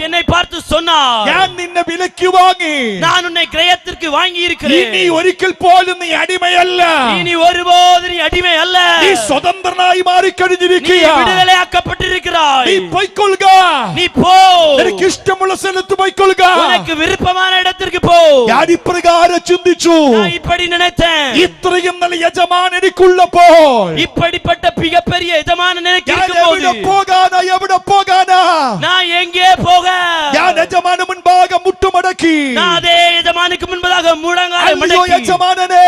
என்னை பார்த்து சொன்னார், ഞാൻ നിന്നെ വിലക്ക് വാങ്ങി. நான் உன்னை கிரயத்திற்கு வாங்கி இருக்கிறேன். ഇനി ഒരിക്കൽ പോലും നീ അടിമയല്ല. இனி ஒருபோது நீ அடிமை அல்ல. നീ സ്വതന്ത്രനായി நீ മാറിക്കഴിഞ്ഞിരിക്കുക. விடுதலையாக்கப்பட்டிருக்கிறாய். നീ പൊയ്ക്കൊള്ളുക. நீ പോ. നിനക്ക് ഇഷ്ടമുള്ള സ്ഥലത്ത് പൊയ്ക്കൊള്ളുക. உனக்கு விருப்பமான இடத்திற்கு പോ. ഞാൻ ഇപ്രകാരം ചിന്തിച്ചു. நான் இப்படி நினைத்தேன். ഇത്രയും നല്ല യജമാനൻ എനിക്കുള്ളപ്പോൾ இப்படிப்பட்ட மிகப்பெரிய எஜமானன் எனக்கு ഞാൻ இருக்கும்போது എവിടെ പോകാനാ? நான் எங்கே போக? ഞാൻ യജമാനു മുൻപാകെ മുട്ടുമടക്കി. நான் அதே எஜமானுக்கு முன்பதாக முழங்காலை അയ്യോ മടക്കി, യജമാനനെ,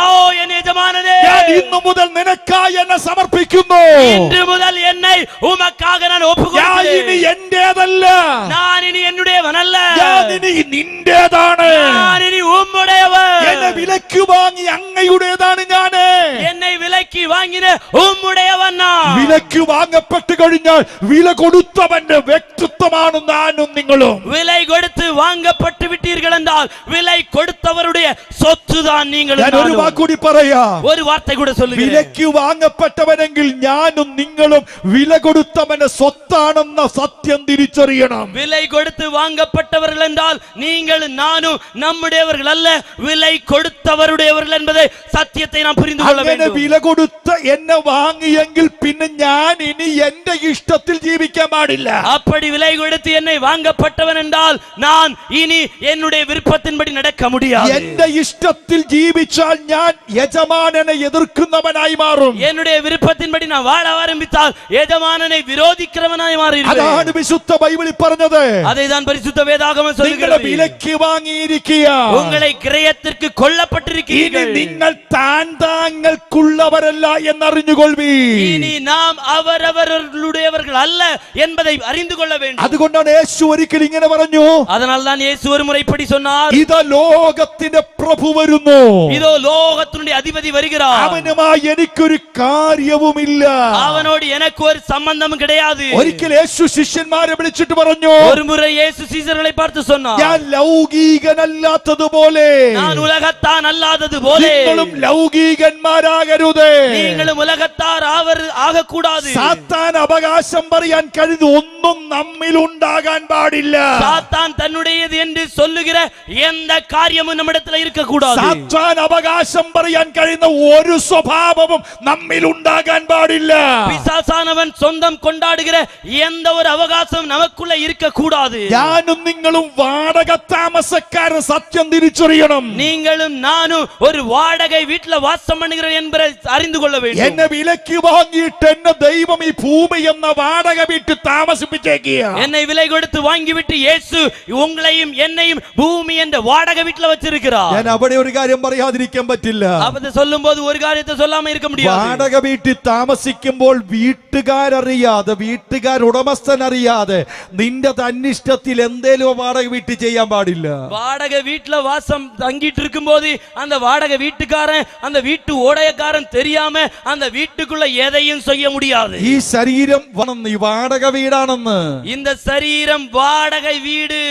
ஓ என் எஜமானனே, ഞാൻ ഇന്നു മുതൽ നിനക്കായി എന്നെ സമർപ്പിക്കുന്നു. இன்று முதல் என்னை உமக்காக நான் ഞാൻ ഇനി ஒப்புக்கொடுக்கிறேன். എന്റേതല്ല, நான் இனி என்னுடையவனல்ல, ഞാൻ ഇനി നിന്റേതാണ്. நான் இனி உம்முடையவன். എന്നെ വിലക്ക് വാങ്ങി അങ്ങയുടേതാണ് ഞാന്. என்னை விலைக்கு வாங்கின உம்முடையவன் நான். വിലക്ക് വാങ്ങപ്പെട്ടു കഴിഞ്ഞാൽ വില കൊടുത്തവന്റെ വ്യക്തിത്വമാണ് ഞാനും നിങ്ങളും. விலை கொடுத்து வாங்கப்பட்டு விட்டீர்கள் என்றால் விலை கொடுத்தவருடைய சொத்து தான் நீங்கள். ഞാൻ ഒരു വാക്കുകൂടി പറയാം. ஒரு வார்த்தை கூட சொல்லுகிறேன். വിലക്ക് വാങ്ങപ്പെട്ടവനെങ്കിൽ ഞാനും നിങ്ങളും വില കൊടുത്തവന്റെ സ്വത്താണെന്ന സത്യം തിരിച്ചറിയണം. விலை கொடுத்து வாங்கப்பட்டவர்கள் என்றால் நீங்கள் நானும் நம்முடையவர்கள் அல்ல, விலை கொடுத்தவருடையவர்கள் என்பதை சத்தியத்தை நாம் புரிந்து கொள்ள അങ്ങനെ வேண்டும். വില കൊടുത്ത് എന്നെ വാങ്ങിയെങ്കിൽ പിന്നെ ഞാൻ ഇനി എന്റെ ഇഷ്ടത്തിൽ ജീവിക്കാൻ പാടില്ല. அப்படி விலை கொடுத்து என்னை வாங்கப்பட்டவன் என்றால் நான் இனி என்னுடைய விருப்பத்தின்படி நடக்க முடியாது. എന്റെ ഇഷ്ടത്തിൽ ജീവിച്ചാൽ ഞാൻ യജമാനനെ എതിർക്കുന്നവനായി മാറും. என்னுடைய விருப்பத்தின்படி நான் வாழ ஆரம்பித்தால் எஜமானனை விரோதிக்கிறவனாய் மாறிடுவேன். അതാണ് വിശുദ്ധ ബൈബിളിൽ പറഞ്ഞത്. அதைதான் பரிசுத்த வேதாகமம் നിങ്ങളെ சொல்கிறது. വിലയ്ക്ക് വാങ്ങിയിരിക്കുക. உங்களை கிரயத்திற்கு ഇനി கொல்லப்பட்டிருக்கிறீர்கள். നിങ്ങൾ താങ്കുള്ളവരല്ല എന്നറിഞ്ഞുകൊള്ളി. இனி நாம் அவரவர்களுடையவர்கள் அல்ல என்பதை அறிந்து கொள்ள வேண்டும். അതുകൊണ്ടാണ് യേശു ഒരിക്കൽ ഇങ്ങനെ പറഞ്ഞു. அதனால் தான் இயேசு ஒரு முறை இப்படி சொன்னார். ഇതാ ലോകത്തിന്റെ പ്രഭു വരുന്നു. இதோ லோகத்தினுடைய அதிபதி வருகிறார். അവനുമായി എനിക്കൊരു കാര്യവുമില്ല. அவனோடு எனக்கு ஒரு சம்பந்தமும் கிடையாது. ഒരിക്കൽ യേശു ശിഷ്യന്മാരെ വിളിച്ചിട്ട് പറഞ്ഞു, ஒரு முறை இயேசு சீசர்களை பார்த்து சொன்னார், ഞാൻ ലൗകികനല്ലാത്തതുപോലെ நான் உலகத்தான் அல்லாதது போல നിങ്ങളും ലൗകികന്മാരാകരുത്. நீங்களும் உலகத்தார் ஆகக்கூடாது. സാത്താൻ അവകാശം പറയാൻ കഴിയുന്ന ഒന്നും നമ്മിൽ ഉണ്ടാകാൻ പാടില്ല. சாத்தான் தன்னுடையது என்று சொல்லுகிற எந்த காரியமும் நம்மிடத்தில் இருக்க கூடாது. സാത്താൻ അവകാശം പറയാൻ കഴിയുന്ന ഒരു സ്വഭാവവും നമ്മിൽ ഉണ്ടാകാൻ പാടില്ല. பிசாசானவன் சொந்தம் கொண்டாடுகிற எந்த ஒரு அவகாசம் நமக்குள்ள இருக்க கூடாது. ഞാനും നിങ്ങളും വാടക താമസക്കാരൻ സത്യം തിരിച്ചറിയണം. நீங்களும் நானும் ஒரு வாடகை வீட்டுல வாசம் பண்ணுகிறோம் என்பதை அறிந்து கொள்ள வேண்டும். എന്നെ വിലയ്ക്ക് വാങ്ങിയിട്ട് എന്നെ ദൈവം ഈ ഭൂമി എന്ന വാടക വീട്ടിൽ താമസിപ്പിച്ചേക്കുക. என்னை விலை கொடுத்து வாங்கிவிட்டு இயேசு உங்களையும் என்னையும் பூமி என்ற வாடகை வீட்டுல வச்சிருக்கிறார். ഞാൻ അവിടെ ഒരു കാര്യം പറയാതിരിക്കാൻ പറ്റില്ല. அப்படி சொல்லும்போது ஒரு காரியத்தை சொல்லாம இருக்க முடியாது. വാടക വീട്ടിൽ താമസിക്കുമ്പോൾ വീട്ടുകാരറിയാതെ വീട്ടുകാരുടമസ്ഥൻ അറിയാതെ നിന്റെ തന്നിഷ്ടത്തിൽ എന്തേലും വാടക വീട്ടിൽ ചെയ്യാൻ പാടില്ല. வாடகை வீட்டுல வாசம் தங்கிட்டு இருக்கும்போது அந்த வாடகை வீட்டுக்காரன் அந்த வீட்டு ஓடையக்காரன் தெரியாம அந்த வீட்டுக்குள்ள எதையும் செய்ய முடியாது. ഈ ശരീരം ഈ വാടക വീടാണെന്ന്, இந்த சரீரம் வாடகை வீடு.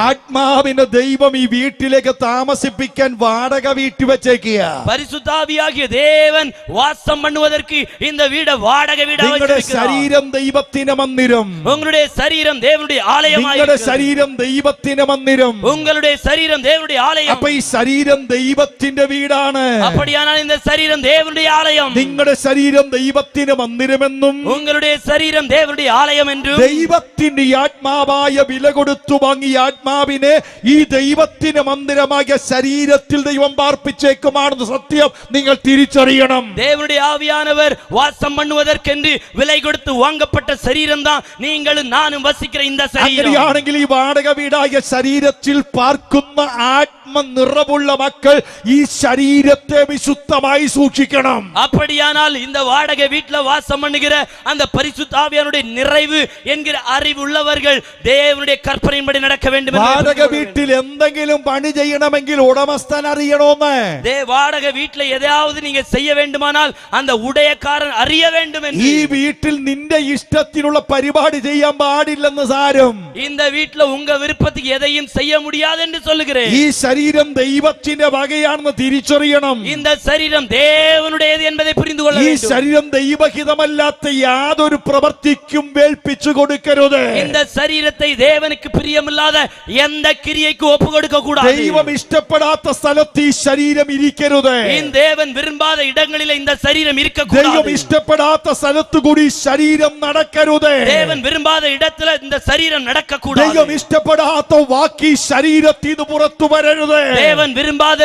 ആത്മാവിനെ ദൈവം ഈ വീട്ടിലേക്ക് താമസിപ്പിക്കാൻ വാടക വീട്ടിൽ വെച്ചേക്കുക. பரிசுத்தாவியாகிய தேவன் வாசம் பண்ணுவதற்கு இந்த வீட வாடகை வீடா നിങ്ങളുടെ வச்சிருக்கிறார். ശരീരം ദൈവത്തിന്റെ മന്ദിരം. உங்களுடைய சரீரம் தேவனுடைய ஆலயமாய் നിങ്ങളുടെ இருக்கிறது. ശരീരം ദൈവത്തിന്റെ മന്ദിരം. உங்களுடைய சரீரம் தேவனுடைய ஆலயம். അപ്പൊ ഈ ശരീരം ദൈവത്തിന്റെ വീടാണ്. அப்படியானால் இந்த சரீரம் தேவனுடைய ஆலயம். നിങ്ങളുടെ ശരീരം ദൈവത്തിന്റെ മന്ദിരമെന്നും உங்களுடைய சரீரம் தேவனுடைய ஆலயம் என்றும் ദൈവത്തിന്റെ ആത്മാവായ വില കൊടുത്തു വാങ്ങിയ ആത്മാവിനെ ഈ ദൈവത്തിന്റെ മന്ദിരമായ ശരീരത്തിൽ ദൈവം പാർപ്പിച്ചേക്കുമാണെന്ന് സത്യം നിങ്ങൾ തിരിച്ചറിയണം. தேவனுடைய ஆவியானவர் வாசம் பண்ணுவதற்கென்று விலை கொடுத்து வாங்கப்பட்ட சரீரம் தான் நீங்களும் நானும் வசிக்கிற இந்த சரீரம். അങ്ങനെയാണെങ്കിൽ ഈ വാടക വീടായ ശരീരത്തിൽ പാർക്കുന്ന ആത്മ നിറവുള്ള മക്കൾ ഈ ശരീരത്തെ വിശുദ്ധമായി സൂക്ഷിക്കണം. அப்படியானால் இந்த வாடகை வீட்டுல வாசம் பண்ணுகிற அந்த பரிசுத்த ஆவியானுடைய நிறைவு என்கிற அறிவு உள்ளவர்கள் தேவனுடைய கற்பனையின்படி நடக்க வேண்டும். വാടക വീട്ടിൽ എന്തെങ്കിലും പണി ചെയ്യണമെങ്കിൽ ഉടമസ്ഥൻ അറിയണമെന്ന്. வாடகை வீட்டுல எதையாவது நீங்க செய்ய வேண்டுமானால் அந்த உடையக்காரன் அறிய வேண்டும் என்று. ഈ വീട്ടിൽ നിന്റെ ഇഷ്ടത്തിനുള്ള പരിപാടി ചെയ്യാൻ പാടില്ലെന്ന് സാരം. இந்த வீட்டுல உங்க விருப்பத்துக்கு எதையும் செய்ய முடியாது என்று சொல்லுகிறேன். ഈ ശരീരം ദൈവത്തിന്റെ വകയാണെന്ന് തിരിച്ചറിയണം. இந்த சரீரம் தேவனுடையது என்பதை புரிந்து கொள்ள ഈ வேண்டும். ശരീരം ദൈവഹിതമല്ലാത്ത യാതൊരു പ്രവൃത്തിക്കും വേൽപ്പിച്ചു കൊടുക്കരുത്. இந்த சரீரத்தை தேவனுக்கு பிரியமில்லாத எந்த கிரியைக்கு ஒப்பு கொடுக்க கூடாது. ദൈവം ഇഷ്ടപ്പെടാത്ത സ്ഥലത്ത് ഈ ശരീരം ഇരിക്കരുത്. இந்த தேவன் விரும்பாத இடங்களில் இந்த சரீரம் இருக்க ദൈവം கூடாது. ഇഷ്ടപ്പെടാത്ത സ്ഥലത്ത് കൂടി ശരീരം നടക്കരുത്. தேவன் விரும்பாத இடத்துல இந்த சரீரம் நடக்க கூடாது. ദൈവം ഇഷ്ടപ്പെടാത്ത വാക്ക് ഈ ശരീരത്തിൽ നിന്ന് പുറത്തു വരരുത്. தேவன் விரும்பாத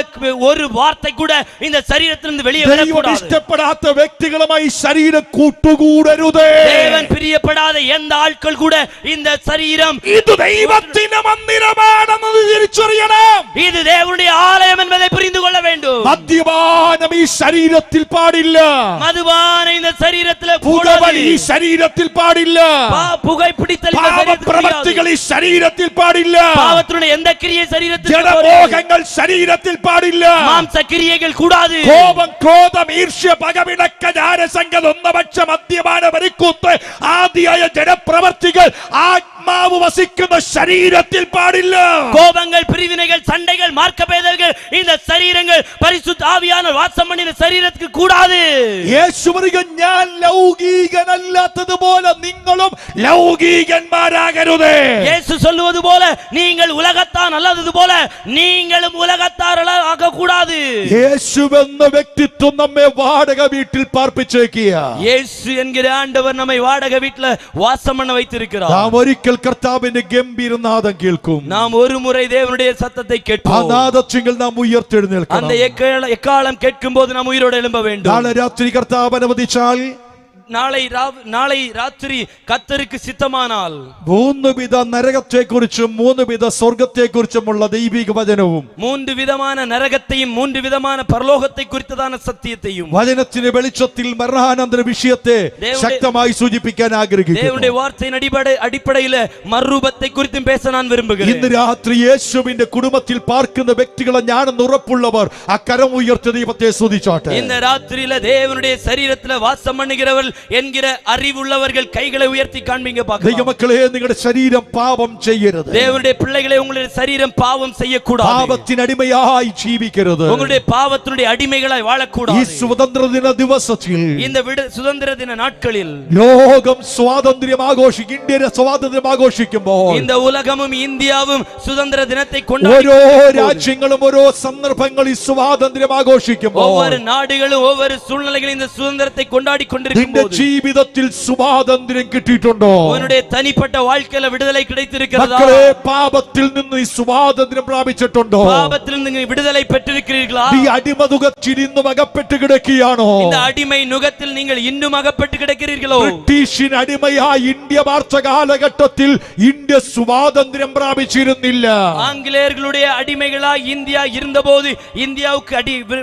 ஒரு வார்த்தை கூட இந்த சரீரத்திலிருந்து வெளியே ദൈവം வரக்கூடாது. ഇഷ്ടപ്പെടാത്ത വ്യക്തികളുമായി ശരീരം കൂട്ടുകൂടരുത്. தேவன் பிரியப்படாத எந்த ஆட்கள் கூட இந்த சரீரம் ഇത് ദൈവത്തിന്റെ മന്ദിരമാണെന്ന് തിരിച്ചറിയണം. இது தேவனுடைய ஆலயம் என்பதை புரிந்து கொள்ள வேண்டும். മദ്യപാനം ഈ ശരീരത്തിൽ പാടില്ല. மதுபானம் இந்த சரீரத்தில் പുകവലി ഈ ശരീരത്തിൽ പാടില്ല. புகைப்பிடித்தல் இந்த சரீரத்தில் പാപപ്രവൃത്തികൾ ഈ ശരീരത്തിൽ പാടില്ല. பாவத்தினுடைய எந்த கிரியை சரீரத்தில் ജഡമോഹങ്ങൾ ശരീരത്തിൽ പാടില്ല. மாம்ச கிரியைகள் கூடாது. കോപം, ക്രോധം, ഈർഷ്യ, പകവിണക്ക, ജാരസംഗം, ഒന്നപക്ഷ, മദ്യപാന, വെറിക്കൂത്ത് ആദിയായ ജഡപ്രവർത്തികൾ ആത്മാവ് വസിക്കുന്ന ശരീരത്തിൽ പാടില്ല. கோபங்கள், பிரிவினைகள், சண்டைகள், மார்க்கபேதங்கள் இந்த சரீரங்கள் பரிசுத்த ஆவியானவர் வாசம் பண்ணின சரீரத்துக்கு கூடாது. യേശു പറയുക, ഞാൻ ലൗകികനല്ലാത്തതുപോലെ നിങ്ങളും ലൗകികന്മാരാകരുത്. இயேசு சொல்லுவது போல நீங்கள் உலகத்தான் அல்லாதது போல நீங்களும் உலகத்தார் ஆக கூடாது. യേശുവെന്ന വ്യക്തിത്വം നമ്മെ വാടക വീട്ടിൽ പാർപ്പിച്ചേക്കുക. இயேசு என்கிற ஆண்டவர் நம்மை வாடகை வீட்டுல வாசம் பண்ண வைத்திருக்கிறார். നാം ഒരിക്കൽ കർത്താവിന്റെ ഗംഭീരനാദം കേൾക്കും. நாம் ஒரு முறை தேவனுடைய சத்தத்தை ആ கேட்போம். നാദത്തിൽ നാം ഉയർത്തെഴുന്നേൽക്കണം. அந்த எக்காலம் கேட்கும் போது நாம் உயிரோடு எழும்ப வேண்டும். നാളെ രാത്രി കർത്താവ് അനുവദിച്ചാൽ, நாளை ராத்திரி கர்த்தருக்கு சித்தமானால், 3 വിധ നരകത്തെക്കുറിച്ചും 3 വിധ സ്വർഗത്തെക്കുറിച്ചുമുള്ള ദൈവിക വചനവും 3 വിധமான നരകത്തെയും 3 വിധமான പരലോകത്തെ കുറിച്ചதான സത്യത്തെയും വചനത്തിന്റെ വെളിച്ചത്തിൽ മരണാനന്തര വിഷയത്തെ ശക്തമായി സൂചിപ്പിക്കാൻ ആഗ്രഹിക്കുന്നു. தேவனுடைய வார்த்தையின் அடிப்படையில் மறுரூபத்தை குறித்தும் பேச நான் விரும்புகிறேன். ഇന്ന് രാത്രി യേശുവിന്റെ കുടുംബത്തിൽ പാർക്കുന്ന വ്യക്തികളെ ഞാനെന്ന് ഉറപ്പുള്ളവർ ആ കരം ഉയർത്തി ദൈവത്തെ സ്തുതിച്ചാട്ടെ. இந்த ராத்திரியில தேவனுடைய சரீரத்தில் வாசம் பண்ணுகிறவர்கள் என்கிற அறிவுள்ளவர்கள் கைகளை உயர்த்தி காண்பீங்க பார்க்கலாம். ദൈവമക്കളെ, നിങ്ങളുടെ ശരീരം പാപം ചെയ്യരുത്. தேவனுடைய பிள்ளைகளே, உங்களுடைய சரீரம் பாவம் செய்யக்கூடாது. പാപത്തിന് അടിമയായി ജീവിക്കരുത്. உங்களுடைய பாவத்தினுடைய அடிமைகளாய் ഈ வாழக்கூடாது. സ്വാതന്ത്ര്യ ദിന ദിവസത്തിൽ, இந்த சுதந்திர தின நாட்களில் ലോകം സ്വാതന്ത്ര്യം ആഘോഷിക്കും, ഇന്ത്യയുടെ സ്വാതന്ത്ര്യം ആഘോഷിക്കുമ്പോൾ இந்த உலகமும் இந்தியாவும் சுதந்திர தினத்தை ഓരോ கொண்டாடி, രാജ്യങ്ങളും ഓരോ സന്ദർഭങ്ങളിൽ സ്വാതന്ത്ര്യം ആഘോഷിക്കുമ്പോൾ ஒவ்வொரு നാടുകളും ஒவ்வொரு சூழ்நிலைகளும் இந்த சுதந்திரத்தை கொண்டாடி கொண்டிருக்கும் നിന്റെ ജീവിതത്തിൽ സ്വാതന്ത്ര്യം കിട്ടിയിട്ടുണ്ടോ? உன்னுடைய தனிப்பட்ட வாழ்க்கையில விடுதலை கிடைத்திருக்கிறதா? മക്കളെ, പാപത്തിൽ നിന്ന് നീ സ്വാതന്ത്ര്യം പ്രാപിച്ചിട്ടുണ്ടോ? பாவத்திலிருந்து நீங்கள் விடுதலை பெற்றிருக்கிறீர்களா? നീ അടിമതുകത്തിൽ ഇന്നും അകപ്പെട്ട് കിടക്കുകയാണോ? இந்த அடிமை நுகத்தில் நீங்கள் இன்னும் அகப்பட்டு கிடக்கிறீர்களோ? ബ്രിട്ടീഷിന് അടിമയായി ഇന്ത്യ മാർച്ച കാലഘട്ടത്തിൽ ഇന്ത്യ സ്വാതന്ത്ര്യം പ്രാപിച്ചിരുന്നില്ല. ஆங்கிலேயர்களுடைய அடிமைகளாய் இந்தியா இருந்தபோது இந்தியாவுக்கு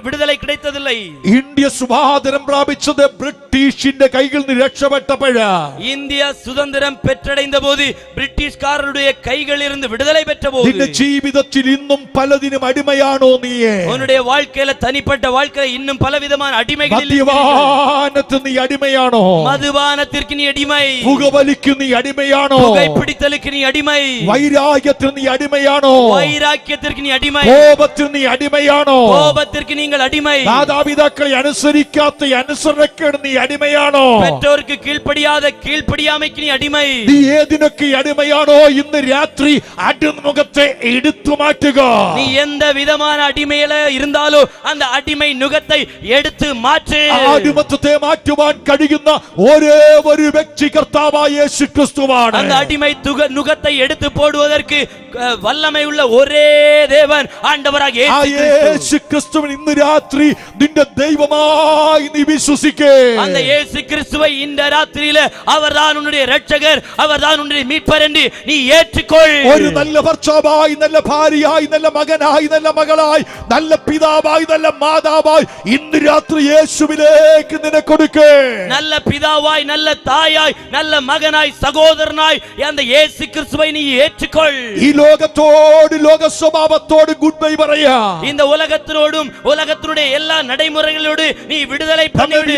விடுதலை கிடைத்ததில்லை. ഇന്ത്യ സ്വാതന്ത്ര്യം പ്രാപിച്ചത് ബ്രിട്ടീഷിന്റെ കൈകളിൽ നിന്ന് രക്ഷപ്പെട്ടപ്പോഴാ. இந்தியா சுதந்திரம் பெற்றடைந்த போது பிரிட்டிஷ்காரருடைய கைகளில் இருந்து விடுதலை பெற்ற போது. നിന്റെ ജീവിതത്തിൽ ഇന്നും പലതിനും അടിമയാണോ നീ? உன்னுடைய வாழ்க்கையில தனிப்பட்ட வாழ்க்கையில இன்னும் பலவிதமான அடிமைகளில் മദ്യപാനത്തിന് നീ അടിമയാണോ? மதுபானத்திற்கு நீ அடிமை. പുകവലിക്ക് നീ അടിമയാണോ? புகைப்பிடித்தலுக்கு நீ அடிமை. വൈരാഗ്യത്തിന് നീ അടിമയാണോ? வைராக்கியத்திற்கு நீ அடிமை. കോപത്തിന് നീ അടിമയാണോ? கோபத்திற்கு நீங்கள் அடிமை. മാതാപിതാക്കളെ അനുസരിക്കാത്ത അനുസരണക്കേട് നീ അടിമയാണോ? பெற்றோருக்கு கீழ்ப்படியாத கீழ்ப்படியாமைக்கு நீ அடிமை. നീ ഏതിനൊക്കെ അടിമയാണോ? ഇന്ന് രാത്രി അടിമുഖത്തെ എടുത്തു മാറ്റുക. நீ எந்த விதமான அடிமையில இருந்தாலும் அந்த அடிமை நுகத்தை எடுத்து மாற்று. അടിമത്തത്തെ മാറ്റുവാൻ കഴിയുന്ന ഒരേ ഒരു വ്യക്തി കർത്താവായ യേശു ക്രിസ്തുവാണ്. அந்த அடிமை நுகத்தை எடுத்து போடுவதற்கு வல்லமை உள்ள ஒரே தேவன் ஆண்டவராக യേശു ക്രിസ്തുവിൻ ഇന്ന് രാത്രി നിന്റെ ദൈവമായി നീ വിശ്വസിക്കേ. அந்த இயேசு கிறிஸ்துவை இந்த ராத்திரியில அவர்தான் உன்னுடைய இரட்சகர், அவர்தான் உன்னுடைய மீட்பர் என்று நீ ஏற்றுக்கொள். ഒരു നല്ല ഭർത്താവായി, നല്ല ഭാര്യയായി, നല്ല മകനായി, നല്ല മകളായി, നല്ല പിതാവായി, നല്ല മാതാവായി ഇന്ന് രാത്രി യേശുവിലേക്ക് നിന്നെ കൊടുക്കേ. நல்ல பிதாவாய், நல்ல தாயாய், நல்ல மகனாய், சகோதரனாய் அந்த இயேசு கிறிஸ்துவை நீ ஏற்றுக்கொள். ഈ ലോകത്തോട്, ലോക സ്വഭാവത്തോട് ഗുഡ് ബൈ പറയാ. இந்த உலகத்தினோடும் உலகத்தினுடைய எல்லா நடைமுறைகளோடு நீ விடுதலை பண்ணிவிடு.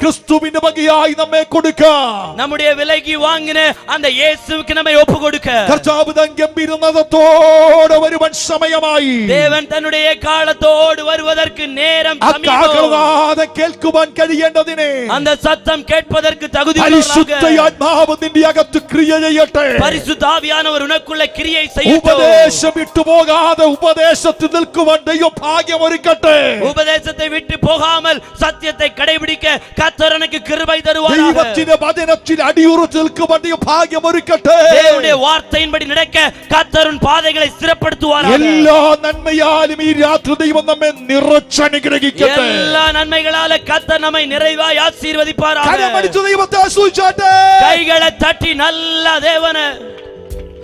ക്രിസ്തുവിന്റെ വകയായി നമ്മെ കൊടുക്കാം. நம்முடைய விலைக்கு வாங்கின அந்த இயேசுவுக்கு நம்மை ஒப்பு கொடுக்க കർത്താവ് തൻ ഗംഭീരനാദത്തോടെ വരുവാൻ സമയമായി. தேவன் தன்னுடைய காலத்தோடு வருவதற்கு நேரம் സമീപം. കേൾക്കുവാൻ കഴിയേണ്ടതിനെ அந்த சத்தம் கேட்பதற்கு தகுதி പരിശുദ്ധാത്മാവ് നിന്റെ അകത്ത് ക്രിയ ചെയ്യട്ടെ. பரிசுத்த ஆவியானவர் உனக்குள்ள கிரியை செய்யட்டும். ഉപദേശം വിട്ടുപോകാതെ ഉപദേശത്തിൽ നിൽക്കുവാൻ ദൈവം ഭാഗ്യമൊരുക്കട്ടെ. ഉപദേശത്തെ വിട്ടു പോകാமல் സത്യത്തെ കடைபிடிக்க கர்த்தர் எனக்கு கிருபை தருவார். ദൈവത്തിന്റെ വചനത്തിൽ അടിയുറച്ചു നിൽക്കുവാൻ ദൈവം ഭാഗ്യമൊരുക്കട്ടെ. தேவனுடைய வார்த்தையின்படி நடக்க கர்த்தரின் பாதைகளை സ്ഥിരപ്പെടുത്തുവാர். എല്ലാ നന്മയാലും ഈ രാത്രി ദൈവം നമ്മെ നിറച്ചനുഗ്രഹിക്കട്ടെ. എല്ലാ നന്മകളാൽ കർത്തർ നമ്മை நிறைவாய் ஆசீர்வதிப்பாராக. കരമടിച്ചു ദൈവത്തെ സ്തുതിച്ചാട്ടെ. കൈകളെ തട്ടി നല്ല ദേവനെ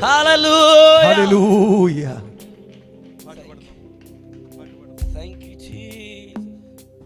ഹല്ലേലൂയ. ഹല്ലേലൂയ.